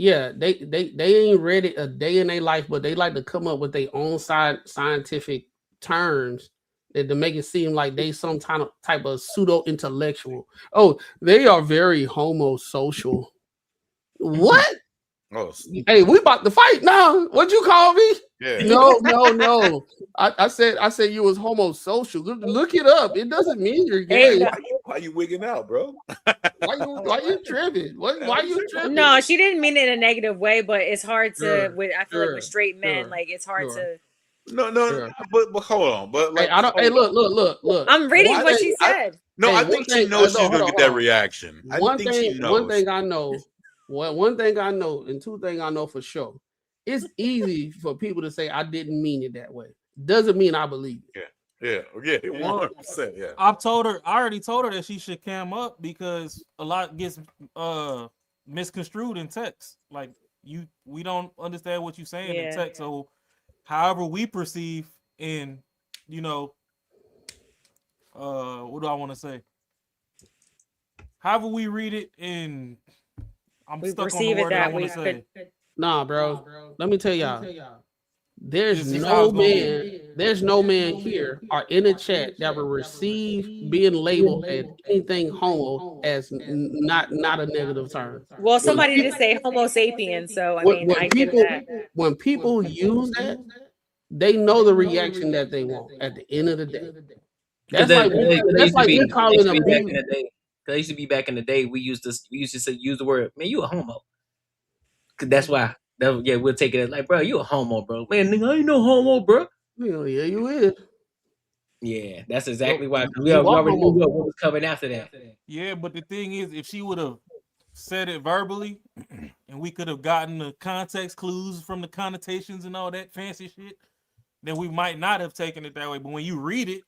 Yeah, they ain't read it a day in their life, but they like to come up with their own scientific terms to make it seem like they some type of pseudo intellectual. Oh, they are very homosocial. What? Oh, hey, we about to fight now. What'd you call me? Yeah. No. I said you was homosocial. Look it up. It doesn't mean you're gay. Hey, why you wigging out, bro? why you tripping? Why you tripping? No, she didn't mean it in a negative way, but it's hard to. I feel like with straight men, like it's hard to. No, but hold on. But like, hey, look. I'm reading what she said. I think she knows she's gonna get that reaction. One thing I know, and two things I know for sure. It's easy for people to say I didn't mean it that way. Doesn't mean I believe it. Yeah, 100%. Yeah. I already told her that she should cam up because a lot gets misconstrued in text. Like we don't understand what you're saying in text. So however we perceive in, what do I want to say? however we read it, and I'm We stuck on the perceive it word that I that want we to say. Nah, bro. Let me tell y'all. There's This is how it's gonna be. there's no man here or in the chat that will receive being labeled as anything homo as not a negative term. Well, When somebody did people, say Homo sapien, so I mean, I get that. when people use that, they know the reaction that they want at the end of the day. That's like me calling a back in the day. Cause used to be back in the day. We used to say, use the word, man, you a homo. Cause that's why. We'll take it as like, bro, you a homo, bro. Man, nigga, I ain't no homo, bro. Yeah, you is. Yeah, that's exactly why. You are already knew homo. what was coming after that. Yeah, but the thing is, if she would have said it verbally, and we could have gotten the context clues from the connotations and all that fancy shit, then we might not have taken it that way. But when you read it,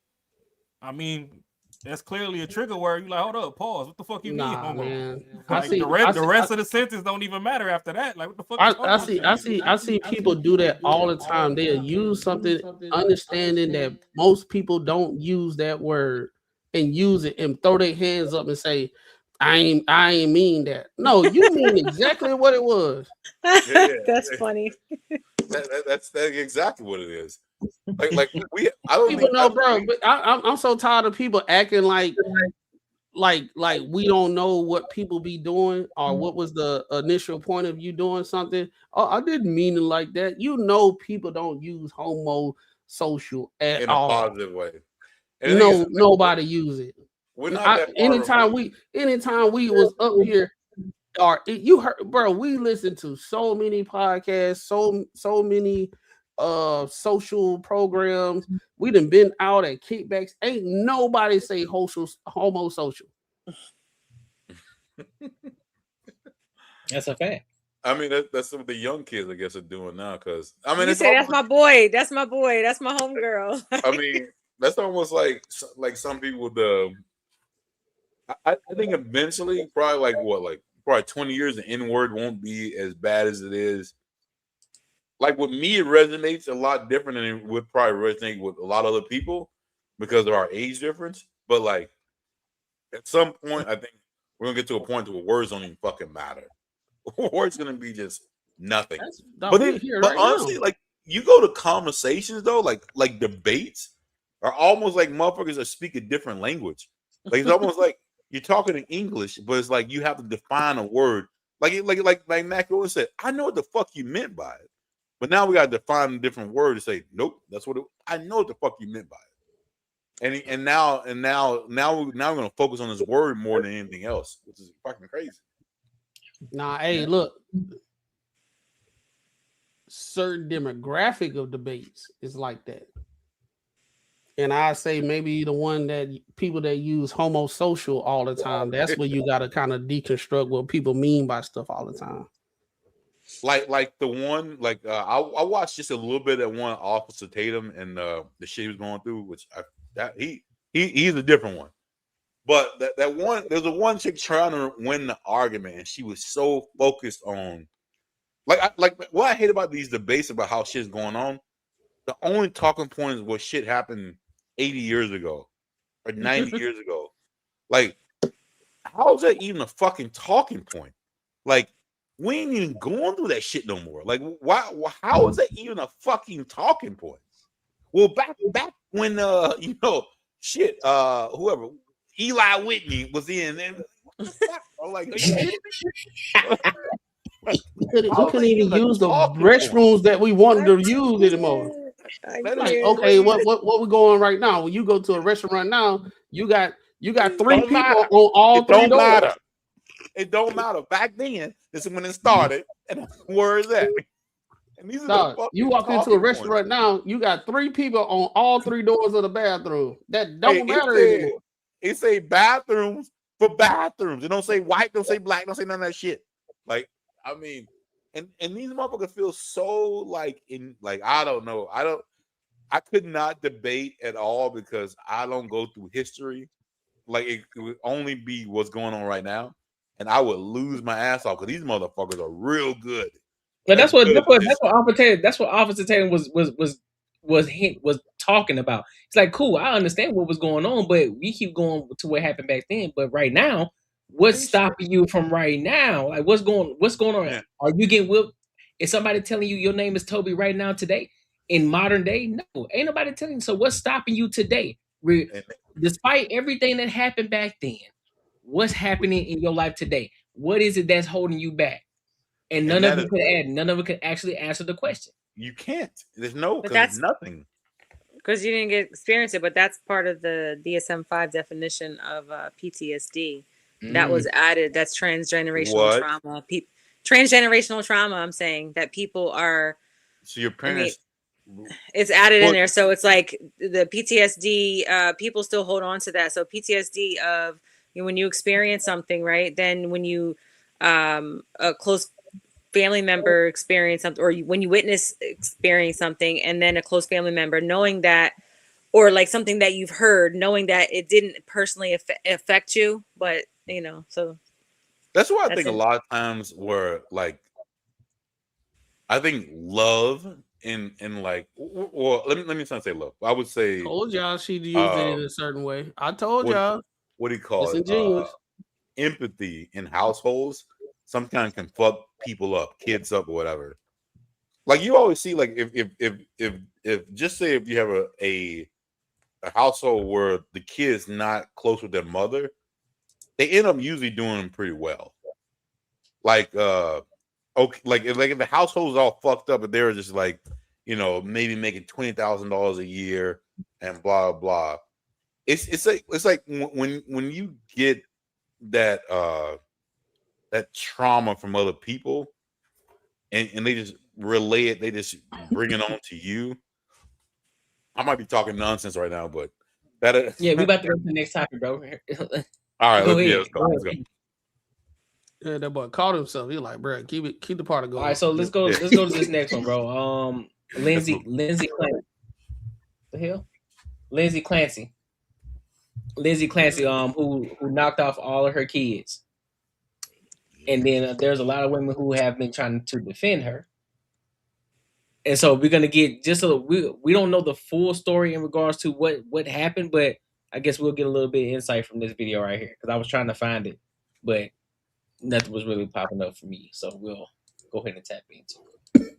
I mean, that's clearly a trigger word. You like, hold up, pause. What the fuck you mean, homo? Man. Like, the rest of the sentence don't even matter after that. Like, what the fuck? I see people do that all the time. They'll use something, understanding that most people don't use that word, and use it and throw their hands up and say, I ain't mean that. No, you mean exactly what it was. That's funny. That's exactly what it is. Like I don't People think know, bro. But I'm so tired of people acting like we don't know what people be doing or what was the initial point of you doing something. Oh, I didn't mean it like that. You know, people don't use homo social at in all. a positive way. And No, nobody use it. We're not that far anytime we was up here, or you heard, bro, we listened to so many podcasts, so many social programs. We done been out at kickbacks. Ain't nobody say homo social. That's a fact. I mean, that's what the young kids, I guess, are doing now. Because I mean, You say that's my boy, that's my boy, that's my homegirl. I mean, that's almost like some people. I think eventually, probably probably 20 years, the N word won't be as bad as it is. Like with me, it resonates a lot different than it would probably resonate with a lot of other people because of our age difference. But like at some point, I think we're gonna get to a point where words don't even fucking matter. Words gonna be just nothing. But honestly, like you go to conversations though, like debates are almost like motherfuckers that speak a different language. Like it's almost like you're talking in English, but it's like you have to define a word. Like Mac always said, I know what the fuck you meant by it. But now we got to define a different word to say, nope, that's what I know what the fuck you meant by it. And now we're gonna focus on this word more than anything else, which is fucking crazy. Nah, hey, look, certain demographic of debates is like that. And I say maybe the one that people that use homo social all the time, that's where you got to kind of deconstruct what people mean by stuff all the time. Like the one, I watched just a little bit of one Officer Tatum and the shit he was going through, which he's a different one. But that one, there's a one chick trying to win the argument, and she was so focused on what I hate about these debates about how shit's going on. The only talking point is what shit happened 80 years ago or 90 years ago. Like, how is that even a fucking talking point? Like, we ain't even going through that shit no more. Like, why? How is that even a fucking talking point? Well, back when whoever Eli Whitney was in, and what the fuck? I'm like, we couldn't even use the restrooms that we wanted to use anymore. Like, okay, what we going right now? When you go to a restaurant now, you got three people on all three doors. It don't matter. Back then, this is when it started, and where is that? And these are you walk into a restaurant now, you got three people on all three doors of the bathroom. That don't matter anymore. It say bathrooms for bathrooms. It don't say white, don't say black, don't say none of that shit. Like, I mean, and these motherfuckers feel so I don't know. I could not debate at all because I don't go through history. Like it would only be what's going on right now. And I would lose my ass off because these motherfuckers are real good. But that's what Officer Tatum was talking about. It's like, cool, I understand what was going on, but we keep going to what happened back then. But right now, What's stopping you from right now? Like, what's going on? Yeah. Are you getting whipped? Is somebody telling you your name is Toby right now today? In modern day? No, ain't nobody telling you. So what's stopping you today? Despite everything that happened back then, what's happening in your life today? What is it that's holding you back? And none of it could actually answer the question. You can't. There's no, But because there's nothing. Because you didn't get experience it, but that's part of the DSM-5 definition of PTSD. That was added. That's transgenerational trauma. Transgenerational trauma. I'm saying that people are. So your parents. It's added in there, so it's like the PTSD. People still hold on to that. So PTSD of when you experience something, right? Then when you a close family member experience something, or when you witness experience something, and then a close family member knowing that, or like something that you've heard, knowing that it didn't personally affect you, but so that's why I think a lot of times where like I think love in like, well, let me not say love. I would say told y'all she used it in a certain way. I told y'all. What do you call it? Empathy in households sometimes can fuck people up, kids up, or whatever. Like you always see, like if just say if you have a household where the kid's not close with their mother, they end up usually doing pretty well. Like okay, like if the household's all fucked up and they're just like, maybe making $20,000 a year and blah blah. It's like when you get that that trauma from other people and they just relay it, they just bring it on to you. I might be talking nonsense right now, but that we about to go to the next topic, bro. All right, let's go. Yeah, that boy called himself. He like, bro, keep the party going. All right, so let's go to this next one, bro. Lindsay Clancy. The hell? Lindsay Clancy, who knocked off all of her kids. And then there's a lot of women who have been trying to defend her. And so we're gonna get we don't know the full story in regards to what happened, but I guess we'll get a little bit of insight from this video right here because I was trying to find it, but nothing was really popping up for me. So we'll go ahead and tap into it.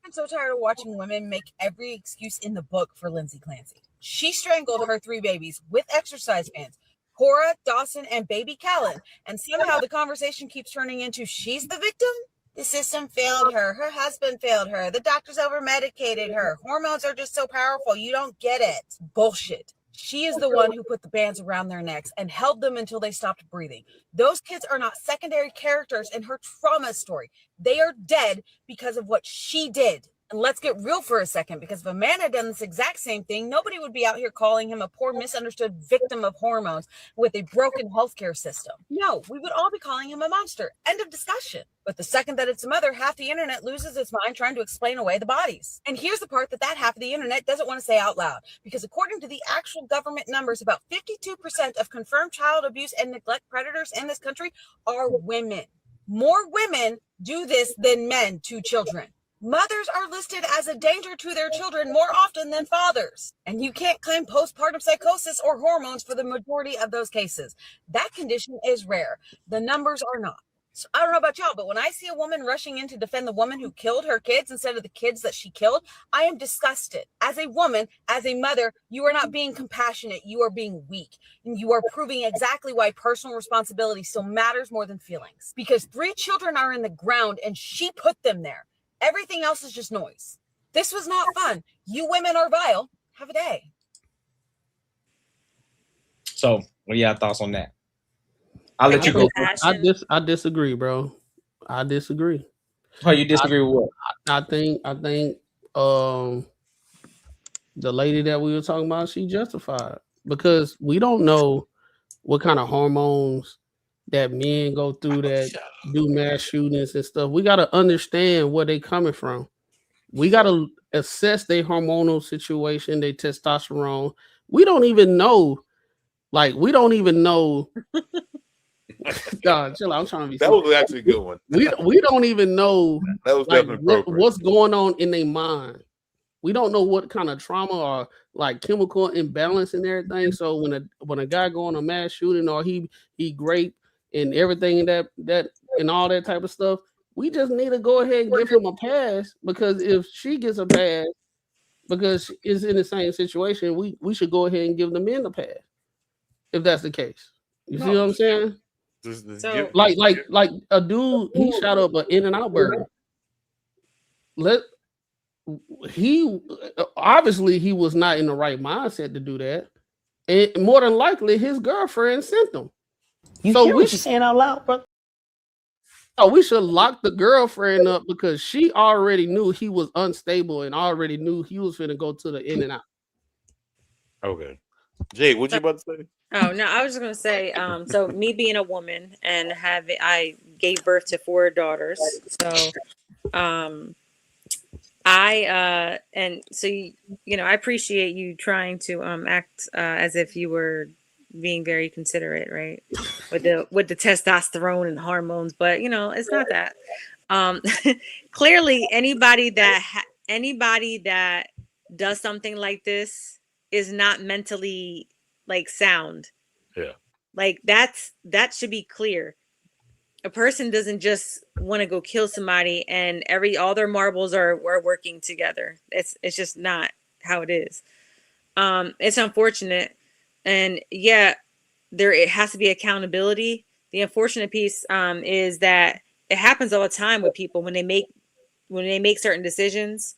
I'm so tired of watching women make every excuse in the book for Lindsay Clancy. She strangled her 3 babies with exercise bands. Cora, Dawson, and baby Callan. And somehow the conversation keeps turning into she's the victim? The system failed her. Her husband failed her. The doctors over-medicated her. Hormones are just so powerful. You don't get it. Bullshit. She is the one who put the bands around their necks and held them until they stopped breathing. Those kids are not secondary characters in her trauma story. They are dead because of what she did. And let's get real for a second, because if a man had done this exact same thing, nobody would be out here calling him a poor, misunderstood victim of hormones with a broken healthcare system. No, we would all be calling him a monster. End of discussion. But the second that it's a mother, half the internet loses its mind trying to explain away the bodies. And here's the part that half of the internet doesn't want to say out loud, because according to the actual government numbers, about 52% of confirmed child abuse and neglect predators in this country are women. More women do this than men to children. Mothers are listed as a danger to their children more often than fathers. And you can't claim postpartum psychosis or hormones for the majority of those cases. That condition is rare. The numbers are not. So I don't know about y'all, but when I see a woman rushing in to defend the woman who killed her kids instead of the kids that she killed, I am disgusted. As a woman, as a mother, you are not being compassionate. You are being weak. And you are proving exactly why personal responsibility still matters more than feelings. Because 3 children are in the ground and she put them there. Everything else is just noise. This was not fun. You women are vile. Have a day. So, what are y'all thoughts on that? I'll let you go. I disagree, bro. I disagree. Oh, you disagree with what? I think the lady that we were talking about, she justified, because we don't know what kind of hormones that men go through that do mass shootings and stuff. We got to understand where they coming from. We got to assess their hormonal situation, their testosterone. We don't even know. We don't even know. God, chill out. I'm trying to be. That was actually a good one. We don't even know. That was definitely appropriate. What's going on in their mind We don't know what kind of trauma or like chemical imbalance and everything. So when a guy go on a mass shooting or he grape and everything that and all that type of stuff, we just need to go ahead and give him a pass, because if she gets a pass because it's in the same situation, we should go ahead and give the men a pass if that's the case. You see what I'm saying? So Like a dude, he shot up an In-N-Out burger. He obviously he was not in the right mindset to do that, and more than likely his girlfriend sent him. You So hear we what you're saying out loud, bro? Oh, we should lock the girlfriend up because she already knew he was unstable and already knew he was finna go to the In-N-Out. Okay. Jay, what you about to say? Oh no, I was just gonna say, so me being a woman and I gave birth to 4 daughters. So and so I appreciate you trying to act as if you were being very considerate, right? With the testosterone and hormones, but it's not that. Clearly anybody that does something like this is not mentally like sound. Yeah. Like that should be clear. A person doesn't just want to go kill somebody and all their marbles are working together. It's just not how it is. It's unfortunate, and yeah, it has to be accountability. The unfortunate piece is that it happens all the time with people when they make certain decisions.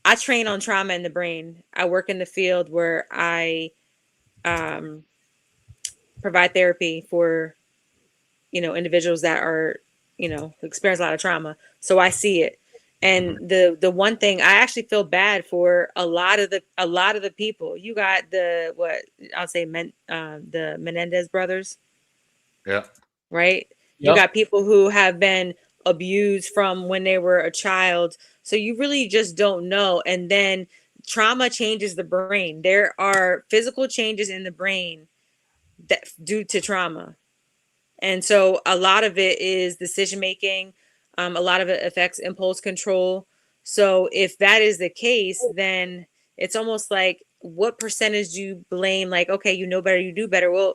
I train on trauma in the brain. I work in the field where I provide therapy for individuals that are experience a lot of trauma. So I see it. And the one thing I actually feel bad for a lot of the people. You got the Menendez brothers. Yeah. Right? Yep. You got people who have been abused from when they were a child. So you really just don't know. And then trauma changes the brain. There are physical changes in the brain that due to trauma. And so a lot of it is decision making. A lot of it affects impulse control. So if that is the case, then it's almost like, what percentage do you blame? Like, okay, you know better, you do better. Well,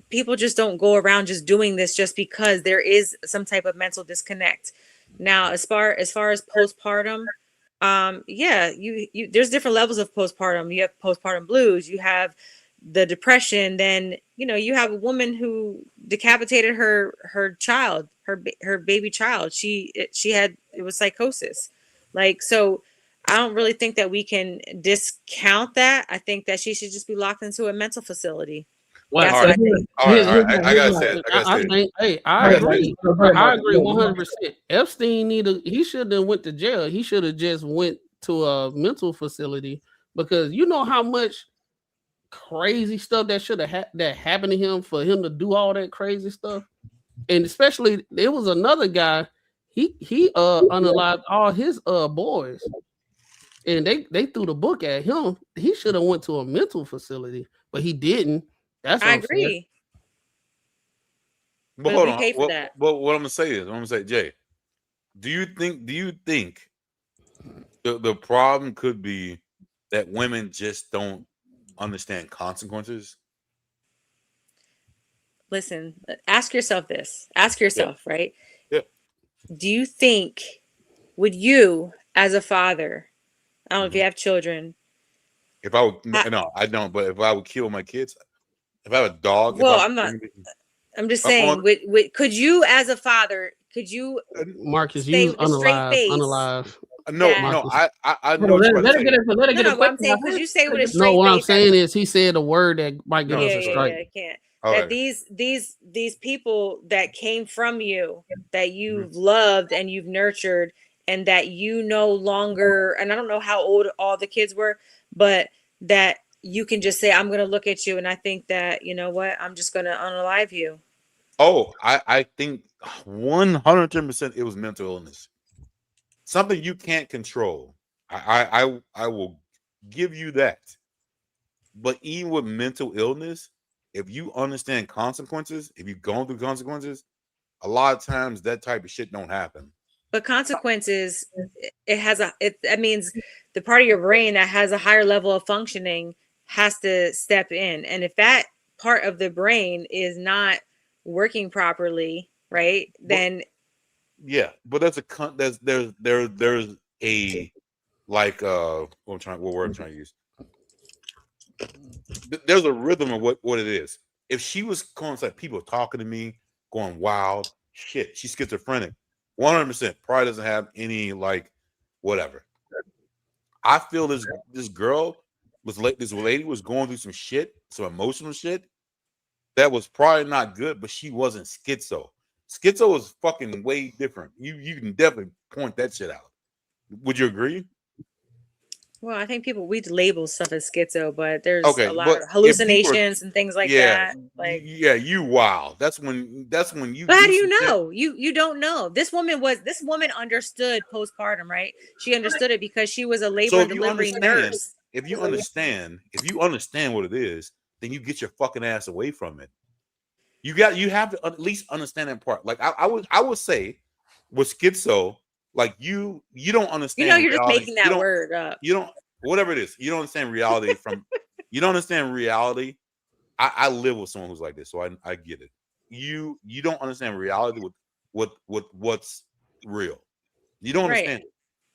people just don't go around just doing this just because there is some type of mental disconnect. Now, as far as postpartum, there's different levels of postpartum. You have postpartum blues, you have the depression, then you have a woman who decapitated her child, her baby child. It was psychosis. Like, so I don't really think that we can discount that. I think that she should just be locked into a mental facility. That's what I think. All right. I gotta say it. I agree. I agree 100%. Epstein he shouldn't have went to jail. He should have just went to a mental facility, because you know how much crazy stuff that should have that happened to him for him to do all that crazy stuff. And especially there was another guy, he unalived all his boys, and they threw the book at him. He should have went to a mental facility, but he didn't. That's I unfair. agree. But hold on. What I'm gonna say, Jay, do you think the problem could be that women just don't understand consequences? Listen, ask yourself this. Ask yourself, right? Yeah. Do you think, would you, as a father, I don't know if you have children. If I would, no, I don't. But if I would kill my kids, if I have a dog. Well, I'm not. I'm just saying. Could you, as a father, Marcus, say you with a straight face? unalive. No, I know. Let her get a what I'm saying, could you say with a straight face? No, what I'm saying is he said a word that might get us a strike. I can't. All that these people that came from you, that you've loved and you've nurtured, and that you no longer, and I don't know how old all the kids were, but that you can just say, I'm going to look at you, and I think that, you know what, I'm just going to unalive you. Oh, I think 110% it was mental illness. Something you can't control. I will give you that. But even with mental illness, if you understand consequences, if you've gone through consequences, a lot of times that type of shit don't happen. But consequences, that means the part of your brain that has a higher level of functioning has to step in. And if that part of the brain is not working properly, right, then yeah, but there's a like what word I'm trying to use. There's a rhythm of what it is. If she was constantly people talking to me, going wild, shit, she's schizophrenic. 100% probably doesn't have any like whatever. I feel this girl this lady was going through some shit, some emotional shit that was probably not good, but she wasn't schizo. Schizo is fucking way different. You can definitely point that shit out. Would you agree? well, I think we label stuff as schizo, but there's Okay, a lot but of hallucinations and things like that. Like, you wow. That's when you. But how do you know? You don't know. This woman understood postpartum, right? She understood it because she was a labor and delivery nurse. If you understand what it is, then you get your fucking ass away from it. You have to at least understand that part. Like I would say with schizo, like you don't understand. You know, you're reality. just making that word up. You don't, whatever it is. You don't understand reality from. You don't understand reality. I live with someone who's like this, so I get it. You don't understand reality with what's real. You don't understand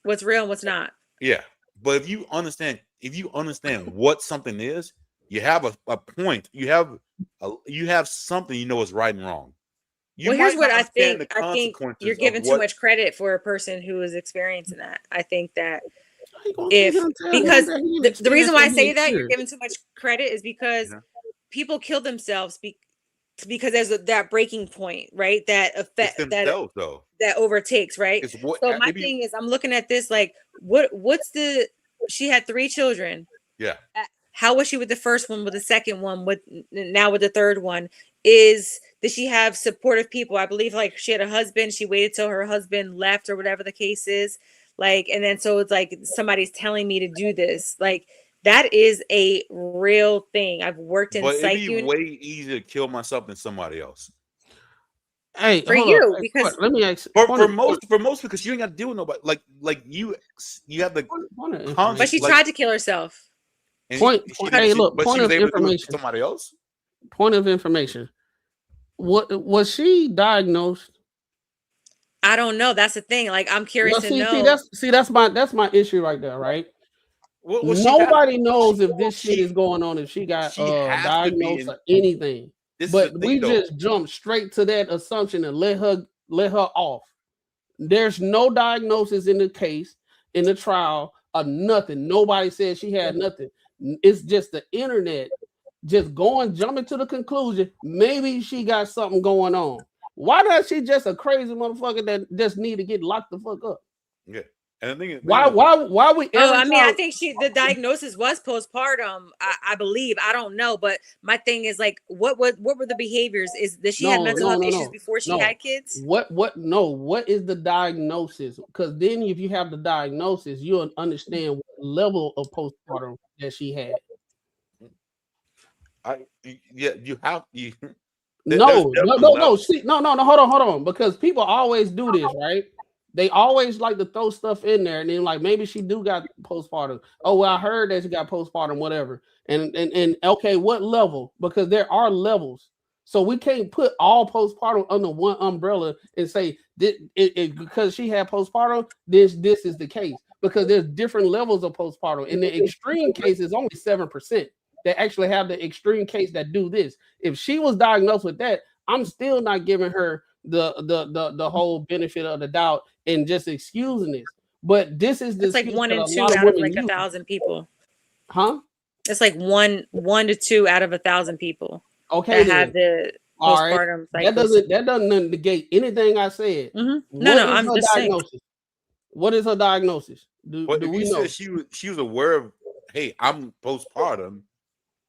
what's real and what's not. Yeah, but if you understand what something is, you have a point. You have something you know is right and wrong. Well, here's what I think. I think you're giving too much credit for a person who is experiencing that. I think that because the reason why I say that you're giving too much credit is because people kill themselves because there's that breaking point, right? That affect that overtakes, right? So my thing is, I'm looking at this like, she had 3 children. Yeah. How was she with the first one, with the second one, now with the third one? Did she have supportive people? I believe like she had a husband. She waited till her husband left or whatever the case is. Like, and then so it's like somebody's telling me to do this. Like, that is a real thing. I've worked in psych unit. It'd be way easier to kill myself than somebody else. Hey, for you, because let me ask for most because you ain't got to deal with nobody. Like you have the but she tried to kill herself. Point of information. Somebody else. Point of information. What was she diagnosed? I don't know. That's the thing. Like, I'm curious to know. That's my issue right there, right? Nobody knows if this shit is going on, if she got diagnosed or anything. But we just jumped straight to that assumption and let her off. There's no diagnosis in the case, in the trial, or nothing. Nobody said she had nothing. It's just the internet just jumping to the conclusion maybe she got something going on. Why does she just a crazy motherfucker that just need to get locked the fuck up? Yeah. And I think why we I think the diagnosis was postpartum. I believe. I don't know, but my thing is like, what were the behaviors? Did she have mental health issues before she had kids? What is the diagnosis? Because then if you have the diagnosis, you'll understand what level of postpartum that she had. No. Hold on. Because people always do this, right? They always like to throw stuff in there, and then like maybe she do got postpartum. Oh, well, I heard that she got postpartum, whatever. And okay, what level? Because there are levels, so we can't put all postpartum under one umbrella and say because she had postpartum, this is the case. Because there's different levels of postpartum. In the extreme case, it's only 7% that actually have the extreme case that do this. If she was diagnosed with that, I'm still not giving her the whole benefit of the doubt and just excusing this. But this is it's like 1 in 2 out of like 1,000 people. Huh? It's like 1 to 2 out of 1,000 people. Okay, that have the postpartum cycles. That doesn't negate anything I said. Mm-hmm. No, I'm just saying. What is her diagnosis? Do we know? She was aware of, hey, I'm postpartum.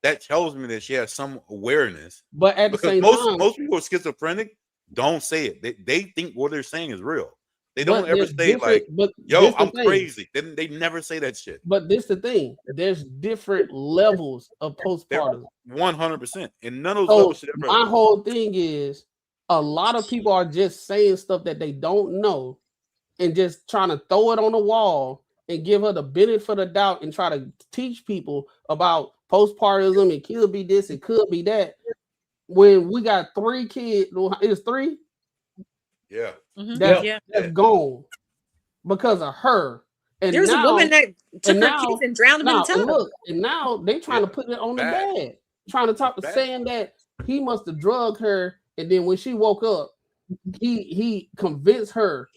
That tells me that she has some awareness. But at the same time, most people are schizophrenic don't say it. They think what they're saying is real. They don't ever say like, "Yo, I'm crazy." They never say that shit. But this the thing. There's different levels of postpartum. 100%, and none of those levels should ever. My whole thing is a lot of people are just saying stuff that they don't know and just trying to throw it on the wall and give her the benefit of the doubt and try to teach people about postpartism and could be this, it could be that. When we got 3 kids, it's 3. Yeah. That's gone because of her. And there's now, a woman that took her now, kids and drowned them in the tub. look, and now they trying to put it on the dad, trying to talk, saying that he must have drugged her, and then when she woke up, he convinced her.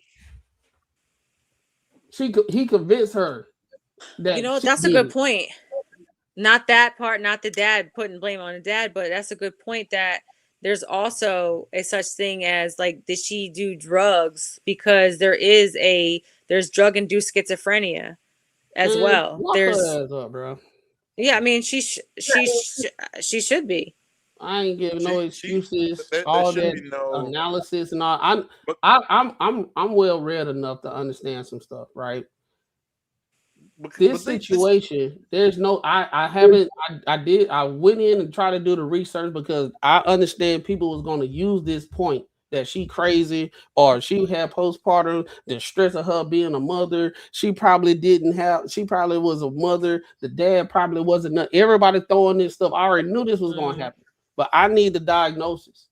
He convinced her that, you know, that's a good point. Not that part, not the dad putting blame on the dad, but that's a good point that there's also a such thing as like, did she do drugs? Because there's drug-induced schizophrenia as well. There's up, bro. Yeah, I mean, she should be. I ain't giving no excuses. All that analysis and all. I'm well read enough to understand some stuff, right? This situation, there's no. I haven't. I went in and tried to do the research because I understand people was going to use this point that she crazy or she had postpartum, the stress of her being a mother. She probably was a mother. The dad probably wasn't. Everybody throwing this stuff. I already knew this was going to happen, but I need the diagnosis.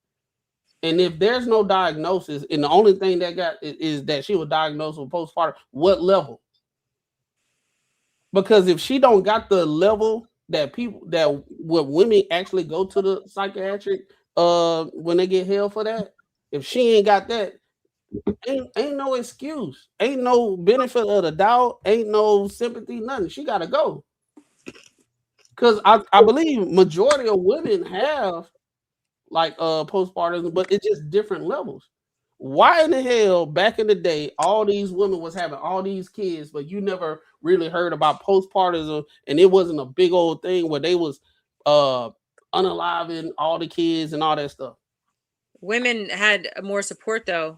And if there's no diagnosis, and the only thing that got is that she was diagnosed with postpartum, what level? Because if she don't got the level that when women actually go to the psychiatric when they get held for that, if she ain't got that, ain't no excuse, ain't no benefit of the doubt, ain't no sympathy, nothing. She gotta go. Because I believe majority of women have like postpartum, but it's just different levels. Why in the hell back in the day all these women was having all these kids, but you never really heard about postpartum, and it wasn't a big old thing where they was unaliving all the kids and all that stuff? Women had more support though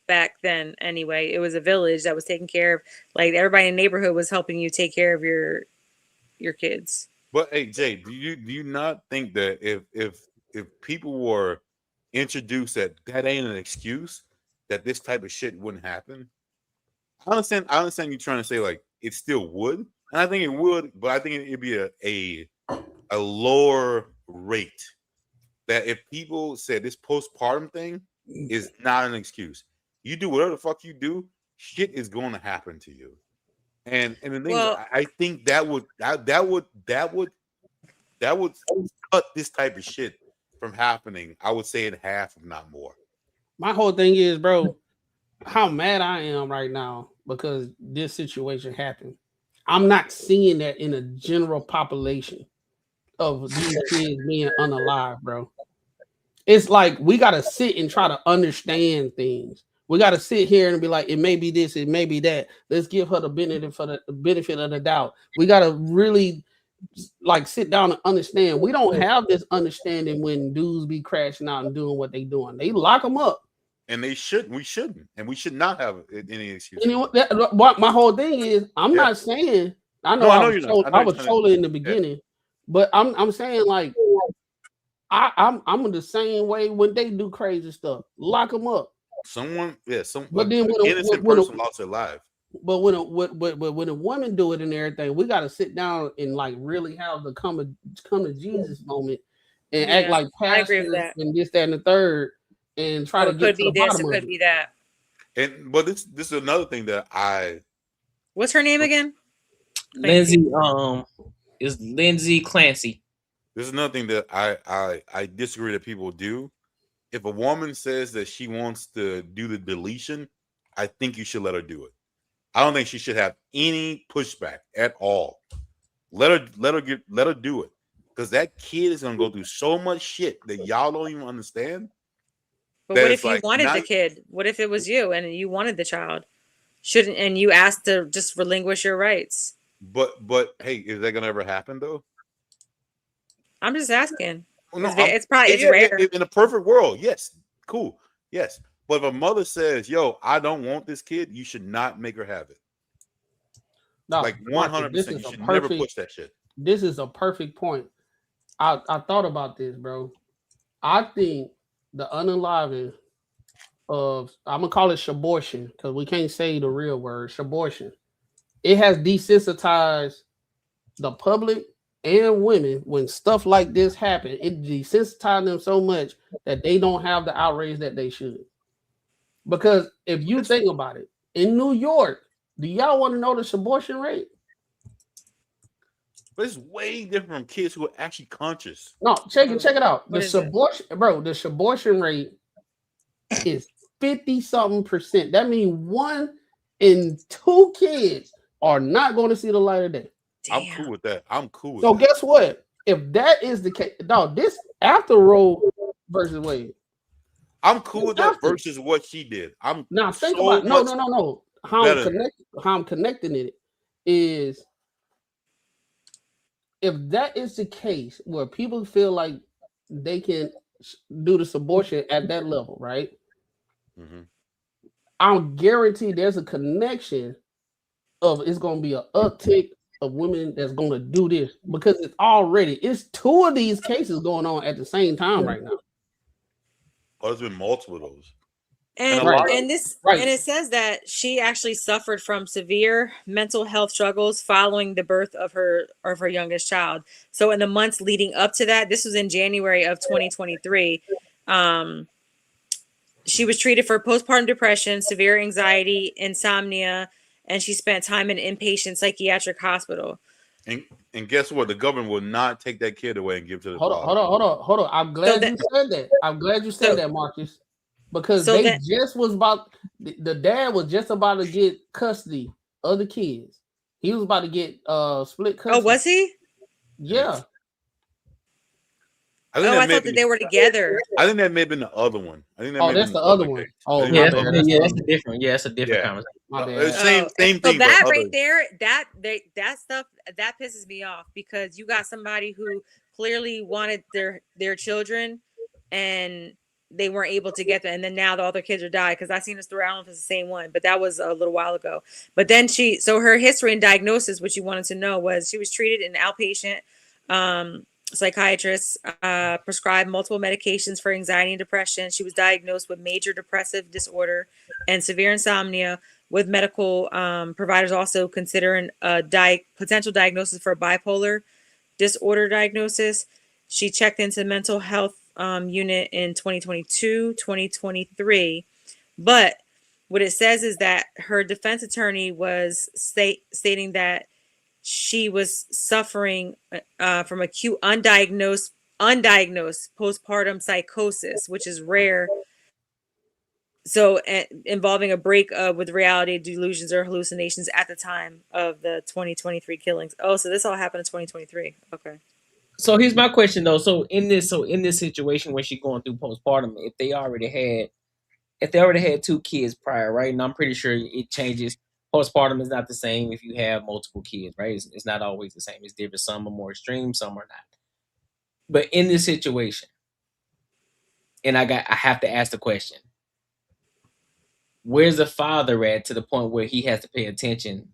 back then. Anyway, it was a village that was taking care of, like, everybody in the neighborhood was helping you take care of your kids. But hey, Jay, do you not think that if people were introduced that ain't an excuse, that this type of shit wouldn't happen? I understand you trying to say like it still would, and I think it would, but I think it'd be a lower rate. That if people said this postpartum thing is not an excuse, you do whatever the fuck you do, shit is going to happen to you. And the thing is, I think that would cut this type of shit from happening. I would say in half, if not more. My whole thing is, bro, how mad I am right now because this situation happened. I'm not seeing that in a general population of these kids being unalive, bro. It's like we gotta sit and try to understand things. We gotta sit here and be like, it may be this, it may be that. Let's give her the benefit of the doubt. We gotta really like sit down and understand. We don't have this understanding when dudes be crashing out and doing what they doing. They lock them up. And we shouldn't, and we should not have any excuse. What my whole thing is, I'm not saying. I was trolling in the beginning, but I'm saying like I'm the same way when they do crazy stuff. Lock them up. But then when innocent person lost their life. But when a woman do it and everything, we got to sit down and like really have the come to Jesus moment and act like pastors and this, that, and the third, and try to get to the bottom of it. Could be that. But this is another thing that What's her name again? Lindsay. Is Lindsay Clancy. This is another thing that I disagree that people do. If a woman says that she wants to do the deletion, I think you should let her do it. I don't think she should have any pushback at all. Let her do it, because that kid is gonna go through so much shit that y'all don't even understand. But what if you wanted the kid? What if it was you and you wanted the child? And you asked to just relinquish your rights? But hey, is that gonna ever happen though? I'm just asking. No, it's rare. In a perfect world, yes, cool, yes. But if a mother says, "Yo, I don't want this kid," you should not make her have it. No, like 100%. You should never push that shit. This is a perfect point. I thought about this, bro. I think the unaliving of, I'm gonna call it shabortion because we can't say the real word, shabortion. it has desensitized the public and women when stuff like this happen. It desensitized them so much that they don't have the outrage that they should. Because if you think about it, in New York, do y'all want to know the abortion rate? But it's way different from kids who are actually conscious. No, check it out. What The is it? abortion rate is 50-something%. That means 1 in 2 kids are not going to see the light of day. I'm cool with that. So guess what? If that is the case, dog, this after Roe versus Wade. I'm cool with that versus what she did. I'm now think so about no. much How better. I'm connecting it is if that is the case where people feel like they can do this abortion at that level, right? Mhm. I'll guarantee there's a connection of it's going to be an uptick of women that's going to do this because it's 2 of these cases going on at the same time right now. Oh, there's been multiple of those. And a lot and this Right. and it says that she actually suffered from severe mental health struggles following the birth of her youngest child. So in the months leading up to that, this was in January of 2023. She was treated for postpartum depression, severe anxiety, insomnia, and she spent time in inpatient psychiatric hospital. And guess what? The government will not take that kid away and give it to the Hold father. on. I'm glad you said that. I'm glad you said that, Marcus. Because the dad was just about to get custody of the kids. He was about to get split custody. Oh, was he? Yeah. I thought that they were together. I think that may have been the other one. I think that may have that's been the other one. Oh, yeah, that's a different. Yeah, it's a different conversation. My bad. Same So thing. that but right other. there, that stuff that pisses me off because you got somebody who clearly wanted their children and they weren't able to get them, and then now the other kids are died because I seen this through. I don't know if it's the same one, but that was a little while ago. But then her history and diagnosis, which you wanted to know, was she was treated in outpatient. Psychiatrists prescribed multiple medications for anxiety and depression. She was diagnosed with major depressive disorder and severe insomnia, with medical providers also considering a potential diagnosis for bipolar disorder diagnosis. She checked into mental health unit in 2022, 2023. But what it says is that her defense attorney was stating that she was suffering from acute undiagnosed postpartum psychosis, which is rare. So involving a break with reality, delusions, or hallucinations at the time of the 2023 killings. Oh, so this all happened in 2023. Okay. So here's my question though. So in this situation where she's going through postpartum, if they already had 2 kids prior, right? And I'm pretty sure it changes. Postpartum is not the same if you have multiple kids, right? It's not always the same. It's different. Some are more extreme, some are not. But in this situation, and I have to ask the question: where's the father at to the point where he has to pay attention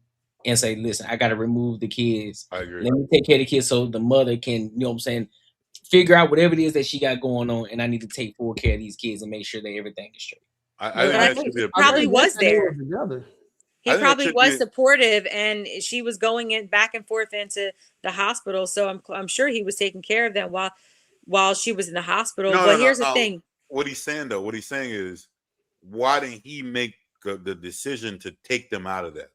and say, "Listen, I got to remove the kids. I agree. Let me take care of the kids so the mother can, you know what I'm saying, figure out whatever it is that she got going on, and I need to take full care of these kids and make sure that everything is straight." I think he probably was there. He probably was be supportive, and she was going back and forth into the hospital. So I'm sure he was taking care of them while she was in the hospital. But here's the thing: what he's saying is, why didn't he make the decision to take them out of that?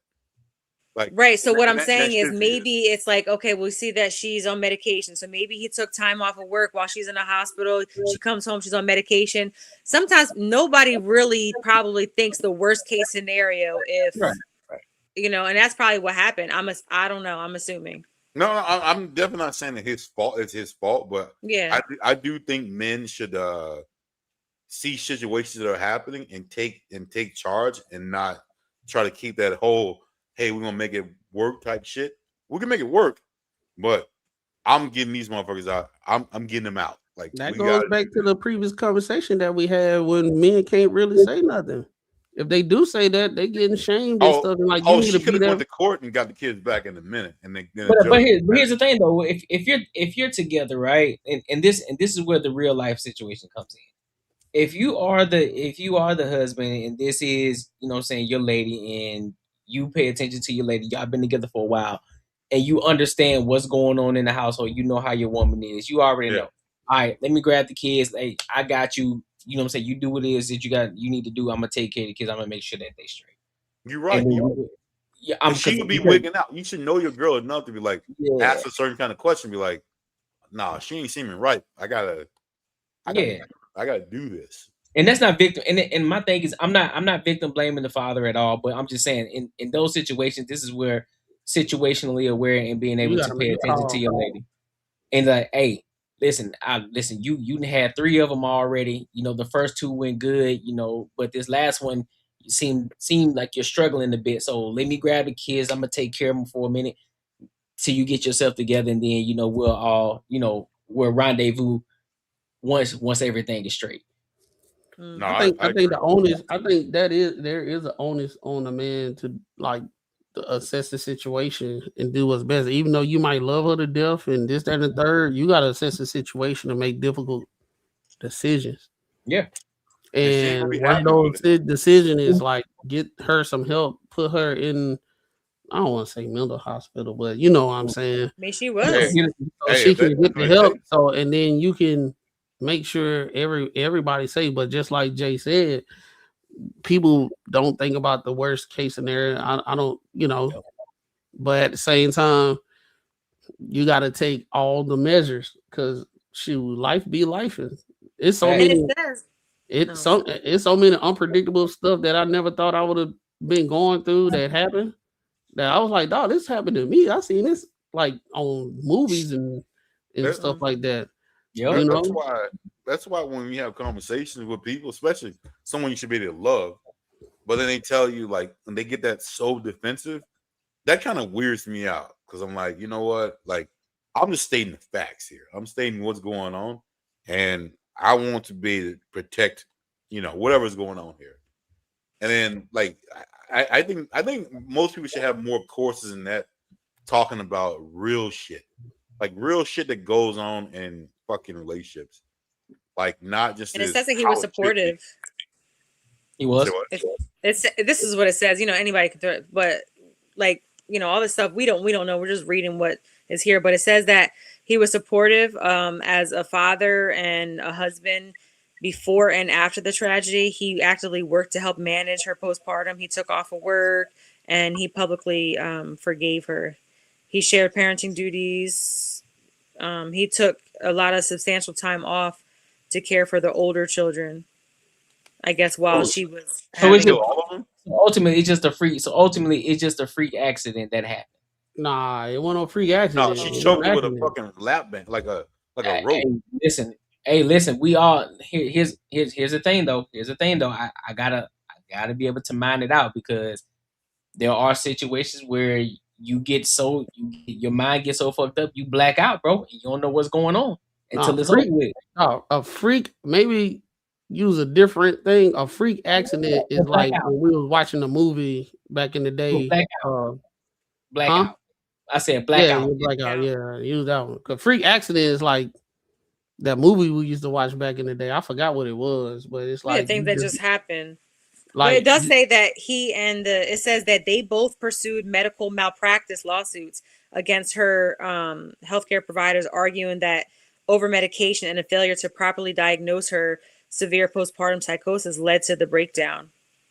Like, right. So what I'm saying is maybe it's like, okay, we see that she's on medication. So maybe he took time off of work while she's in the hospital. She comes home, she's on medication. Sometimes nobody really probably thinks the worst case scenario if, you know, and that's probably what happened. I don't know. I'm assuming. No, I'm definitely not saying that it's his fault, but yeah, I do think men should see situations that are happening and take charge and not try to keep that whole, hey, we're gonna make it work type shit. We can make it work, but I'm getting these motherfuckers out. I'm getting them out. Like that goes back to the previous conversation that we had when men can't really say nothing. If they do say that, they getting shamed and stuff. And like, you need she to could be have there. went to court and got the kids back in a minute. And but here's the thing though: if you're together, right, and this is where the real life situation comes in. If you are the husband and this is, you know what I'm saying, your lady, and you pay attention to your lady. Y'all been together for a while, and you understand what's going on in the household. You know how your woman is. You already know. All right, let me grab the kids. Hey, I got you. You know what I'm saying? You do what it is that you need to do. I'm gonna take care of the kids. I'm gonna make sure that they straight. You're right. Yeah, she would be wigging out. You should know your girl enough to be like, ask a certain kind of question. Be like, nah, she ain't seeming right. I gotta do this. And that's not victim. And my thing is, I'm not victim blaming the father at all. But I'm just saying, in those situations, this is where situationally aware and being able to pay attention to your lady. And like, hey, listen, you had 3 of them already. You know, the first 2 went good. You know, but this last one seemed like you're struggling a bit. So let me grab the kids. I'm gonna take care of them for a minute till you get yourself together, and then we'll all we'll rendezvous once everything is straight. No, I think the onus. I think there is an onus on the man to to assess the situation and do what's best. Even though you might love her to death and this, that, and the third, you gotta assess the situation and make difficult decisions. Yeah. And one of those decisions is like get her some help, put her in. I don't want to say mental hospital, but you know what I'm saying. Maybe she was. So she can get the help. So and then you can make sure everybody's safe. But just like Jay said, people don't think about the worst case scenario. I don't, but at the same time, you got to take all the measures because life be life. It's so many. It's so many unpredictable stuff that I never thought I would have been going through that happened. That I was like, dog, this happened to me. I seen this like on movies and stuff like that. Yeah, that's why when we have conversations with people, especially someone you should be able to love, but then they tell you like when they get that so defensive, that kind of weirds me out because I'm like, you know what? Like, I'm just stating the facts here. I'm stating what's going on, and I want to be able to protect, whatever's going on here. And then like I think most people should have more courses in that talking about real shit. Like real shit that goes on in fucking relationships. Like not just. And it says that he was supportive. He was. This is what it says. Anybody can throw it, but like all this stuff we don't know. We're just reading what is here. But it says that he was supportive as a father and a husband before and after the tragedy. He actively worked to help manage her postpartum. He took off of work and he publicly forgave her. He shared parenting duties. He took a lot of substantial time off to care for the older children, I guess, while she was. Ultimately, it's just a freak. So ultimately, it's just a freak accident that happened. Nah, it wasn't no freak accident. No, she choked her with a fucking lap band, like a rope. Listen. We all here's the thing though. I gotta be able to mind it out because there are situations where your mind gets so fucked up, you black out, bro. And you don't know what's going on until it's over with. A freak, maybe use a different thing. A freak accident is like when we was watching a movie back in the day. Blackout. Huh? I said blackout. Yeah, blackout. Yeah, use that one. Cause freak accident is like that movie we used to watch back in the day. I forgot what it was, but it's like things that just happened. Like, it does say that it says that they both pursued medical malpractice lawsuits against her healthcare providers, arguing that over medication and a failure to properly diagnose her severe postpartum psychosis led to the breakdown.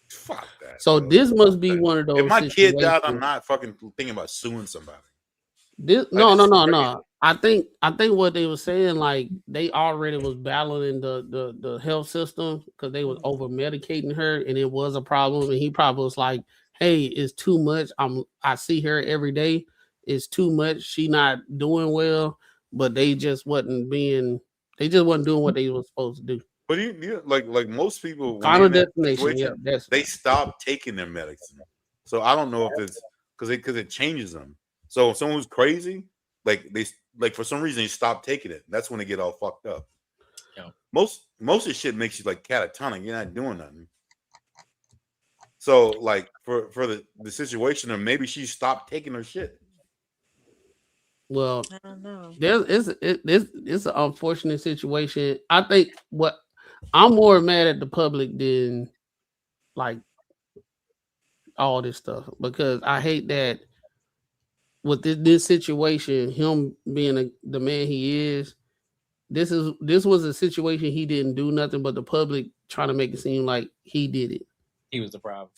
Fuck that. So this must be one of those. If my kid died, I'm not fucking thinking about suing somebody. No. I think what they were saying, like they already was battling the health system because they was over medicating her, and it was a problem. And he probably was like, "Hey, it's too much. I see her every day. It's too much. She not doing well." But they just wasn't doing what they were supposed to do. But like most people, Final destination. Yeah, they stop taking their medicine. So I don't know if it's because it changes them. So if someone who's crazy, like for some reason they stop taking it. That's when they get all fucked up. Yeah. Most of the shit makes you like catatonic. You're not doing nothing. So like for the situation, or maybe she stopped taking her shit. Well, I don't know. It's an unfortunate situation. I think I'm more mad at the public than like all this stuff because I hate that with this situation, him being the man he is. This was a situation he didn't do nothing, but the public trying to make it seem like he did it. He was the problem.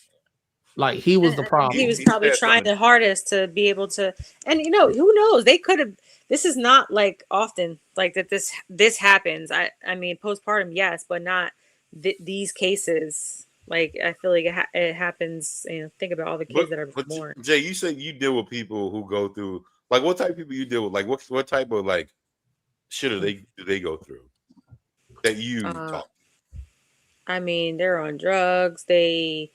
Like he was the problem. He was probably trying the hardest to be able to, and who knows? They could have. This is not like often like that. This happens. I mean, postpartum, yes, but not these cases. Like I feel like it happens. Think about all the kids that are born. Jay, you said you deal with people who go through like what type of people you deal with? Like what type of like shit do they go through that you talk? I mean, they're on drugs. They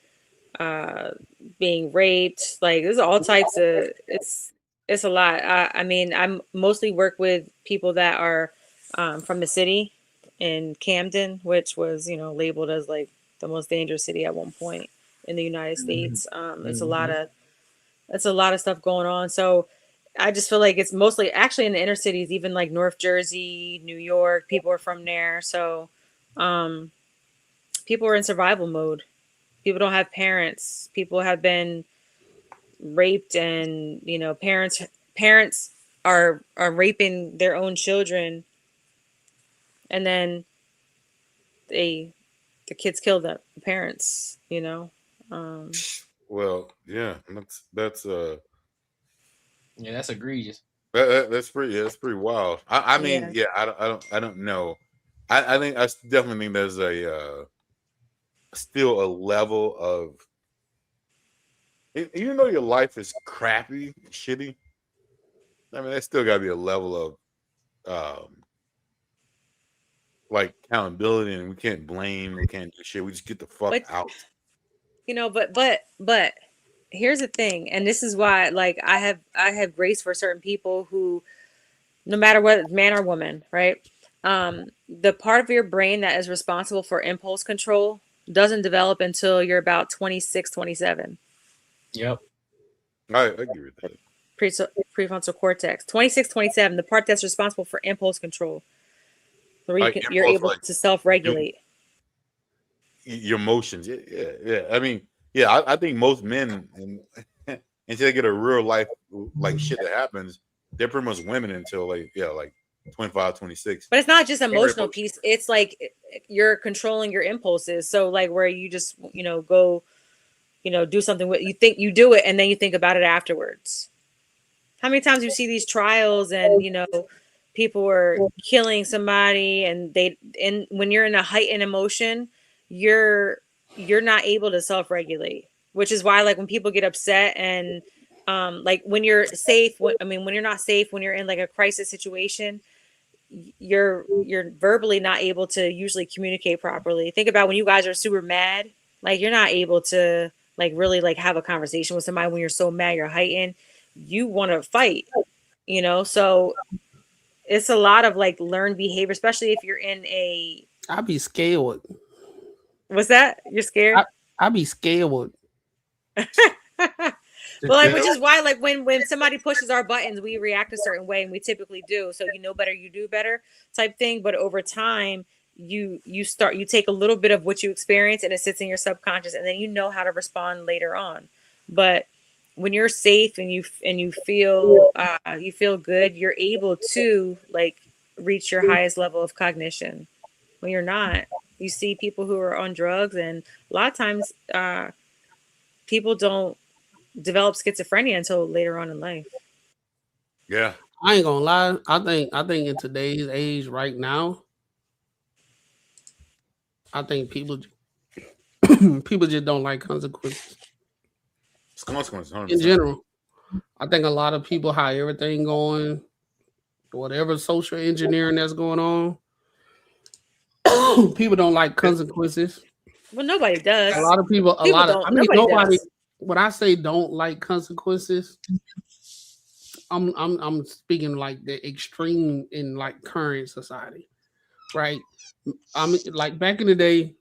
being raped. Like there's all types of. It's a lot. I mean, I mostly work with people that are from the city in Camden, which was labeled as like the most dangerous city at one point in the United States. It's a lot of stuff going on. So I just feel like it's mostly actually in the inner cities, even like North Jersey, New York, people are from there. So people are in survival mode. People don't have parents. People have been raped and, parents are raping their own children. And then the kids kill the parents, Well, yeah, that's yeah, that's egregious. That's pretty wild. I mean, I don't know. I definitely think there's a still a level of, even though your life is crappy, shitty. I mean, there's still got to be a level of like accountability, and we can't blame, we can't do shit. We just get the fuck out. But here's the thing, and this is why, like, I have grace for certain people who, no matter what, man or woman, right? The part of your brain that is responsible for impulse control doesn't develop until you're about 26, 27. Yep. I agree with that. Prefrontal cortex, 26, 27, the part that's responsible for impulse control. So you're able to self-regulate. Your emotions. Yeah. I mean, I think most men, until they get a real life, like shit that happens, they're pretty much women until like 25, 26. But it's not just emotional piece. It's like you're controlling your impulses. So like where you just, go, do something with, you think you do it and then you think about it afterwards. How many times you see these trials and, people are killing somebody and when you're in a heightened emotion, you're not able to self-regulate, which is why like when people get upset and like when you're safe, when you're not safe, when you're in like a crisis situation, you're verbally not able to usually communicate properly. Think about when you guys are super mad, like you're not able to like really like have a conversation with somebody when you're so mad, you're heightened, you want to fight, so it's a lot of like learned behavior, especially if you're in a. I'd be scared. What's that? You're scared? I'd be scared. Well, like, which is why, like, when somebody pushes our buttons, we react a certain way, and we typically do. So you know better, you do better, type thing. But over time, you take a little bit of what you experience, and it sits in your subconscious, and then you know how to respond later on. But when you're safe and you feel good, you're able to like reach your highest level of cognition. When you're not, you see people who are on drugs, and a lot of times people don't develop schizophrenia until later on in life. Yeah, I ain't gonna lie. I think in today's age right now, I think people just don't like consequences. Consequences, 100%. In general, I think a lot of people, how everything going, whatever social engineering that's going on, people don't like consequences. Well, nobody does. A lot of people. Nobody. When I say don't like consequences, I'm speaking like the extreme in like current society, right? I mean, like back in the day,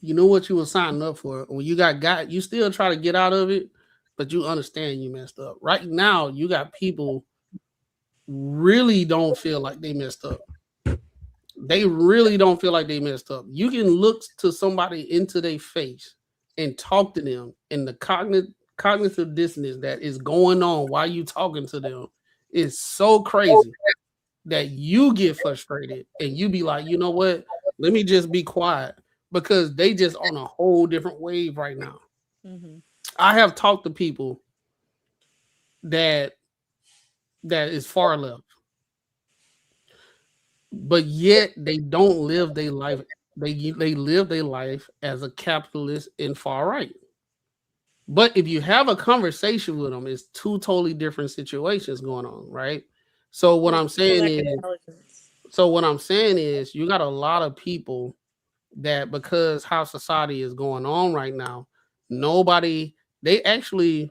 you know what you were signing up for. When you got, you still try to get out of it, but you understand you messed up. Right now, you got people really don't feel like they messed up. They really don't feel like they messed up. You can look to somebody into their face and talk to them, and the cognitive dissonance that is going on while you talking to them is so crazy that you get frustrated and you be like, you know what? Let me just be quiet because they just on a whole different wave right now. Mhm. I have talked to people that is far left, but yet they don't live their life. They live their life as a capitalist in far right. But if you have a conversation with them, it's two totally different situations going on, right? So what I'm saying is, you got a lot of people that because how society is going on right now, they actually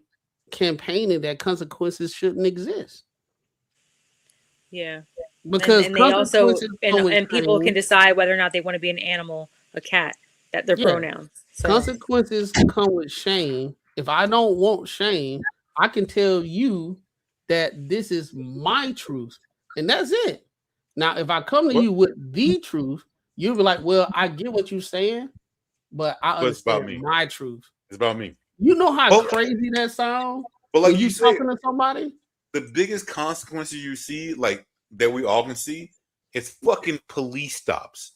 campaigning that consequences shouldn't exist. Yeah. Because and they also consequences come with and people shame. can decide whether or not they want to be an animal, a cat, that their Yeah. pronouns. So Consequences come with shame. If I don't want shame, I can tell you that this is my truth, and that's it. Now, if I come to you with the truth, you'll be like, "Well, I get what you're saying, but I But it's about understand me. my truth." It's about me. You know how crazy that sounds? But like when you say, talking to somebody, the biggest consequences you see, like that we all can see, is fucking police stops.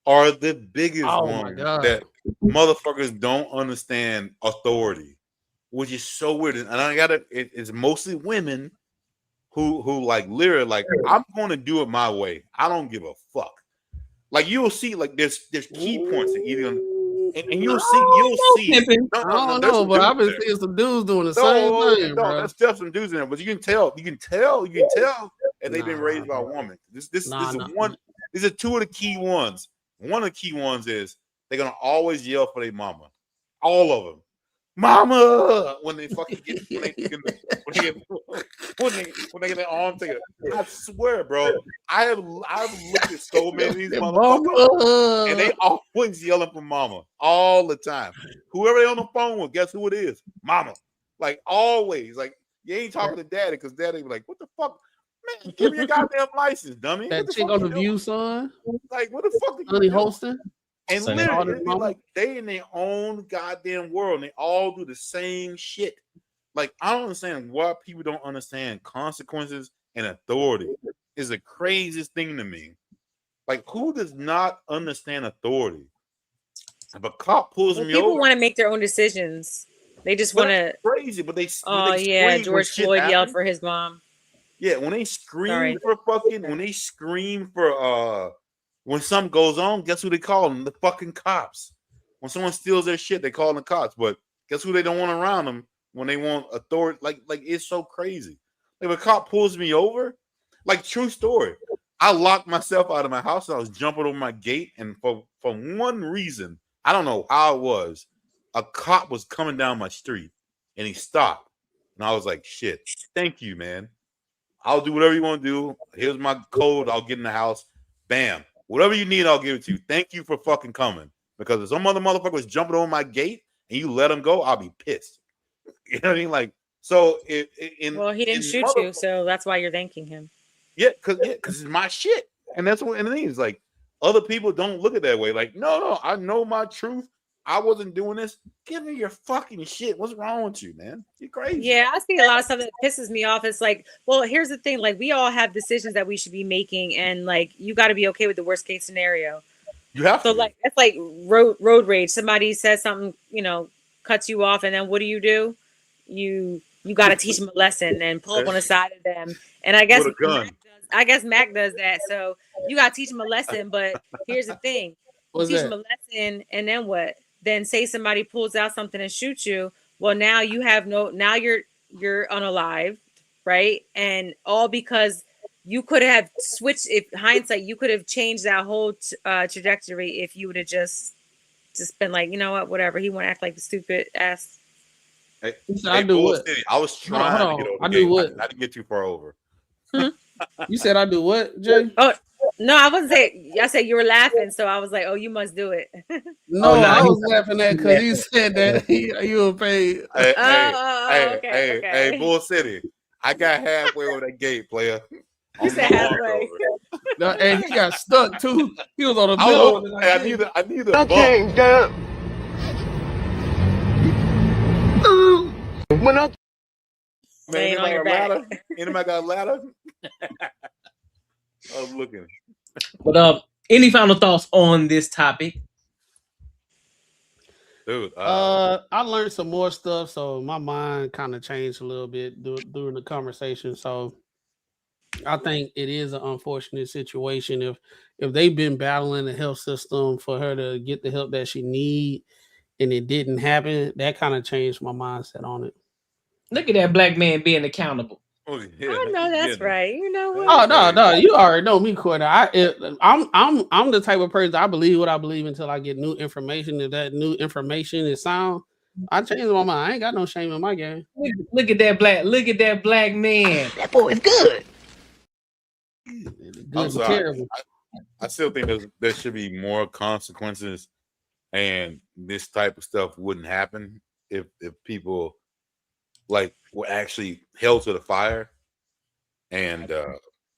Are the biggest Oh my ones God. that motherfuckers don't understand authority, which is so weird. And I it's mostly women who like literally like, I'm going to do it my way. I don't give a fuck. Like you'll see, like there's key points that either, and you'll see. I don't know, but I've been seeing some dudes doing the same thing, bro. That's just some dudes in there, but you can tell that they've been raised by a woman. This is one. These are two of the key ones. One of the key ones is they're gonna always yell for their mama. All of them, mama, when they fucking get when they get their arm taken. I swear, bro, I've looked at so many of these motherfuckers, and they always yelling for mama all the time. Whoever they on the phone with, guess who it is? Mama. Like always. Like you ain't talking to daddy because daddy be like, what the fuck? Man, give me your goddamn license, dummy. That chick on the View, son. Like, what the fuck are you Honey doing? Holston. And literally, like they in their own goddamn world, and they all do the same shit. Like, I don't understand why people don't understand consequences and authority. Is the craziest thing to me. Like, who does not understand authority? If a cop pulls me people over, want to make their own decisions. They just want to crazy, but they yeah, scream George Floyd yelled for his mom. Yeah, when they scream when something goes on, guess who they call them? The fucking cops. When someone steals their shit, they call them the cops. But guess who they don't want around them when they want authority? Like it's so crazy. Like if a cop pulls me over, like true story. I locked myself out of my house. I was jumping over my gate, and for one reason, I don't know how it was, a cop was coming down my street, and he stopped, and I was like, "Shit, thank you, man. I'll do whatever you want to do. Here's my code. I'll get in the house. Bam. Whatever you need, I'll give it to you. Thank you for fucking coming. Because if some other motherfucker was jumping over my gate and you let him go, I'll be pissed. You know what I mean? Like, so he didn't shoot you, so that's why you're thanking him. Yeah, because it's my shit. And that's what it is. Like, other people don't look at it that way. Like, no, I know my truth. I wasn't doing this. Give me your fucking shit. What's wrong with you, man? You're crazy. Yeah, I see a lot of stuff that pisses me off. It's like, well, here's the thing. Like, we all have decisions that we should be making, and like, you got to be okay with the worst case scenario. You have to. So like, that's like road rage. Somebody says something, cuts you off, and then what do? You got to teach them a lesson and pull up on the side of them. And I guess Mac does that. So you got to teach them a lesson. But here's the thing: teach them a lesson, and then what? Then say somebody pulls out something and shoots you. Well, now you have now you're unalived, right? And all because you could have switched. If hindsight, you could have changed that whole trajectory if you would have just been like, you know what, whatever. He want to act like the stupid ass. I do what? I was trying to get over. I do what? I didn't get too far over. You said I do what, Jay? Oh. No, I wasn't saying. I said you were laughing, so I was like, "Oh, you must do it." No, I was laughing at because he said that you were paid. Hey, Bull City, I got halfway over that gate, player. You said halfway. No, and he got stuck too. He was on the middle. I need a bump. Came down. Man, Laying on anybody your got a back. ladder? Anybody got a ladder? I was looking. But any final thoughts on this topic? Dude, I learned some more stuff, so my mind kind of changed a little bit during the conversation. So I think it is an unfortunate situation if they've been battling the health system for her to get the help that she need, and it didn't happen. That kind of changed my mindset on it. Look at that black man being accountable. oh, yeah, I know that's right. You know what? Oh no, you already know me, Corda. I'm the type of person I believe what I believe until I get new information. If that new information is sound, I change my mind. I ain't got no shame in my game. Look at that black man. That boy is good. Good I'm and sorry. terrible. I still think there should be more consequences, and this type of stuff wouldn't happen if people like were actually held to the fire. And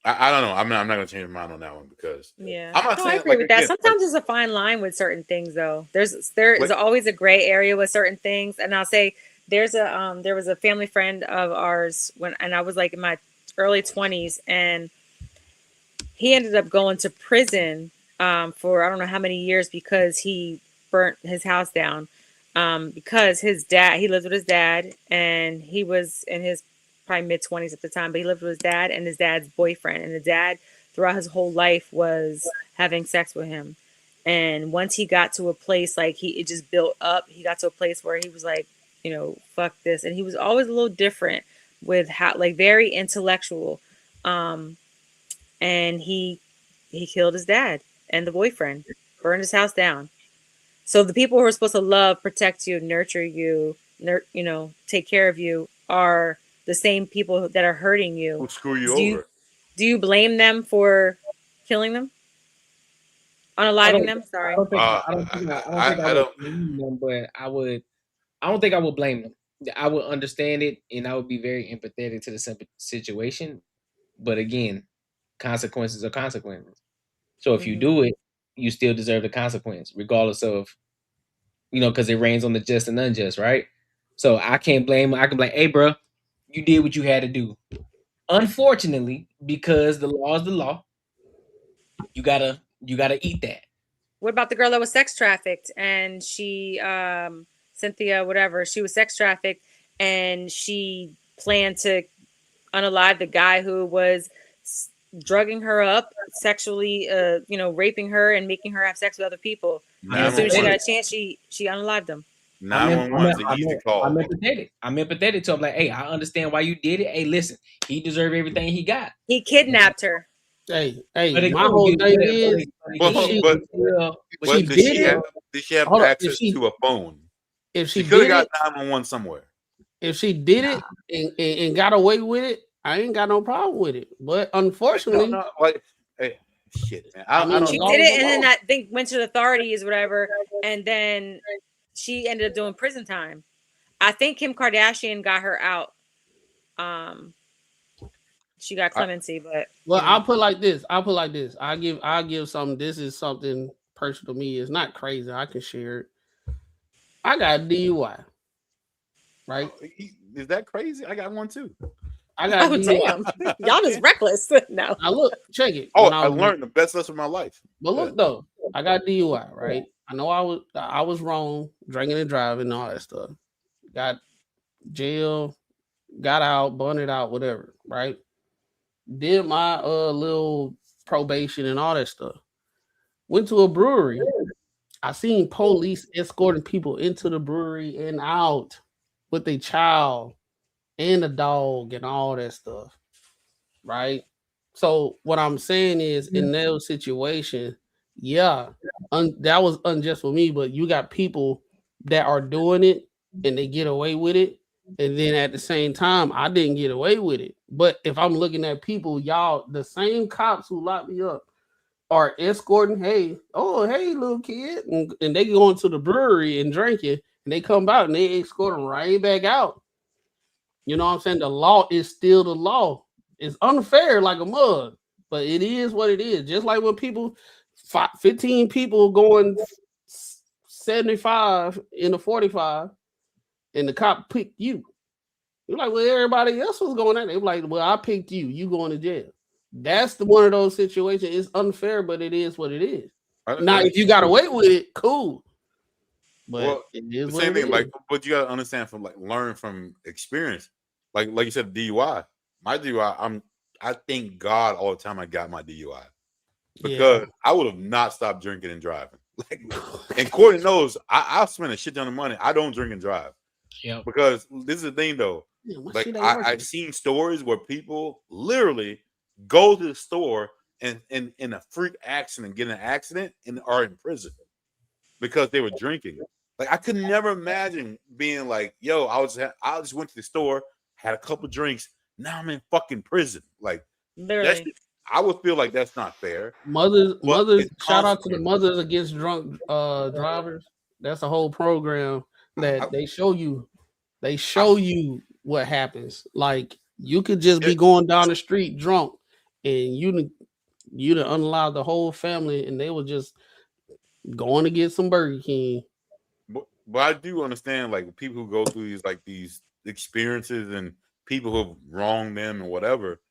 I don't know. I'm not going to change my mind on that one because Yeah, I'm not no, I saying agree like with that. again, Sometimes there's a fine line with certain things, though. There is always a gray area with certain things, and I'll say there was a family friend of ours and I was like in my early 20s, and he ended up going to prison for I don't know how many years because he burnt his house down because his dad, he lived with his dad, and he was in his probably mid 20s at the time, but he lived with his dad and his dad's boyfriend, and the dad throughout his whole life was having sex with him. And once he got to a place like it just built up, he got to a place where he was like, you know, fuck this. And he was always a little different with how, like, very intellectual. And he killed his dad and the boyfriend, burned his house down. So the people who are supposed to love, protect you, nurture you, you know, take care of you are the same people that are hurting you. who screw you over. Do you blame them for killing them? Unaliving them? Sorry. I don't think I would blame them, but I don't think I would blame them. I would understand it, and I would be very empathetic to the situation. But again, consequences are consequences. So if you do it, you still deserve the consequence, regardless of, you know, because it rains on the just and unjust, right? So I can't blame. I can blame. Hey, bro, you did what you had to do. Unfortunately, because the law is the law, you gotta eat that. What about the girl that was sex trafficked and she, Cynthia, whatever, she was sex trafficked and she planned to unalive the guy who was drugging her up, sexually, you know, raping her and making her have sex with other people. And as soon as she got a chance, she unalived him. 911 is an easy call. I'm empathetic to him. Like, hey, I understand why you did it. Hey, listen, he deserved everything he got. He kidnapped her. Hey, But my whole thing is, did she have access to a phone? If she could have did got 911 somewhere. If she did it and got away with it, I ain't got no problem with it. But unfortunately, hey, shit, man. I mean, she did it, and then I think went to the authorities, whatever, and then she ended up doing prison time. I think Kim Kardashian got her out. She got clemency, but I'll put like this. I give something. This is something personal to me. It's not crazy. I can share it. I got a DUI. Right? Is that crazy? I got one too. I got damn. Y'all just reckless. No. Now look, check it. Oh, I learned the best lesson of my life. But look though, I got DUI, right? I know I was wrong, drinking and driving and all that stuff. Got jail, got out, bonded out, whatever, right? Did my little probation and all that stuff. Went to a brewery. I seen police escorting people into the brewery and out with a child and a dog and all that stuff, right? So what I'm saying is, in those situations, that was unjust for me, but you got people that are doing it and they get away with it, and then at the same time, I didn't get away with it. But if I'm looking at people, y'all, the same cops who locked me up are escorting, hey, little kid, and they go into the brewery and drinking, and they come out and they escort them right back out. You know what I'm saying? The law is still the law. It's unfair like a mug, but it is what it is. Just like when 15 people going 75 in a 45, and the cop picked you. You're like, well, everybody else was going at it. They were like, well, I picked you. You going to jail. That's the one of those situations. It's unfair, but it is what it is. Now, if you got away with it, cool. But it is the what same it thing. is. Like, but you gotta understand from learn from experience. Like you said, DUI. My DUI. I thank God all the time I got my DUI because I would have not stopped drinking and driving. Like, and Courtney knows I'll spend a shit ton of money. I don't drink and drive. Yeah. Because this is the thing though. Like I've seen stories where people literally go to the store and in a freak accident, get in an accident, and are in prison because they were drinking. Like I could never imagine being like, yo, I just went to the store, had a couple drinks, now I'm in fucking prison. Like literally. I would feel like that's not fair. Mothers, shout out to the Mothers Against Drunk Drivers. That's a whole program that they show you. They show you what happens. Like you could just be going down the street drunk, and you'd unallow the whole family, and they were just going to get some Burger King. But I do understand like people who go through these experiences and people who have wronged them and whatever.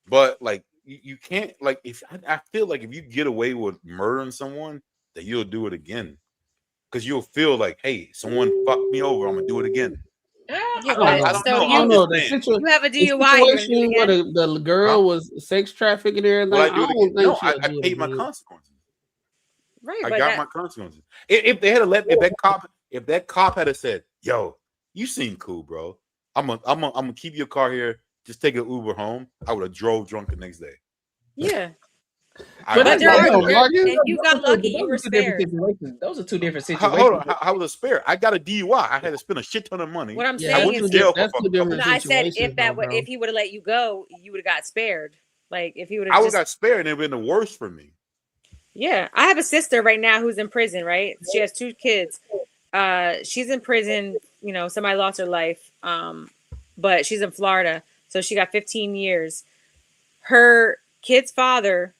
But like you can't like if I feel like if you get away with murdering someone, that you'll do it again. Because you'll feel like, hey, someone fucked me over, I'm gonna do it again. Yeah, I don't know. You have a DUI. Where the girl was sex trafficking and everything. Well, I do it again. I do paid my consequences. Right, I got my consequences. If they had if that cop had said, "Yo, you seem cool, bro. I'm gonna keep your car here. Just take an Uber home," I would have drove drunk the next day. Yeah. But you got lucky. You were spared. Those are two different situations. Hold on, I was spared. I got a DUI. I had to spend a shit ton of money. What I'm saying is, I said if if he would have let you go, you would have got spared. Like if he would I have, would have got spared, and it would have been the worst for me. Yeah, I have a sister right now who's in prison. Right, she has 2 kids. She's in prison. You know, somebody lost her life. But she's in Florida, so she got 15 years. Her kid's father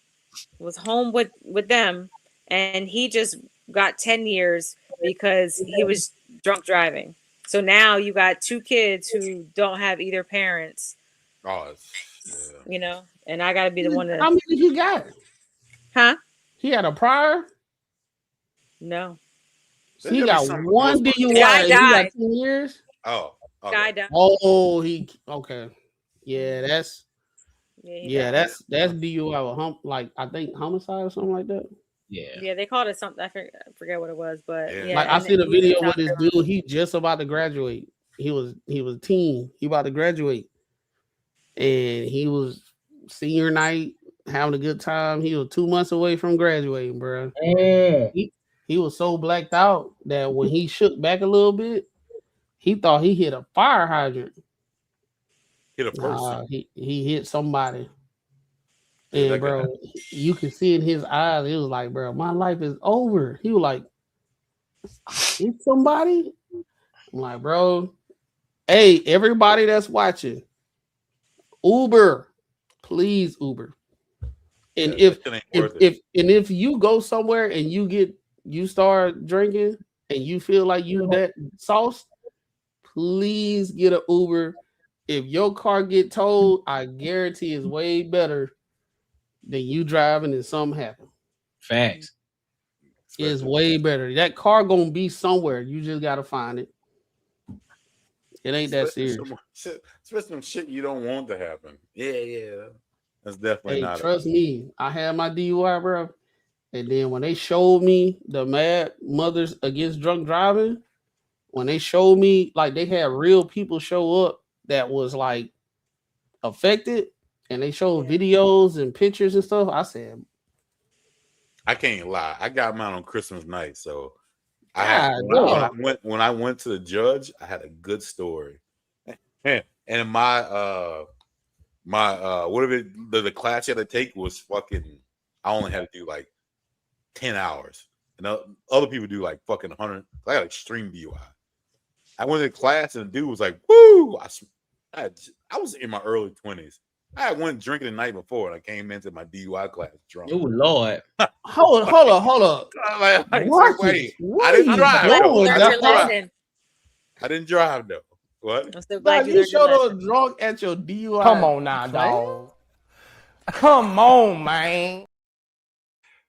was home with them, and he just got 10 years because he was drunk driving. So now you got 2 kids who don't have either parents. Oh, you know, and I got to be the one that. How many he got? Huh? He had a prior. No. He got one DUI. He got 10 years. Oh. Okay. Guy died. Oh, okay. Yeah, that's that's DUI with I think homicide or something like that. Yeah, they called it something. I forget what it was, but yeah. Like I see the video with this dude. He just about to graduate. He was a teen. He about to graduate, and he was senior night having a good time. He was 2 months away from graduating, bro. He was so blacked out that when he shook back a little bit, he thought he hit a fire hydrant. Hit a person. He hit somebody. And bro, you could see in his eyes, it was like, bro, my life is over. He was like, hit somebody? I'm like, bro, hey, everybody that's watching, Uber, please Uber. And if you go somewhere and you start drinking and you feel like you that sauce, please get an Uber. If your car get towed, I guarantee it's way better than you driving and something happen. Facts. It's way better. That car gonna be somewhere. You just gotta find it. It ain't that serious. Especially some shit you don't want to happen. Yeah. That's definitely not. Trust me, I had my DUI, bro. And then when they showed me the Mad Mothers Against Drunk Driving, when they showed me, like, they had real people show up that was like affected, and they showed videos and pictures and stuff, I said, I can't lie. I got mine on Christmas night, so when I went to the judge, I had a good story. And my whatever the class you had to take was fucking. I only had to do like 10 hours, and other people do like fucking 100. I got extreme DUI. I went to class, and the dude was like, "Woo!" I was in my early 20s. I went drinking the night before, and I came into my DUI class drunk. Oh Lord! Hold up! Wait, I didn't drive. I didn't drive though. What? I'm so Nah, glad you you learned your showed lesson. up drunk at your DUI. Come on now, dog. Come on, man.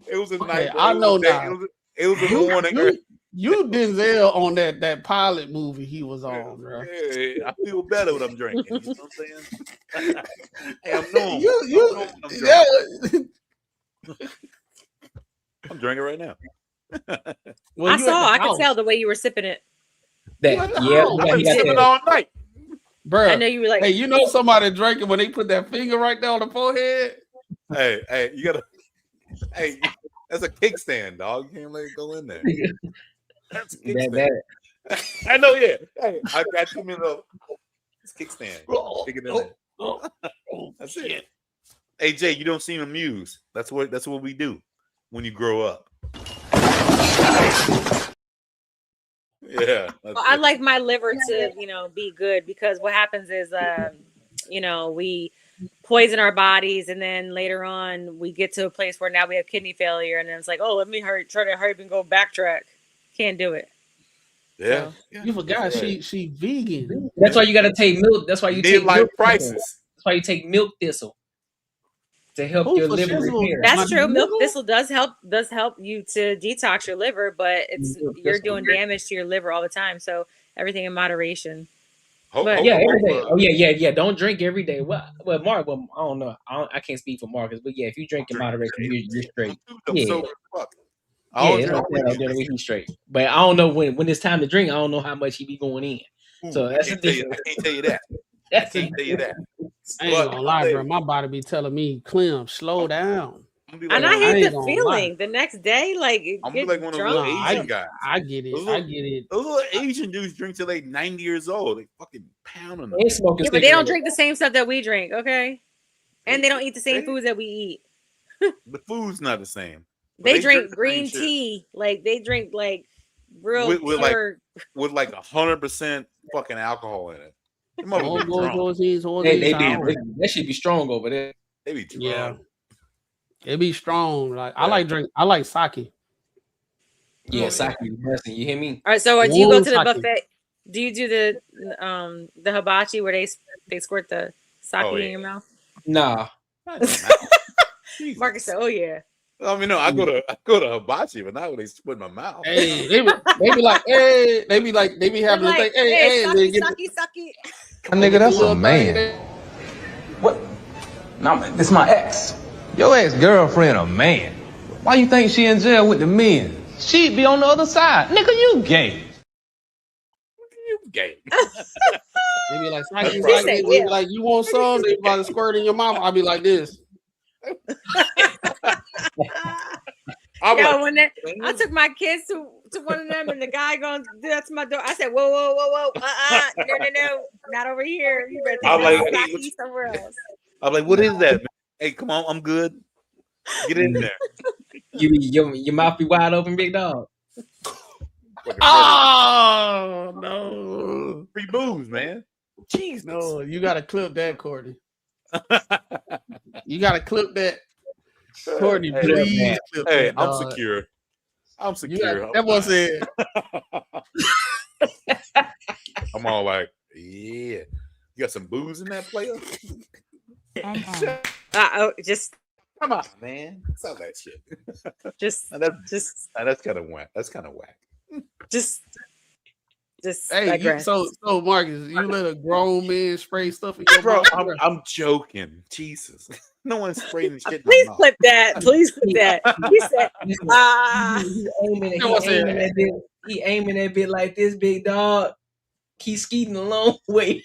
It was a Okay, night. I know now. It was a morning. You Denzel on that pilot movie he was on, bro. Yeah, I feel better when I'm drinking. You know what I'm saying? Hey, I'm normal. I'm drinking right now. Well, I saw. I could tell the way you were sipping it. I've been sipping all night. Bro, I know you were like, hey, you know somebody drinking when they put that finger right there on the forehead? Hey, you gotta. Hey, that's a kickstand, dog. You can't let it go in there. That's a kickstand. I know, yeah. Hey, I got you, little. It's kickstand. Stick it in there. That's it. Hey, Jay, you don't seem amused. That's what we do when you grow up. Yeah. well, I like my liver to, be good, because what happens is, we poison our bodies, and then later on we get to a place where now we have kidney failure, and then it's like, oh, let me try to hurry up and go backtrack. Can't do it. Yeah. So. You forgot she vegan. That's why you got to take milk. That's why you take milk prices. That's why you take milk thistle to help your liver repair. That's true. Milk thistle does help you to detox your liver, but you're doing damage to your liver all the time. So everything in moderation. Every day. Oh yeah. Don't drink every day. Well, Mark. Well, I don't know. I can't speak for Marcus, but yeah, if you drink in moderation, you're straight. Yeah. He's straight. But I don't know when it's time to drink. I don't know how much he be going in. So that's I can't tell you that. I can't tell you that. I ain't gonna lie, bro. My body be telling me, Clem, slow down. And I hate the feeling the next day. Like, I'm like one of those little Asian guys. I get it. I get it. Those little Asian dudes drink till they 90 years old. They fucking pounding them. Yeah, but they don't drink the same stuff that we drink, okay? And they don't eat the same foods that we eat. The food's not the same. They drink green tea. Like, they drink like real with like 100% fucking alcohol in it. That should be strong over there. They be drunk. Yeah. It be strong. Like I like sake. Yeah, sake is blessing. You hear me? All right. So do you go to the buffet? Do you do the hibachi where they squirt the sake in your mouth? Nah. Marcus said, "Oh yeah." I mean, no, I go to hibachi, but not when they spit in my mouth. Hey, they be like, hey, they be having to think, hey, sucky. Nigga, that's a man. What? No, this my ex. Your ex-girlfriend a man. Why you think she in jail with the men? She'd be on the other side. Nigga, you gay. You gay. They be like, they be like, you want some? They about to squirt in your mouth. I'll be like this. I took my kids to one of them, and the guy going do that to my door. I said, whoa, no, not over here. You better take somewhere else. I'm like, what is that, man? Hey, come on, I'm good. Get in there. Your mouth be wide open, big dog. Oh no! Free booze, man. Jeez, no, you gotta clip that, Courtney. You gotta clip that, Courtney. Please clip that. Hey, I'm secure. I'm secure. That was it. I'm all like, yeah. You got some booze in that player? Just come on, man. Stop that shit. That's kind of whack. That's kind of whack. Just hey, so Marcus, you let a grown man spray stuff in your mouth? I'm joking. Jesus, no one's spraying shit. Please clip that. Please clip that. He said, he aiming that bit like this, big dog. He's skeeting a long way.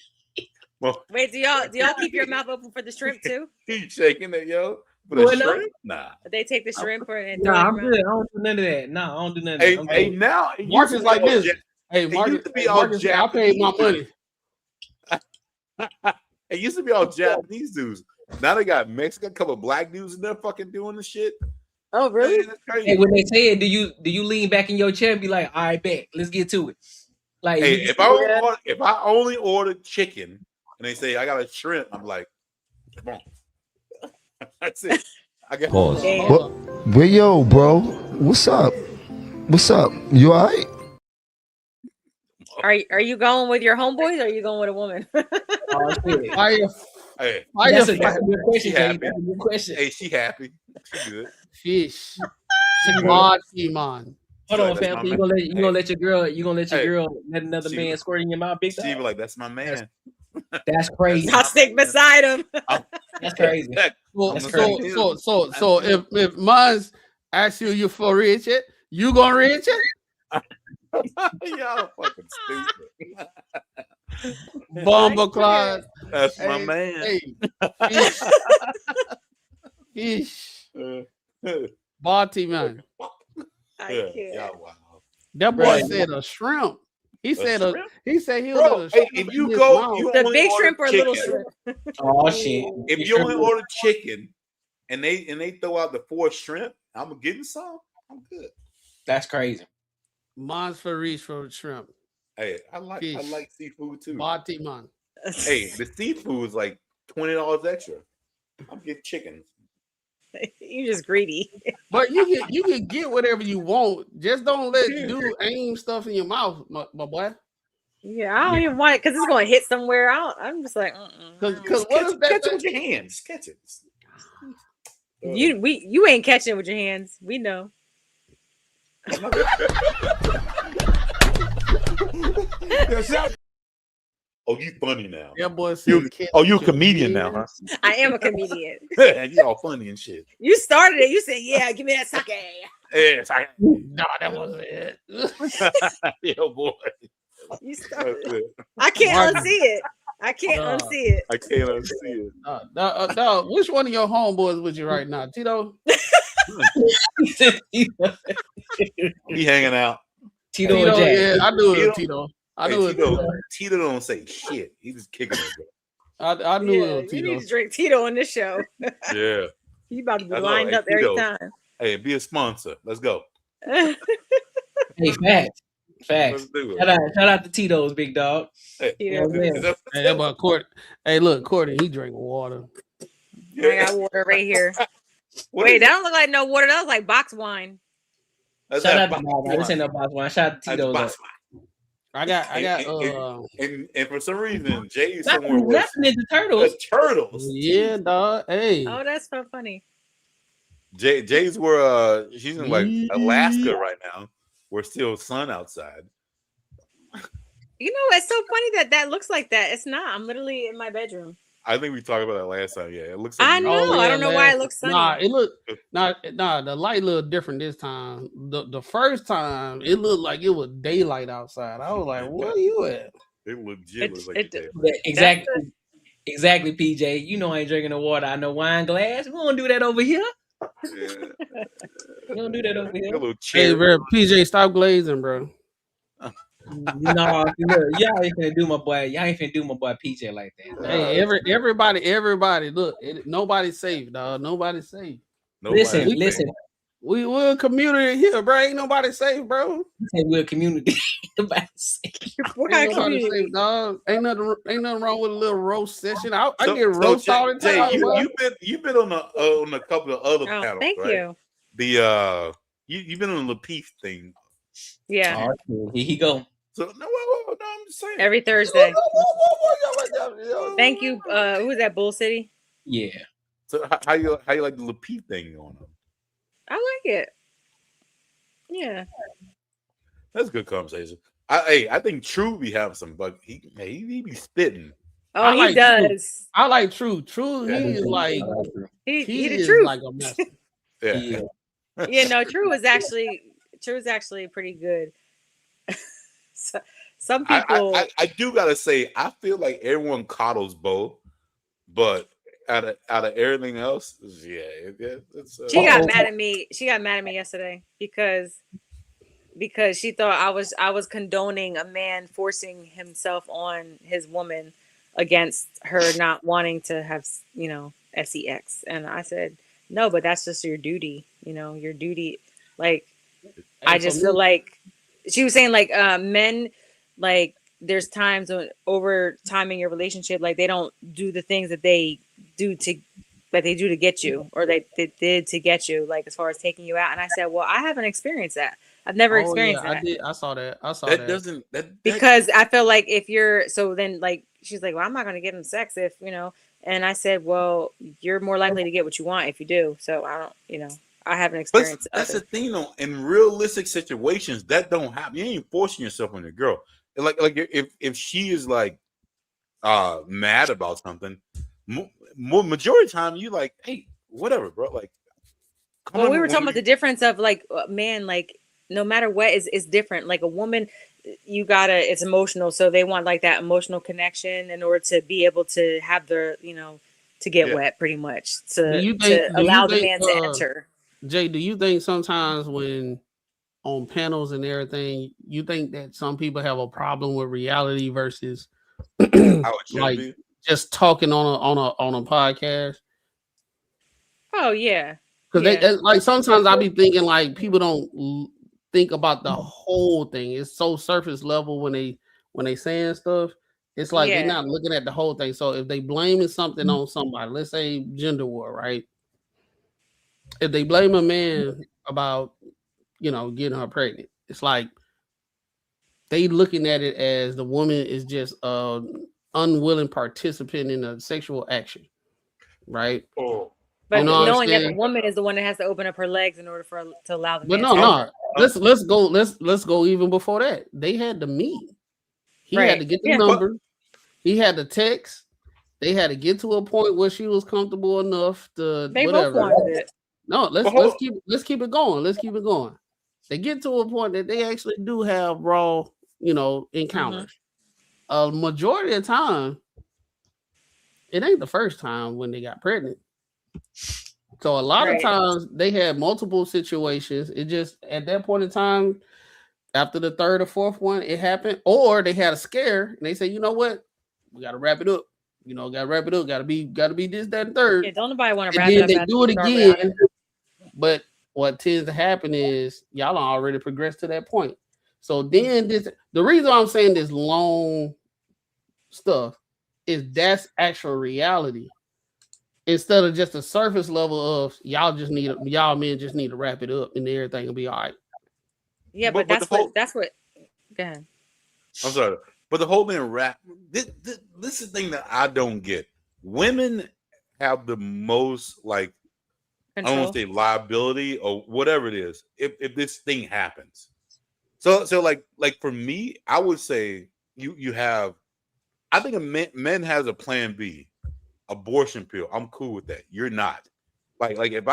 Well, wait, do y'all keep your mouth open for the shrimp too? He's shaking it, yo. For the shrimp? Nah. They take the shrimp and nah, I'm good. I don't do none of that. Nah, I don't do none of that. Hey, now Marcus like this. Hey, Marcus, I paid my money. It used to be all Japanese dudes. Now they got Mexican, a couple of black dudes in there fucking doing the shit. Oh, really? Hey, when they say it, do you lean back in your chair and be like, all right, bet, let's get to it. Like, hey, if I only ordered chicken and they say I got a shrimp, I'm like, come on. That's it. I got pause. Well, yo, bro, what's up? What's up? You all right? All Are you going with your homeboys or are you going with a woman? Oh, shit. Hey, That's a good question, Jay. happy. That's a good question. Hey, she happy. She good. Fish. Marty, man. Hold on, That's fam. my You man. gonna let your girl Hey, let another she- man squirt in your mouth, big She dog? be like, "That's my man." That's crazy. I'll stick beside him. That's crazy. So if Mons asks you for rich it, you gonna rich it? Y'all fucking stupid. Bomber Clyde. That's my man. Hey, fish. Barty, man. Yeah, y'all wow. That boy Right. said a shrimp. He said shrimp? he said he Bro, was a hey, shrimp if in you his go, mouth. you The only big order shrimp or chicken. little shrimp? Oh shit! If you only order chicken and they throw out the 4 shrimp, I'm getting some. I'm good. That's crazy. Mons for reach for the shrimp. Hey, I like Fish. seafood too. Barty, man. Hey, the seafood is like $20 extra. I'm getting chicken. You're just greedy. But you can get whatever you want. Just don't let dude aim stuff in your mouth, my boy. Yeah, I don't even want it because it's going to hit somewhere. I'm just like, Because what if Catch it with your hands. Catch it. you ain't catching it with your hands. We know. Oh, you funny now. That boy You said, you a comedian now, huh? I am a comedian. You all funny and shit. You started it. You said, "Yeah, give me that sake." Yeah, sorry. No, that wasn't it. Yo, boy. You started. That's it. I can't Martin. unsee it. I can't Nah. unsee it. I can't unsee it. Dog, which one of your homeboys with you right now, Tito? He hanging out. Tito, Tito, and Jack. yeah, I knew it Tito? was Tito. I Hey, knew it was Tito. Tito don't say shit. He just kicking it, bro. I knew Yeah, it was you Tito. need to drink Tito on this show. Yeah. You about to be That's all. lined Hey, up every Tito. time. Hey, be a sponsor. Let's go. Hey, facts. Let's do it. Shout out to Tito's, big dog. Hey, Yeah. Hey, that boy Court. Hey, look, Courtney, he drink water. I got water right here. Wait, that don't look like no water. That looks like box wine. That's Shout that out to box no, this ain't no box wine. Shout out to That's Tito's. box I got and for some reason, Jay Not somewhere was Ninja Turtles. the turtles. Yeah, dog. Hey. Oh, that's so funny. Jay's where she's in like Alaska right now. We're still sun outside. You know, it's so funny that looks like that. It's not. I'm literally in my bedroom. I think we talked about that last time. Yeah, it looks like I know. I don't know why it looks sunny. Nah, it look the light looked different this time. The first time it looked like it was daylight outside. I was like, "Where are you at?" It legit looks like Exactly, PJ. You know I ain't drinking the water. I know wine glass. We don't do that over here. We don't do that over here. Hey, bro, PJ, stop glazing, bro. No, look, y'all ain't finna do my boy. Y'all ain't finna do my boy PJ like that. Hey, everybody, look, nobody's safe, dog. Nobody's safe. Listen. We're a community here, bro. Ain't nobody safe, bro. Say we're a community. What kind of community? Safe, dog. Ain't nothing wrong with a little roast session. I get So, roast all the Jay, time. you've been on a couple of other panels, thank right? you. The you've been on the Lapeef thing. Yeah. Here he go. So no, I'm just saying. Every Thursday. Thank you. Who's that? Bull City? Yeah. So how you like the Lapeef thing going on? I like it. Yeah. That's a good conversation. I think True be having some, but he be spitting. Oh, he does. True. I like True. True, he's like he the is truth. like a mess. Yeah. Yeah, no, True is actually pretty good. So, some people I do gotta say, I feel like everyone coddles Bo, but out of everything else, yeah, it's she got mad at me. She got mad at me yesterday because she thought I was condoning a man forcing himself on his woman against her not wanting to have, sex. And I said, no, but that's just your duty, your duty. Like, I just feel like she was saying like men, like there's times when over time in your relationship, like they don't do the things that they do to get you, or they did to get you, like as far as taking you out. And I said, well, I haven't experienced that. I've never Oh experienced yeah, I that. did. I saw that. I saw That that. doesn't that Because I feel like if you're so then like she's like, well, I'm not going to give him sex if and I said, well, you're more likely to get what you want if you do. So I don't, I haven't But experienced that's the other. thing, though. In realistic situations, that don't happen. You ain't forcing yourself on your girl. Like if she is like mad about something, majority of the time you like, hey, whatever, bro. Like, come Well, on. we were talking about the difference of like man, like no matter what is different. Like a woman, it's emotional, so they want like that emotional connection in order to be able to have to get wet, pretty much Do you to think? allow the man to enter. Jay? Do you think sometimes when on panels and everything, you think that some people have a problem with reality versus how it should like be. just talking on a podcast? Oh yeah, Because they like sometimes I be thinking like people don't think about the whole thing. It's so surface level when they saying stuff. It's like they're not looking at the whole thing. So if they blaming something on somebody, let's say gender war, right? If they blame a man about getting her pregnant, it's like they looking at it as the woman is just unwilling participant in a sexual action, right? Oh. But knowing that the woman is the one that has to open up her legs in order to allow the man. But let's go even before that. They had to meet. He had to get the number. He had to text. They had to get to a point where she was comfortable enough to whatever. Both wanted it. No, let's keep it going. Let's keep it going. They get to a point that they actually do have raw, encounters. A majority of the time, it ain't the first time when they got pregnant. So a lot of times they had multiple situations. It just at that point in time, after the third or fourth one, it happened, or they had a scare and they say, you know what, we got to wrap it up. Gotta wrap it up. Gotta be this, that, and third. Yeah, don't nobody want to and wrap it up. They do it again. But what tends to happen is y'all already progressed to that point. So then the reason I'm saying this long stuff is that's actual reality. Instead of just a surface level of y'all men just need to wrap it up and everything will be all right. Yeah, but that's what. Go ahead. I'm sorry, but the whole thing rap. This is the thing that I don't get. Women have the most like control. I don't want to say liability or whatever it is if this thing happens. So like for me, I would say you have. I think a man has a plan B. Abortion pill. I'm cool with that. You're not. Like if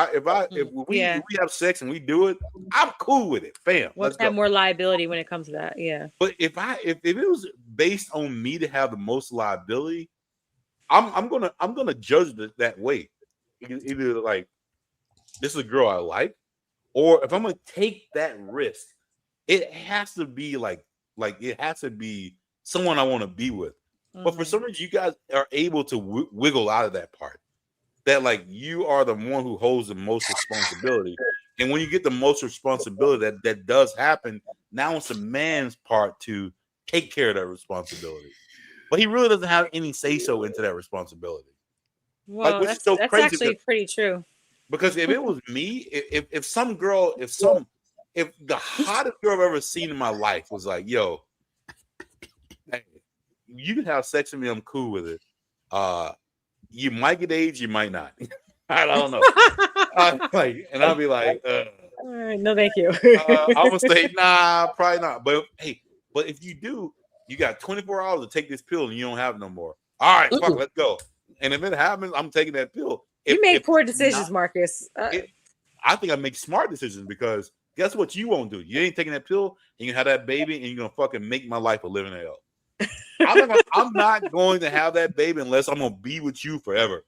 we have sex and we do it, I'm cool with it. Fam. Let's have more liability when it comes to that. Yeah. But if it was based on me to have the most liability, I'm gonna judge it that way. Either like this is a girl I like, or if I'm gonna take that risk, it has to be like it has to be someone I want to be with. But for some reason, you guys are able to wiggle out of that part. That like you are the one who holds the most responsibility, and when you get the most responsibility, that does happen. Now it's a man's part to take care of that responsibility, but he really doesn't have any say so into that responsibility. Well, like, that's actually pretty true. Because if it was me, if the hottest girl I've ever seen in my life was like, yo. You can have sex with me. I'm cool with it. You might get AIDS, you might not. I don't know. And I'll be like, all right, no, thank you. I'm gonna say, nah, probably not. But hey, if you do, you got 24 hours to take this pill, and you don't have no more. All right, fuck, let's go. And if it happens, I'm taking that pill. You make poor decisions, Marcus. I think I make smart decisions because guess what? You won't do. You ain't taking that pill, and you have that baby, and you're gonna fucking make my life a living hell. I'm not going to have that baby unless I'm gonna be with you forever.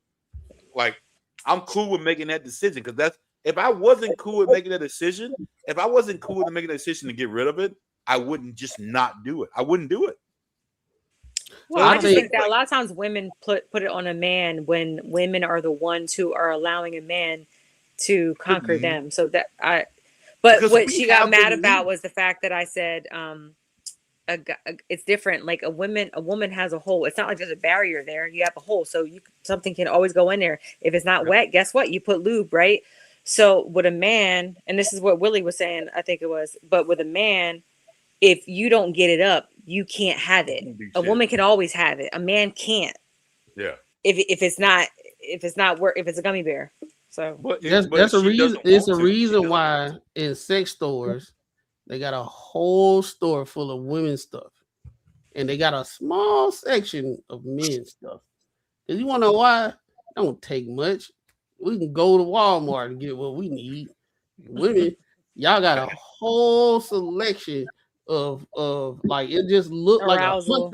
Like, I'm cool with making that decision because if I wasn't cool with making that decision, to get rid of it, I wouldn't just not do it. I wouldn't do it. Well, I just think that a lot of times women put it on a man when women are the ones who are allowing a man to conquer them. So but what she got mad about was the fact that I said, it's different. Like a woman has a hole. It's not like there's a barrier there. You have a hole, so something can always go in there. If it's not wet, guess what? You put lube, right? So with a man, and this is what Willie was saying, I think it was, but with a man, if you don't get it up, you can't have it. A woman can always have it. A man can't. Yeah. If it's a gummy bear. So that's a reason. It's a reason why in sex stores they got a whole store full of women's stuff, and they got a small section of men's stuff. Cause you want to know why? It don't take much. We can go to Walmart and get what we need. Women, y'all got a whole selection of like it just looked Arousal,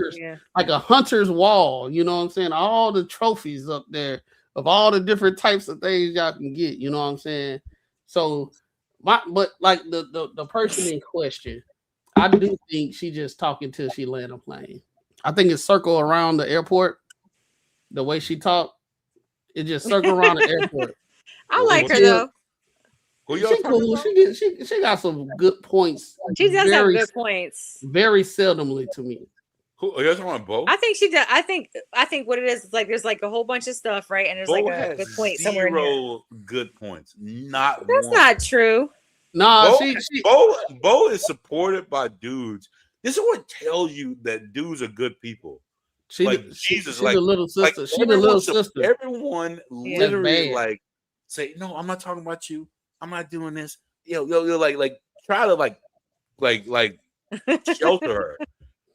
like a hunter's wall. You know what I'm saying? All the trophies up there of all the different types of things y'all can get. You know what I'm saying? So but like the person in question, I do think she just talking till she land a plane. I think it's circle around the airport. The way she talked, it just circle around the airport. I like her though. She cool. She got some good points. She does have good points. Very seldomly to me. Who are you talking about, Bo? I think she does. I think what it is like there's like a whole bunch of stuff, right? And there's Bo like a good point somewhere in here. Zero good points. Not That's one. not true. Nah, Bo is supported by dudes. This is what tells you that dudes are good people. She's the little sister. Like, she's the little sister. Everyone literally like say, no, I'm not talking about you. I'm not doing this. Yo, like try to like shelter her.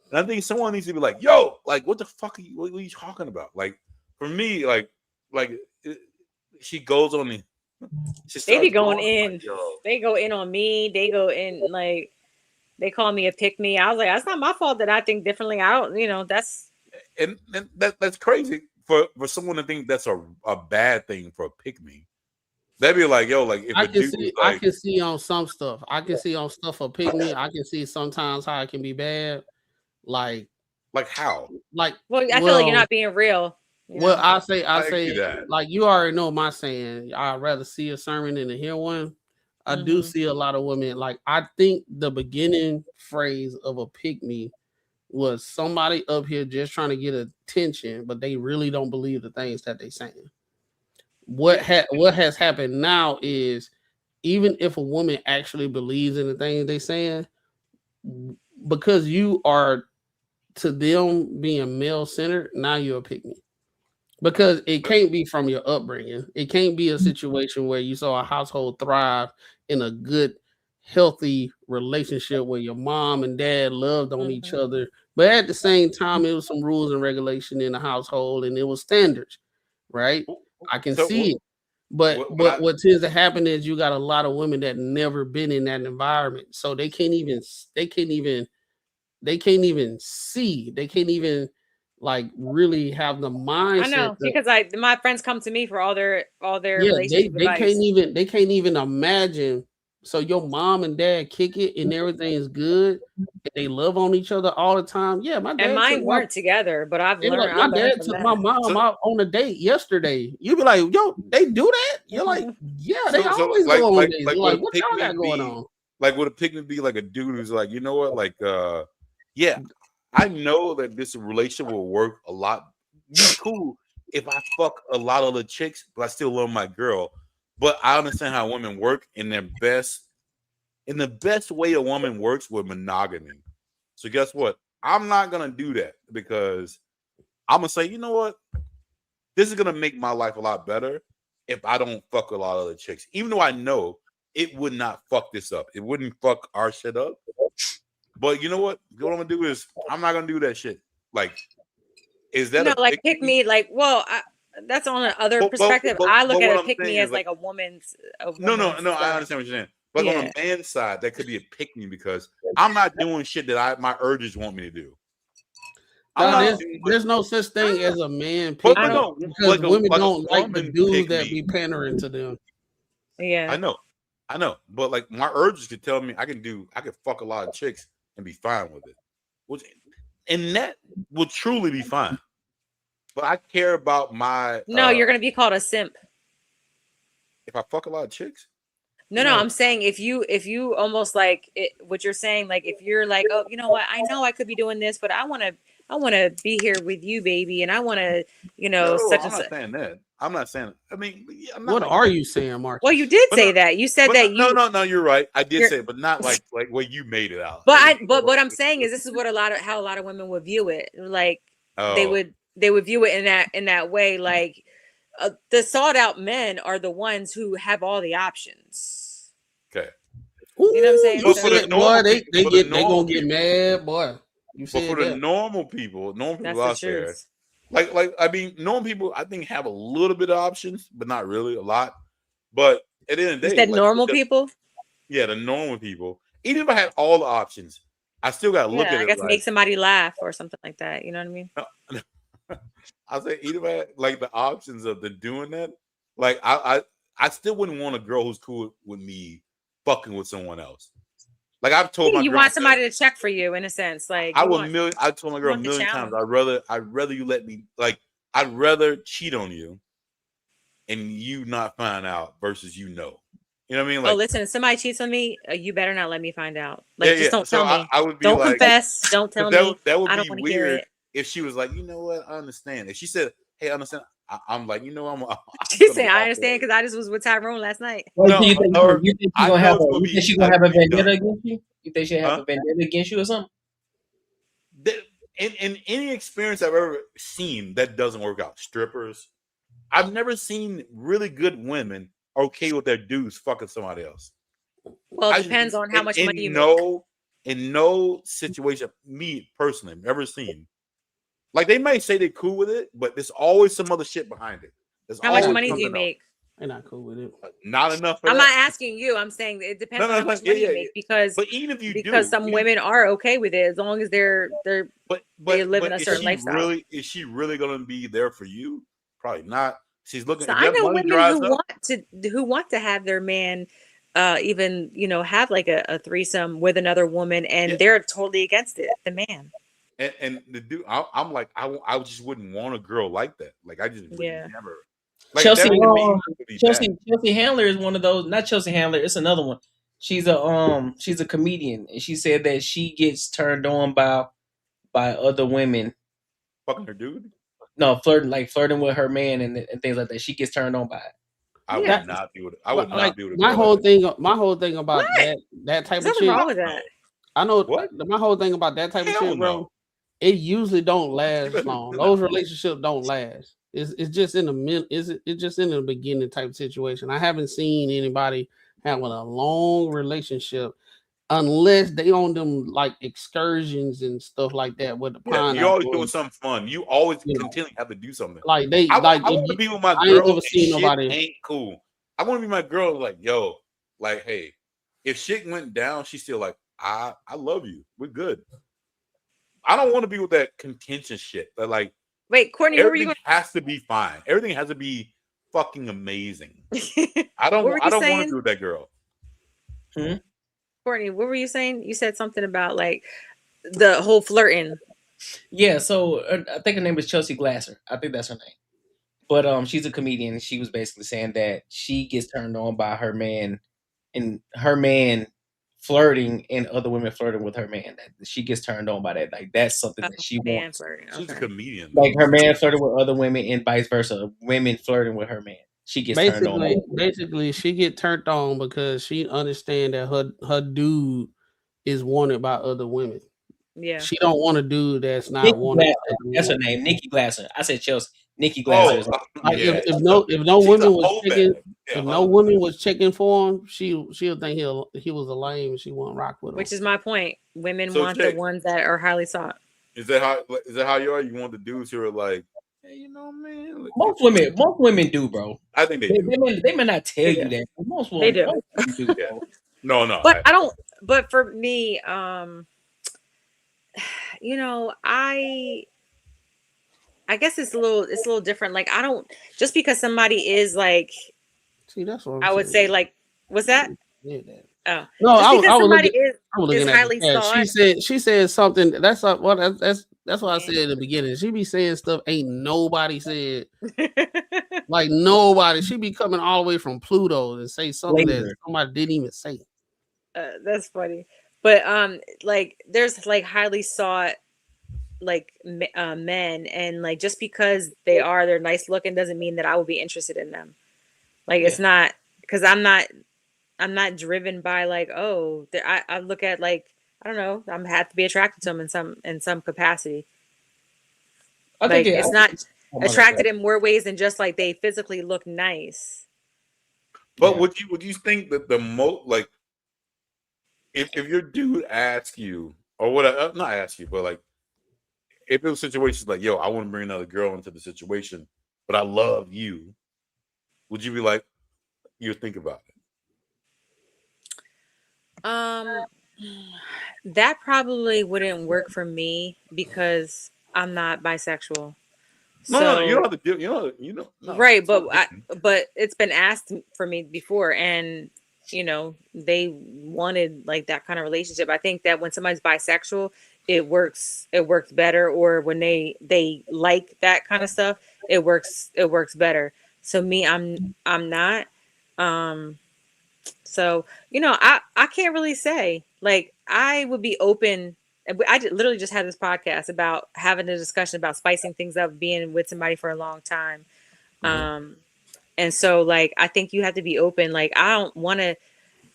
And I think someone needs to be like, yo, like what the fuck what are you talking about? Like for me, she goes on the they be going in. They go in on me. They go in like they call me a pick me. I was like, that's not my fault that I think differently. I don't, that's and that's crazy for someone to think that's a bad thing for a pick me. That'd be like, yo, like if I can see on some stuff. I can see on stuff for pick me. I can see sometimes how it can be bad. Like how? I feel like you're not being real. Well, I say like you already know my saying. I'd rather see a sermon than to hear one. I do see a lot of women. Like I think the beginning phrase of a pick me was somebody up here just trying to get attention, but they really don't believe the things that they saying. What has happened now is even if a woman actually believes in the things they saying, because you are to them being male centered, now you're a pick me. Because it can't be from your upbringing. It can't be a situation where you saw a household thrive in a good, healthy relationship where your mom and dad loved on each other. But at the same time, it was some rules and regulation in the household and it was standards, right? I can see it. But what tends to happen is you got a lot of women that never been in that environment. So they can't even like really have the mindset. I know because my friends come to me for all their relationship advice. They can't even imagine. So your mom and dad kick it and everything is good and they love on each other all the time. Yeah, my dad and mine weren't together, but I've learned. My dad took my mom out on a date yesterday. You'd be like, yo, they do that? You're like, yeah, they always go on dates. Like what y'all got going on? Like would a picnic be like a dude who's like, you know what, like yeah. I know that this relationship will work a lot. Be cool if I fuck a lot of the chicks, but I still love my girl. But I understand how women work in the best way a woman works with monogamy. So guess what? I'm not gonna do that because I'm gonna say, you know what? This is gonna make my life a lot better if I don't fuck a lot of the chicks. Even though I know it would not fuck this up. It wouldn't fuck our shit up. But you know what? What I'm gonna do is I'm not gonna do that shit. Like, is that like pick me? Like, well, that's on another perspective. I look at a pick me as like a woman's. No. I understand what you're saying. But on a man's side, that could be a pick me because I'm not doing shit that my urges want me to do. There's no such thing as a man pick me because women don't like the dudes that be pandering to them. Yeah, I know, but like my urges could tell me I could fuck a lot of chicks and be fine with it, and that will truly be fine. But I care about my. No, you're gonna be called a simp if I fuck a lot of chicks. No, I'm saying if you almost like it, what you're saying, like if you're like, oh, you know what, I know I could be doing this, but I want to be here with you, baby, and I want to, you know, No, such I'm and not such. saying that. I'm not saying. I mean, I'm not What like are that. you saying, Mark? Well, you did But say no, that. You said but that no, you. no, no. You're right. I did You're- say it, but not like what you made it out. But what I'm saying is, this is what how a lot of women would view it. Like they Oh, would view it in that way. Like the sought out men are the ones who have all the options. okay. You know what I'm saying? You But for the said, normal boy, they people, for the they normal gonna get people, mad, boy. You but said for the that. normal people That's the out there, truth. like I mean, normal people, I think have a little bit of options, but not really a lot. But at the end of the You day, said like normal people. yeah, the normal people, even if I had all the options, I still got to look Yeah, at I it guess make like. somebody laugh or something like that. You know what I mean? I say even if I had like the options of the doing that, like I still wouldn't want a girl who's cool with me fucking with someone else. Like I've told my You girl, want somebody to check for you in a sense. Like I told my girl a want the million times, challenge. I'd rather you let me I'd rather cheat on you and you not find out versus you know. You know what I mean? Oh, Like listen, if somebody cheats on me, you better not let me find out. yeah, Like, just don't So tell me. I would be Don't like, confess. Don't tell because me. that would I be don't want to hear weird it. if she was like, you know what, I understand. If she said, hey, I understand, I'm like, you know, I'm She's gonna saying, I walk understand away. because I just was with Tyrone last night. Well, No, you think or she's I gonna know have it's gonna she's gonna have a be vendetta dumb. against you? You think she'll have a vendetta against you or something? In any experience I've ever seen, that doesn't work out. Strippers, I've never seen really good women okay with their dudes fucking somebody else. Well, it depends on how much money you make. In no situation, me personally, I've ever seen. Like they might say they're cool with it, but there's always some other shit behind it. There's How much always money do you something else. make? They're not cool with it. Not enough for I'm that. not asking you. I'm saying it depends on how much money you make because But even if you because some women are okay with it as long as they live in a certain lifestyle. Is she really gonna be there for you? Probably not. She's looking. So If I that know money women dries up, who want to have their man even have like a threesome with another woman and they're totally against it, the man. and the dude, I'm like, I just wouldn't want a girl like that. Like I just would never. Like Chelsea, that to me would be bad. Chelsea Handler is one of those. Not Chelsea Handler. It's another one. She's a comedian, and she said that she gets turned on by other women. Fucking her dude. No, flirting with her man and things like that. She gets turned on by it. I would not be with. I would not be with a my girl whole like that. my whole thing about that type There's of nothing chick. wrong with that. I know what my whole thing about that type of shit, bro. It usually don't last long. Those relationships don't last. It's just in the mid. It's just in the beginning type of situation. I haven't seen anybody having a long relationship unless they on them like excursions and stuff like that with the Yeah, you're always pineapple. doing something fun. You always continually have to do something. Like they I like want to be with my I girl ain't never and seen shit nobody. ain't cool. I want to be my girl like, yo, like, hey, if shit went down, she's still like, I love you. We're good. I don't want to be with that contentious shit. But like, wait, Courtney, everything has to be fine. Everything has to be fucking amazing. I don't want to be with that girl. Courtney, what were you saying? You said something about like the whole flirting. Yeah, so I think her name is Chelsea Glasser. I think that's her name. But she's a comedian, and she was basically saying that she gets turned on by her man, and her man flirting and other women flirting with her man. That she gets turned on by that. Like that's something that she wants. She's a comedian. Like her man flirting with other women and vice versa. Women flirting with her man. She gets turned on. Basically, she get turned on because she understand that her dude is wanted by other women. Yeah, she don't want a dude that's not Nikki wanted. Glasser, that's her name, Nikki Glasser. I said Chelsea. Nikki Glasser. Like if no women was checking, if no women was checking for him, she'll think he was a lame and she won't rock with him. Which is my point. Women So want the ones that are highly sought. Is that how you are? You want the dudes who are like, hey, you know, man. Like, Most women do, bro. I think they may not tell you that. But most women, They do. Most women do, bro. No. But I don't. But for me, I guess it's a little different. Like I don't just because somebody is like. See, that's what I would say. Like, what's that? Yeah. Oh no, I was somebody looking is highly at sought. she said something. That's what I said in the beginning. She be saying stuff ain't nobody said. Like nobody. She be coming all the way from Pluto and say something that somebody didn't even say. That's funny. But like there's like highly sought men, and like just because they're nice looking doesn't mean that I will be interested in them. Like it's not, because I'm not driven by like, oh, I look at like, I don't know, I'm have to be attracted to them in some capacity. Like it's not attracted in more ways than just like they physically look nice. But would you think that the most, like, if your dude asks you, or what, not ask you, but like, if it was situations like, yo, I want to bring another girl into the situation, but I love you, would you be like, you think about it? That probably wouldn't work for me because I'm not bisexual. No, you don't have to do, no, right, but it's been asked for me before, and they wanted like that kind of relationship. I think that when somebody's bisexual, it works better, or when they like that kind of stuff, it works better. So me, I'm not. So I can't really say. Like I would be open. Literally just had this podcast about having a discussion about spicing things up, being with somebody for a long time. And so like I think you have to be open. Like I don't want to.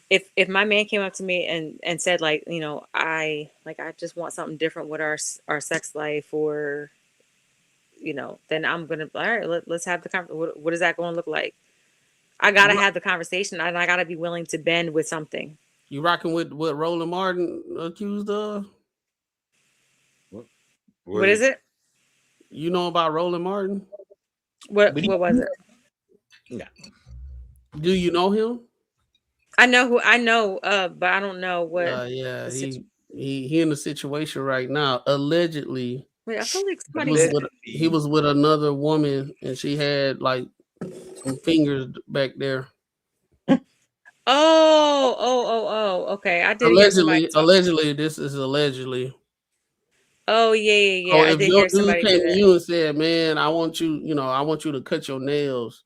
If my man came up to me and said like, I just want something different with our sex life, or then I'm gonna, all right, let's have the conversation. What is that going to look like? I gotta have the conversation, and I gotta be willing to bend with something. You rocking with what Roland Martin accused of? What is it? You know about Roland Martin? What was it? Yeah. Do you know him? I know, but I don't know what. Yeah, he in a situation right now. Allegedly, wait, I feel like somebody he was with another woman, and she had like some fingers back there. Oh, okay. I did allegedly. This is allegedly. Oh yeah. So I if did your hear dude somebody came do to that. you and said, "Man, I want you to cut your nails,"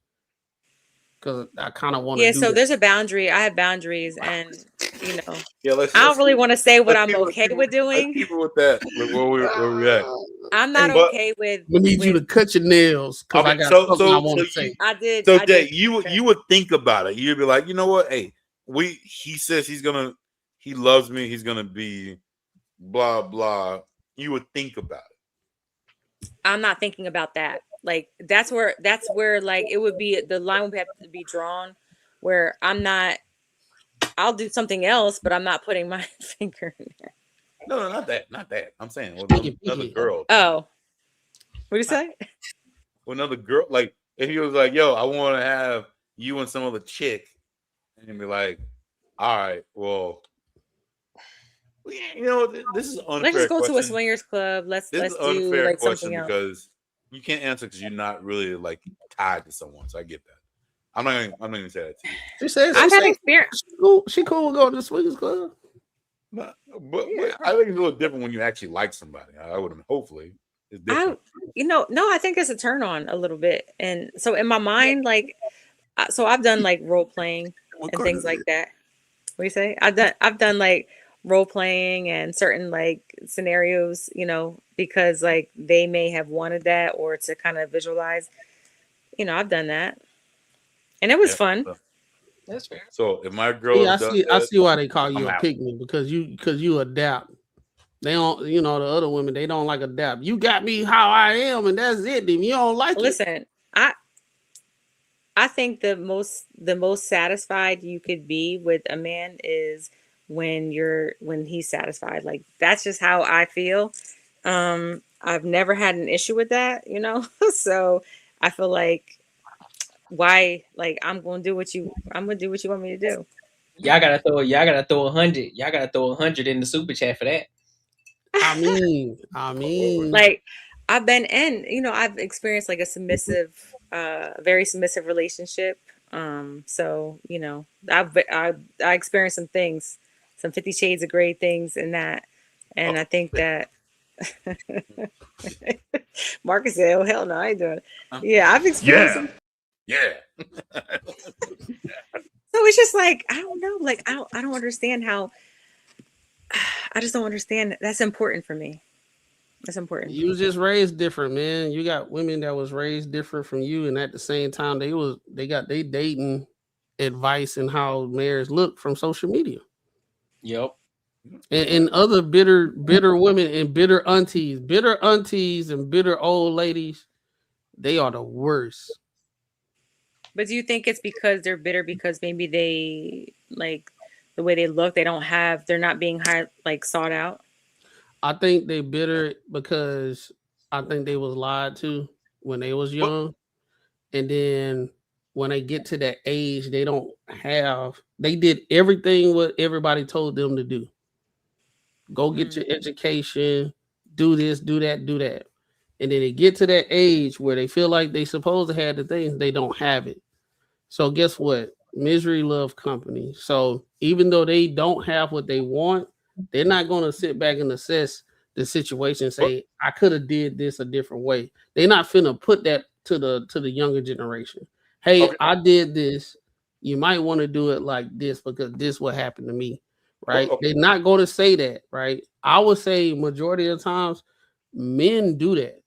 because I kind of want to do so that. there's a boundary. I have boundaries, and I let's don't really want to say what I'm okay with doing. Let's keep it with that. Like, where we at? I'm not okay with. We need you to cut your nails because I got something I want to say. I did. So Jay, you would think about it. You'd be like, you know what? Hey, he says he loves me. He's gonna be blah blah. You would think about it. I'm not thinking about that. Like that's where like it would be, the line would have to be drawn where I'm not. I'll do something else, but I'm not putting my finger in there. No, not that. I'm saying with another girl. Oh, what do you say? With another girl, like if he was like, "Yo, I want to have you and some other chick," and you'd be like, "All right, well, this is unfair. Let's just go question. to a swingers club. Let's do unfair like question something else." Because you can't answer because you're not really like tied to someone. So I get that. I'm not gonna say that to you. She said I've had experience. She cool with going to the swingers club. But I think it's a little different when you actually like somebody. I would hopefully it's different. I think it's a turn on a little bit, and so in my mind, like, so I've done like role playing and things like that. What do you say? I've done like role playing and certain like scenarios, because like they may have wanted that or to kind of visualize. I've done that, and it was fun. That's fair. So if my girl, I see why they call you a pygmy because you adapt. They don't, the other women, they don't like adapt. You got me how I am, and that's it. Then you don't like it. I think the most satisfied you could be with a man is when he's satisfied. Like that's just how I feel. I've never had an issue with that, so I feel like why, like I'm gonna do what you want me to do. Y'all gotta throw 100. Y'all gotta throw 100 in the super chat for that. I mean, like I've been I've experienced like a submissive, very submissive relationship. So I experienced some things, some 50 Shades of Grey things in that, and I think that Marcus said, "Oh hell no, I ain't doing it." Yeah, I've experienced some. Yeah. So it's just like I don't know, like I don't understand how. I just don't understand. That's important for me. That's important. You was just raised different, man. You got women that was raised different from you, and at the same time, they got they dating advice and how marriage look from social media. Yep. And other bitter women and bitter aunties and bitter old ladies, they are the worst. But do you think it's because they're bitter because maybe they like the way they look, they're not being sought out? I think they bitter because I think they was lied to when they was young, and then when they get to that age, they did everything what everybody told them to do. Go get your education, do this, do that, do that. And then they get to that age where they feel like they supposed to have the things, they don't have it. So guess what? Misery loves company. So even though they don't have what they want, they're not going to sit back and assess the situation and say, I could have did this a different way. They're not finna put that to the younger generation. Hey, I did this. You might want to do it like this because this what happened to me. Right? They're not going to say that, right? I would say majority of the times men do that.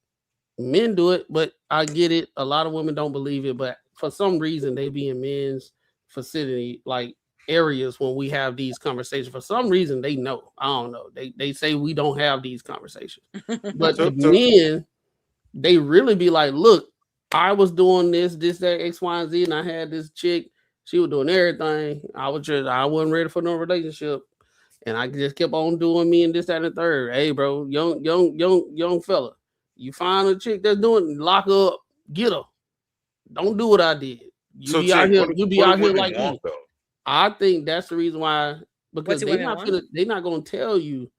Men do it, but I get it. A lot of women don't believe it, but for some reason they be in men's facility like areas when we have these conversations. For some reason they know. I don't know. They say we don't have these conversations. But the men, they really be like, look, I was doing this, that, X, Y, and Z, and I had this chick. She was doing everything. I wasn't ready for no relationship. And I just kept on doing me and this, that, and the third. Hey, bro, young fella, you find a chick that's doing, lock her up, get her. Don't do what I did. You be out here like me. I think that's the reason why, because they're not gonna tell you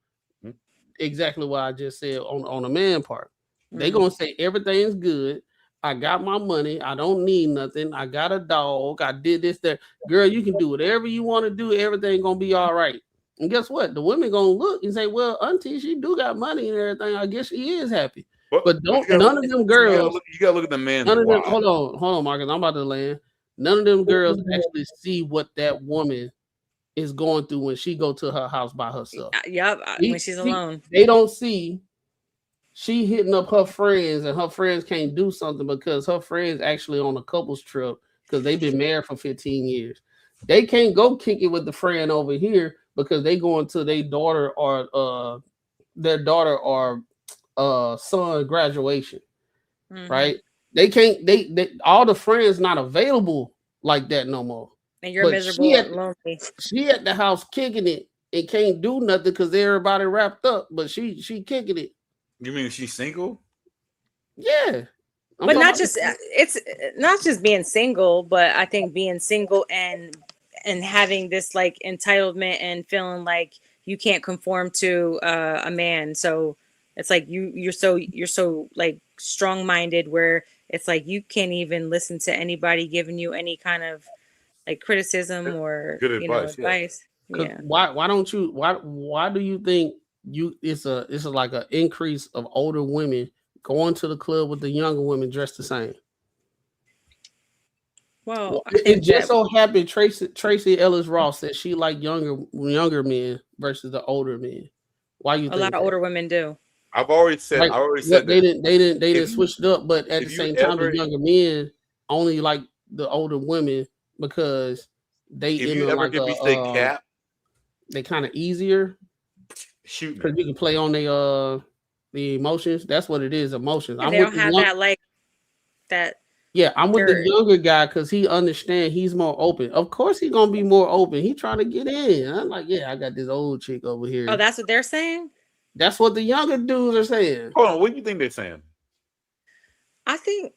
exactly what I just said on the man part. They're gonna say everything's good. I got my money. I don't need nothing. I got a dog. I did this, that. Girl, you can do whatever you want to do. Everything gonna be all right. And guess what? The women gonna look and say, well, auntie, she do got money and everything. I guess she is happy. But none of them girls. You gotta look at the man. Hold on, Marcus. I'm about to land. None of them girls actually see what that woman is going through when she go to her house by herself. When she's alone. They don't see she hitting up her friends and her friends can't do something because her friends actually on a couples trip because they've been married for 15 years. They can't go kick it with the friend over here because they going to their daughter or son graduation. Right? They can't, they all the friends not available like that no more. And you're miserable and lonely. She at the house kicking it and can't do nothing because everybody wrapped up, but she kicking it. You mean she's single? Yeah. But it's not just being single, but I think being single and having this like entitlement and feeling like you can't conform to a man. So it's like you're so like strong-minded where it's like you can't even listen to anybody giving you any kind of like criticism or good advice. Advice. Yeah. Why do you think it's like an increase of older women going to the club with the younger women dressed the same? Well, it just so happened Tracy Ellis Ross said she like younger men versus the older men. Why you think a lot of older women do? I've already said they didn't switch it up, but at the same time, the younger men only like the older women because they cap, they kind of easier. Shoot, because you can play on the emotions. That's what it is, emotions. They don't have that like that. Yeah, I'm with the younger guy because he understands. He's more open. Of course, he's gonna be more open. He trying to get in. I'm like, yeah, I got this old chick over here. Oh, that's what they're saying. That's what the younger dudes are saying. Hold on, what do you think they're saying? I think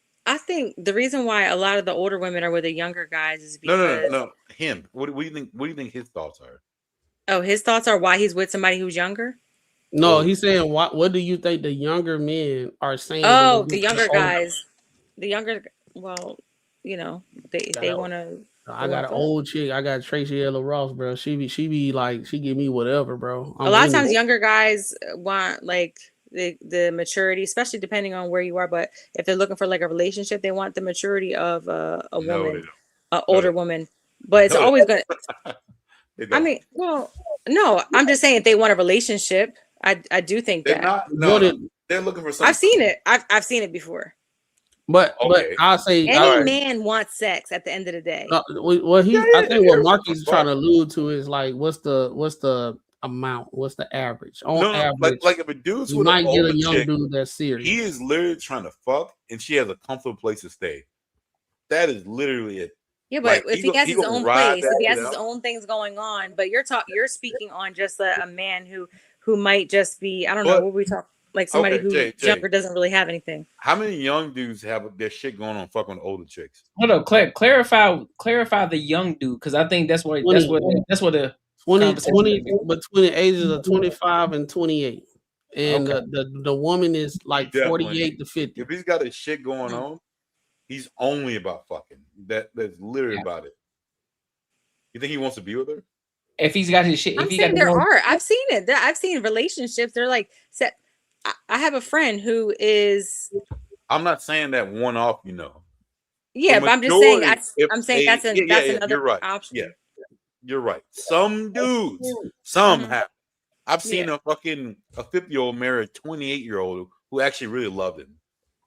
the reason why a lot of the older women are with the younger guys is because no. Him. What do you think? What do you think his thoughts are? Oh, his thoughts are why he's with somebody who's younger. No, he's saying what do you think the younger men are saying? Oh, the younger guys, the younger. Well, they want to. I got an old chick. I got Tracy Ella Ross, bro. She be like, she give me whatever, bro. A lot of times, younger guys want like the maturity, especially depending on where you are. But if they're looking for like a relationship, they want the maturity of a woman, an older woman. But it's always gonna. I mean, well, no, I'm just saying if they want a relationship, I do think that. They're looking for something. I've seen it. I've seen it before. But I'll say any man wants sex at the end of the day. I think what Marky's trying to allude to is like, what's the amount? What's the average? On average, like if a dude's you with might an get older a young chick, dude that's serious. he is literally trying to fuck, and she has a comfortable place to stay. That is literally it. Yeah, but Like, if he has his own place, if he has his out. own things going on, but you're speaking on just a man who might just be, I don't know, what we talk, like somebody who younger doesn't really have anything. How many young dudes have their shit going on fucking with older chicks? Hold up, clarify the young dude, because I think that's what the 20 between the ages of 25 and 28, and the woman is like 48 to 50. If he's got his shit going on, he's only about fucking. That's literally about it. You think he wants to be with her? If he's got his shit, I'm saying there are. I've seen it. I've seen relationships. They're like set. I have a friend who is. I'm not saying that one off. Yeah, but I'm just saying. I'm saying that's another you're right. option. Yeah, you're right. Some dudes, have. I've seen a 50-year-old marry a 28-year-old who actually really loved him.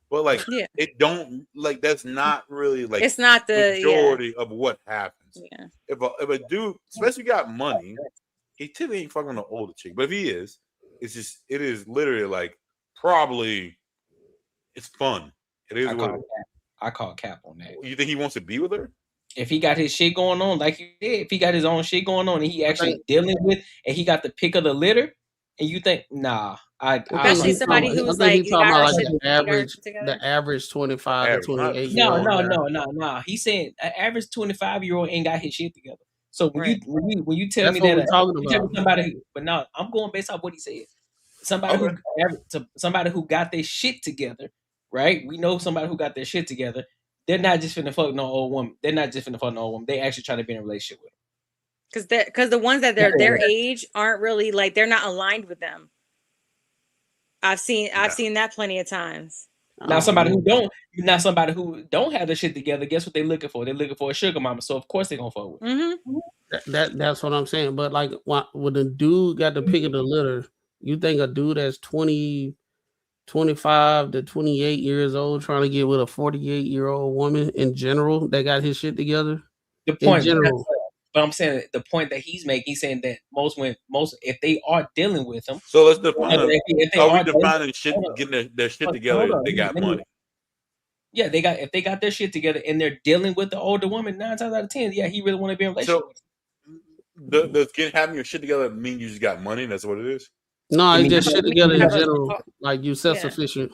But like, it don't like that's not really like it's not the majority of what happens. Yeah. If a dude, especially got money, he typically ain't fucking an older chick. But if he is, it is literally like probably it's fun. It is. I call cap on that. You think he wants to be with her? If he got his shit going on, like you said, if he got his own shit going on and he actually dealing with, and he got the pick of the litter, and you think, especially somebody who's like, he's talking about like the average 25 to 28. No. He's saying an average 25-year-old ain't got his shit together. So when you tell me that, but no, I'm going based off what he said. Somebody who got their shit together, right? We know somebody who got their shit together. They're not just finna fuck no old woman. They're not just finna fuck no old woman. They actually trying to be in a relationship with them. Because the ones that they're their age aren't really like, they're not aligned with them. I've seen that plenty of times. Now somebody who don't have the shit together, guess what they're looking for? They're looking for a sugar mama. So of course they're gonna fuck with. Mm-hmm. That's what I'm saying. But like when the dude got the pick of the litter, you think a dude that's 25 to 28 years old trying to get with a 48-year-old woman in general that got his shit together? The point, but I'm saying the point that he's making, he's saying that most if they are dealing with him. So let's define. Are we defining shit getting their shit together if they got money? Yeah, if they got their shit together and they're dealing with the older woman, 9 times out of 10, he really want to be in a relationship with her. Does having your shit together mean you just got money? That's what it is. No, it's just shit together in general. Like you self-sufficient.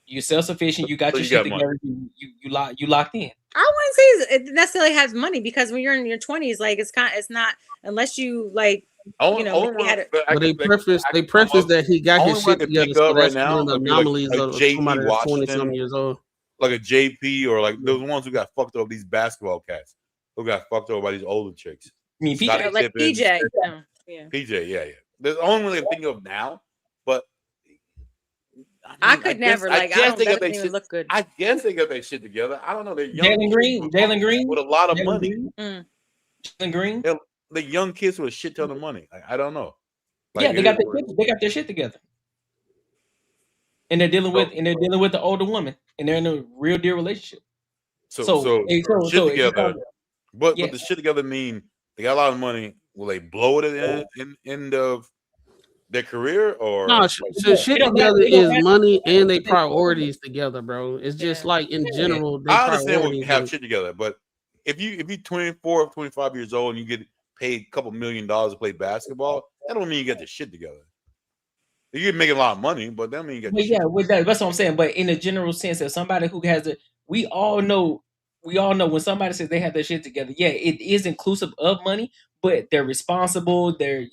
You're self-sufficient. You got your shit together. You locked in. I wouldn't say it necessarily has money, because when you're in your 20s, like it's not unless you like. But they preface that he got his shit together. So that's one of the anomalies of somebody that's 20-something years old. Like a JP or like those ones who got fucked up, these basketball cats who got fucked up by these older chicks. I mean, like PJ. PJ, yeah. There's the only one I can think of now, but I could never like. I don't even look good. I guess they got their shit together. I don't know. They're young. Jalen Green with a lot of money. Jalen Green. They're young kids with a shit ton of money. I don't know. Like, they got their shit together, and they're dealing with the older woman, and they're in a real deal relationship. So shit together. But the shit together mean they got a lot of money. Will they blow it at the end of their career, or no? So shit together is money and they priorities together, bro. It's just like in general. I understand when you have shit together, but if you're 24, 25 years old and you get paid a couple $1 million to play basketball, that don't mean you get the shit together. You're making a lot of money, but that mean you get. That's what I'm saying. But in a general sense, if somebody who has we all know when somebody says they have their shit together, it is inclusive of money, but they're responsible. They're,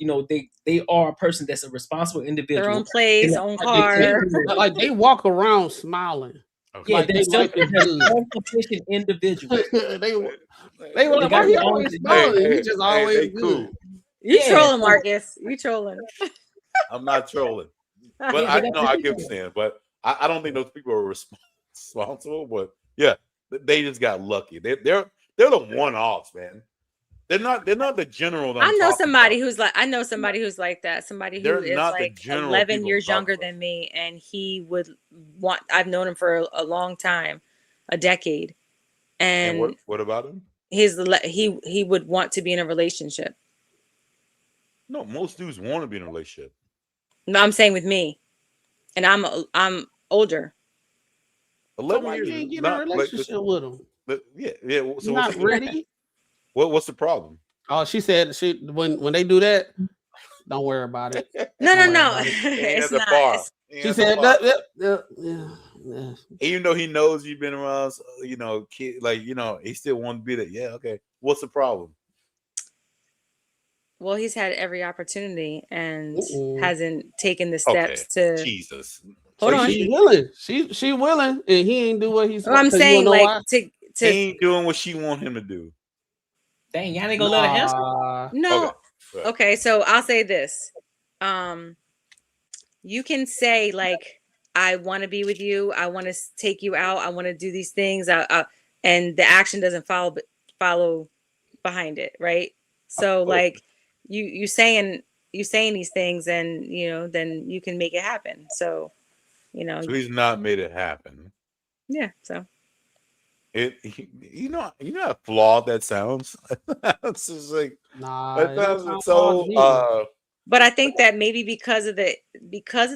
they are a person that's a responsible individual. Their own place, own car. Like they walk around smiling. Okay. Yeah, they're self-sufficient individuals. they were like, why he always smiling? He just always cool. You trolling, Marcus. You trolling. I'm not trolling. But I get what you're saying. But I don't think those people are responsible. But yeah, they just got lucky. They're the one-offs, man. They're not the general. That I I'm know talking somebody about. who's like that. Somebody who They're is not the like general 11 people I'm years talking younger about. than me, and he would want. I've known him for a long time, a decade, And and what about him? he would want to be in a relationship. No, most dudes want to be in a relationship. No, I'm saying with me, and I'm older. 11 why years you is ain't get in a not like relationship with him? yeah. So You're what's not the, ready. what's the problem? Oh, she said when they do that, don't worry about it. No, Don't worry no. about it. Ain't It's at the not. bar. She said that. Yeah. Even though he knows you've been around, kid, he still wants to be there. Yeah, okay. What's the problem? Well, he's had every opportunity and Mm-mm. hasn't taken the Okay, steps to. Jesus. Hold on. She willing. She willing, and he ain't do what he's. Well, I'm Because you saying know like why? to He ain't doing what she want him to do. Dang, y'all ain't gonna let her answer. no. Okay. Okay, so I'll say this. You can say like, I want to be with you. I want to take you out. I want to do these things. And the action doesn't follow behind it, right? So like, you saying these things, and then you can make it happen. So, So he's not made it happen. yeah. So you know how flawed that sounds. It's just like that don't sounds sound so. flawed to me. But I think that maybe because of the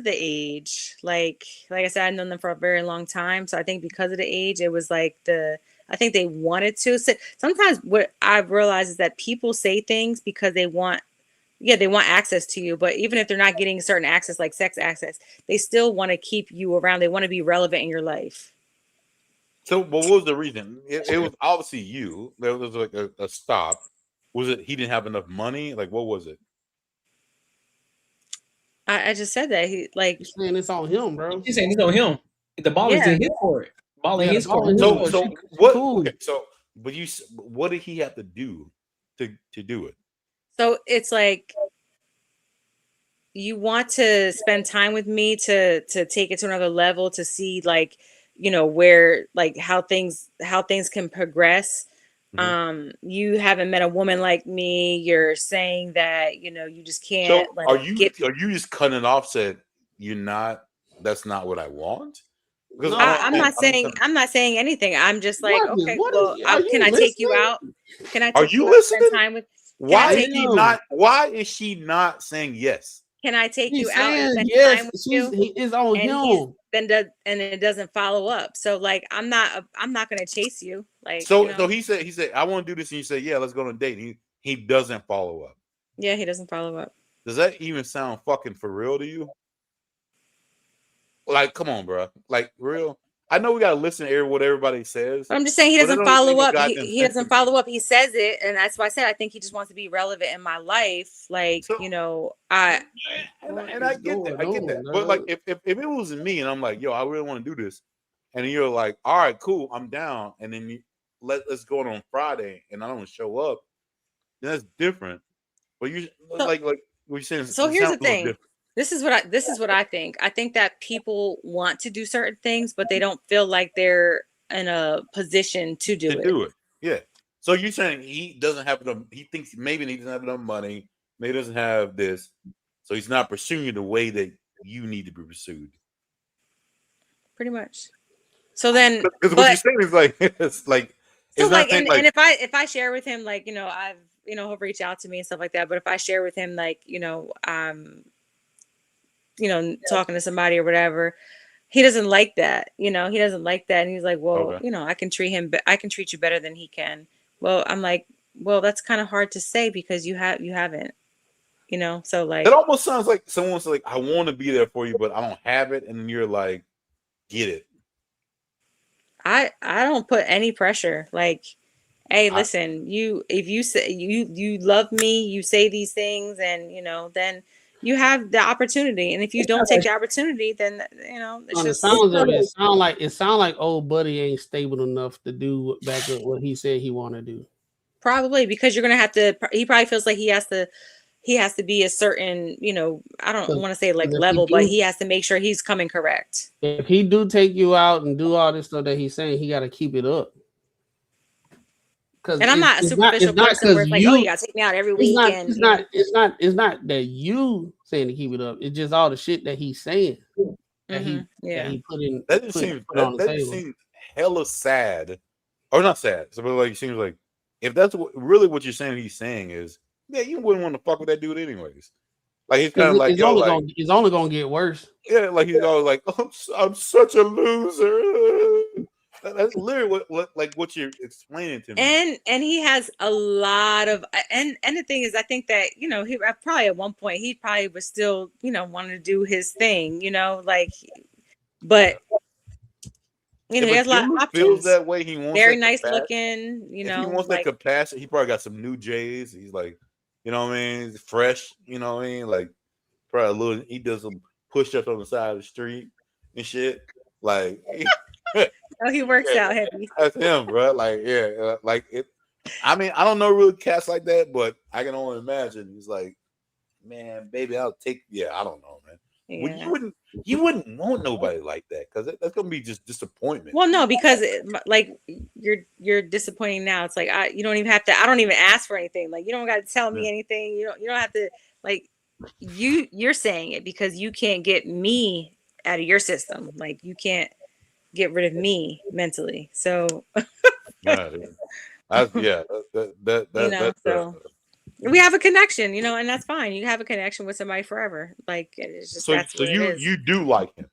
age, like I said, I've known them for a very long time. So I think because of the age, it was like I think they wanted to. So sometimes what I've realized is that people say things because they want access to you. But even if they're not getting certain access, like sex access, they still want to keep you around. They want to be relevant in your life. So, but what was the reason? It was obviously you. There was like a stop. Was it he didn't have enough money? Like, what was it? I just said that he's saying it's on him, bro. She's saying it's on him. The ball is in his court. Ball in his court. So what? Cool. Okay, so but what did he have to do to do it? So it's like you want to spend time with me to take it to another level, to see like where like how things can progress. You haven't met a woman like me. You're saying that you just can't. So are you just cutting it off? Said that's not what I want. Because I'm not saying anything. I'm just like, okay, well, can I take you out? Can I take you out, spend time with? Why is she not saying yes? Can I take you out and spend time with you? He is on him. And it doesn't follow up. So like, I'm not gonna chase you. Like, so he said, I want to do this, and you say, yeah, let's go on a date. And he doesn't follow up. Yeah, he doesn't follow up. Does that even sound fucking for real to you? Like, come on, bro. Like, real. I know we gotta listen to what everybody says. But I'm just saying he doesn't follow up. He doesn't follow up. He says it, and that's why I said I think he just wants to be relevant in my life. Like, and I get that. I get that. But like, if it was me, and I'm like, yo, I really want to do this, and you're like, all right, cool, I'm down, and then let's go on Friday, and I don't show up, then that's different. But you like what you're saying. So here's the thing. This is what I think. I think that people want to do certain things, but they don't feel like they're in a position to do it. Yeah. So you're saying he doesn't have enough. He thinks maybe he doesn't have enough money. Maybe he doesn't have this, so he's not pursuing you the way that you need to be pursued. Pretty much. So then, because what you're saying is like it's like. So like, and if I share with him, like I've he'll reach out to me and stuff like that. But if I share with him, like talking to somebody or whatever, he doesn't like that. He doesn't like that, and he's like, well, I can treat you better than he can. Well, I'm like, well, that's kind of hard to say because you haven't. So like, it almost sounds like someone's like, I want to be there for you, but I don't have it, and then you're like, get it. I don't put any pressure. Like, hey, listen, if you say you love me, you say these things, and then you have the opportunity. And if you don't take the opportunity, then it's On just the sounds of it sound like old buddy ain't stable enough to do back up what he said he want to do. Probably because you're gonna have to. He probably feels like he has to be a certain, I don't want to say like level, but he has to make sure he's coming correct. If he do take you out and do all this stuff that he's saying, he got to keep it up. Because And I'm not a superficial person where it's like, oh, you gotta take me out every week. It's not that you saying to keep it up. It's just all the shit that he's saying that he put in. That just seems hella sad, or not sad. So, but like, it seems like if that's really what you're saying, he's saying is, yeah, you wouldn't want to fuck with that dude anyways. Like he's kind of like, it's only gonna get worse. Yeah, like he's always like, oh, I'm such a loser. That's literally what you're explaining to me. And he has a lot of and the thing is, I think that he probably at one point he probably was still wanting to do his thing, like, but he has a lot of options. Feels that way. He wants very nice looking. If he wants that capacity, he probably got some new J's. He's like, you know what I mean, he's fresh. You know what I mean, like probably a little. He does some push-ups on the side of the street and shit. Like, oh, he works out heavy. That's him, bro. Like, yeah, like it. I mean, I don't know really cats like that, but I can only imagine. He's like, man, baby, I'll take. Yeah, I don't know, man. Yeah. Well, you wouldn't want nobody like that because that's gonna be just disappointment. Well, no, because you're disappointing now. It's like you don't even have to. I don't even ask for anything. Like you don't got to tell me anything. You don't have to. Like you're saying it because you can't get me out of your system. Like you can't get rid of me mentally. So we have a connection, and that's fine. You have a connection with somebody forever. Like it's just so you do like him.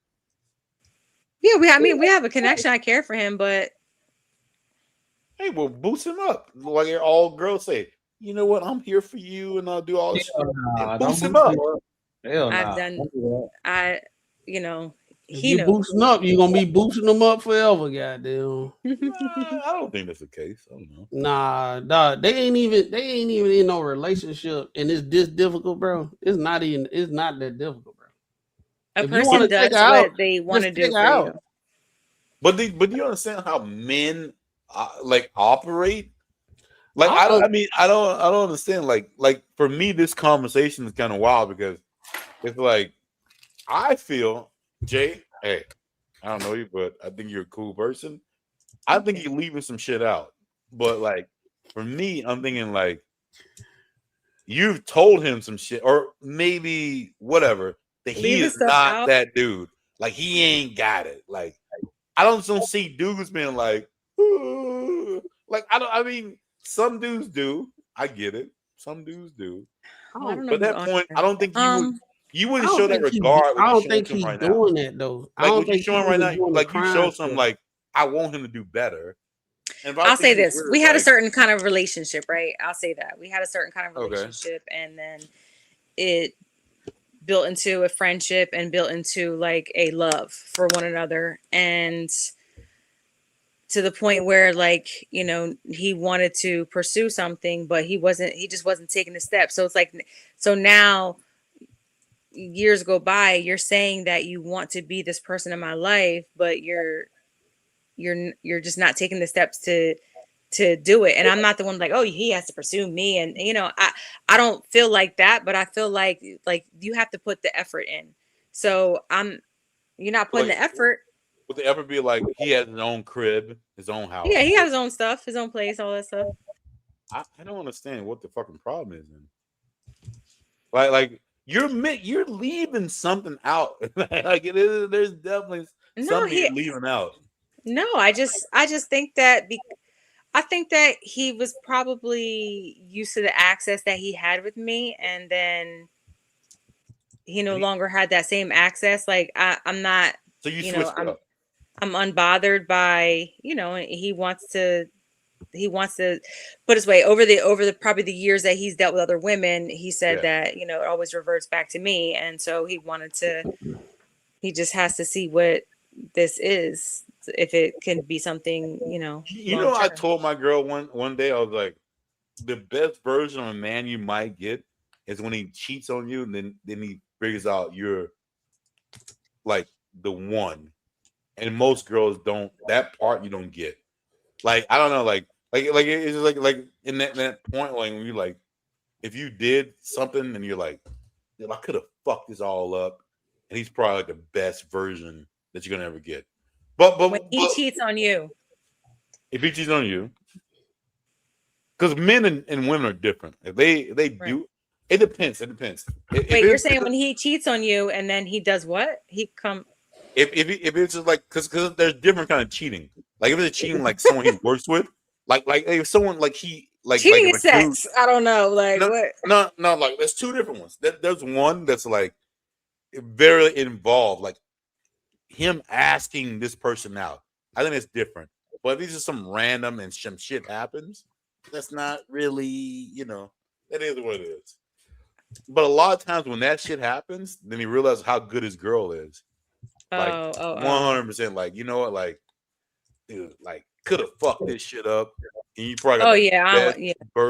Yeah, we have a connection. I care for him, but hey, well, boost him up. Like all girls say, you know what? I'm here for you, and I'll do all this. Boost him up. I've done. You boosting up, you're gonna be boosting them up forever, goddamn. I don't think that's the case. I don't know. Nah, they ain't even in no relationship, and it's this difficult, bro. It's not that difficult, bro. A person does what they want to do for you. But do you understand how men operate? Like I don't understand. Like for me, this conversation is kind of wild because it's like I feel. Jay, hey, I don't know you, but I think you're a cool person. I think you're leaving some shit out. But like for me, I'm thinking like you've told him some shit, or maybe whatever, that he is not that dude. Like he ain't got it. Like I don't see dudes being like, ooh. Like I mean, some dudes do. I get it. Some dudes do. But at that point, I don't think you wouldn't show that regard. I don't think he's doing that though. Like what you're showing right now, like you show something like I want him to do better. I'll say this: we had a certain kind of relationship, right? I'll say that we had a certain kind of relationship, and then it built into a friendship and built into like a love for one another, and to the point where like he wanted to pursue something, but he just wasn't taking the step. So it's like now. Years go by, you're saying that you want to be this person in my life, but you're just not taking the steps to do it. And I'm not the one like, oh, he has to pursue me. And I don't feel like that, but I feel like you have to put the effort in. So you're not putting the effort. Would the effort be like he has his own crib, his own house? Yeah, he has his own stuff, his own place, all that stuff. I don't understand what the fucking problem is then. Like you're leaving something out. Like it is. There's definitely something you're leaving out. No, I just think that I think that he was probably used to the access that he had with me, and then he no longer had that same access. Like I'm not. So you switched up. I'm unbothered by he wants to put his way over the probably the years that he's dealt with other women. He said that it always reverts back to me, and so he just has to see what this is, if it can be something I told my girl one day, I was like, the best version of a man you might get is when he cheats on you, and then he figures out you're like the one, and most girls don't. That part you don't get. Like I don't know, like it's like in that point, like when you like, if you did something and you're like, I could have fucked this all up, and he's probably like the best version that you're gonna ever get. But when he cheats on you, if he cheats on you, because men and women are different. If they do, it depends. It depends. If Wait, you're it's- saying when he cheats on you and then he does what? He come. if it's just like because there's different kind of cheating. Like if it's cheating like someone he works with, like if someone like he like Cheating like is sex. I don't know. Like no, what? no, like there's two different ones. There's one that's like very involved, like him asking this person out. I think it's different. But if it's just some random and some shit happens, that's not really, that is what it is. But a lot of times when that shit happens, then he realizes how good his girl is. Like 100%. Like, you know what? Like, dude, like could have fucked this shit up. And you probably got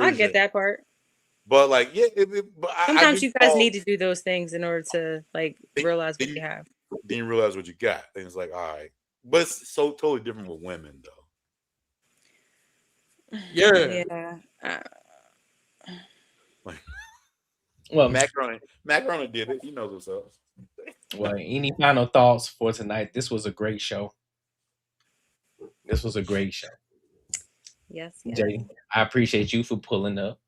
I get that part. But like, sometimes you guys need to do those things in order to like realize what you have. Then you realize what you got. And it's like, all right. But it's so totally different with women, though. Yeah. Well, Macaroni did it. He knows what's up. Well, any final thoughts for tonight? This was a great show. Yes. Jay, I appreciate you for pulling up.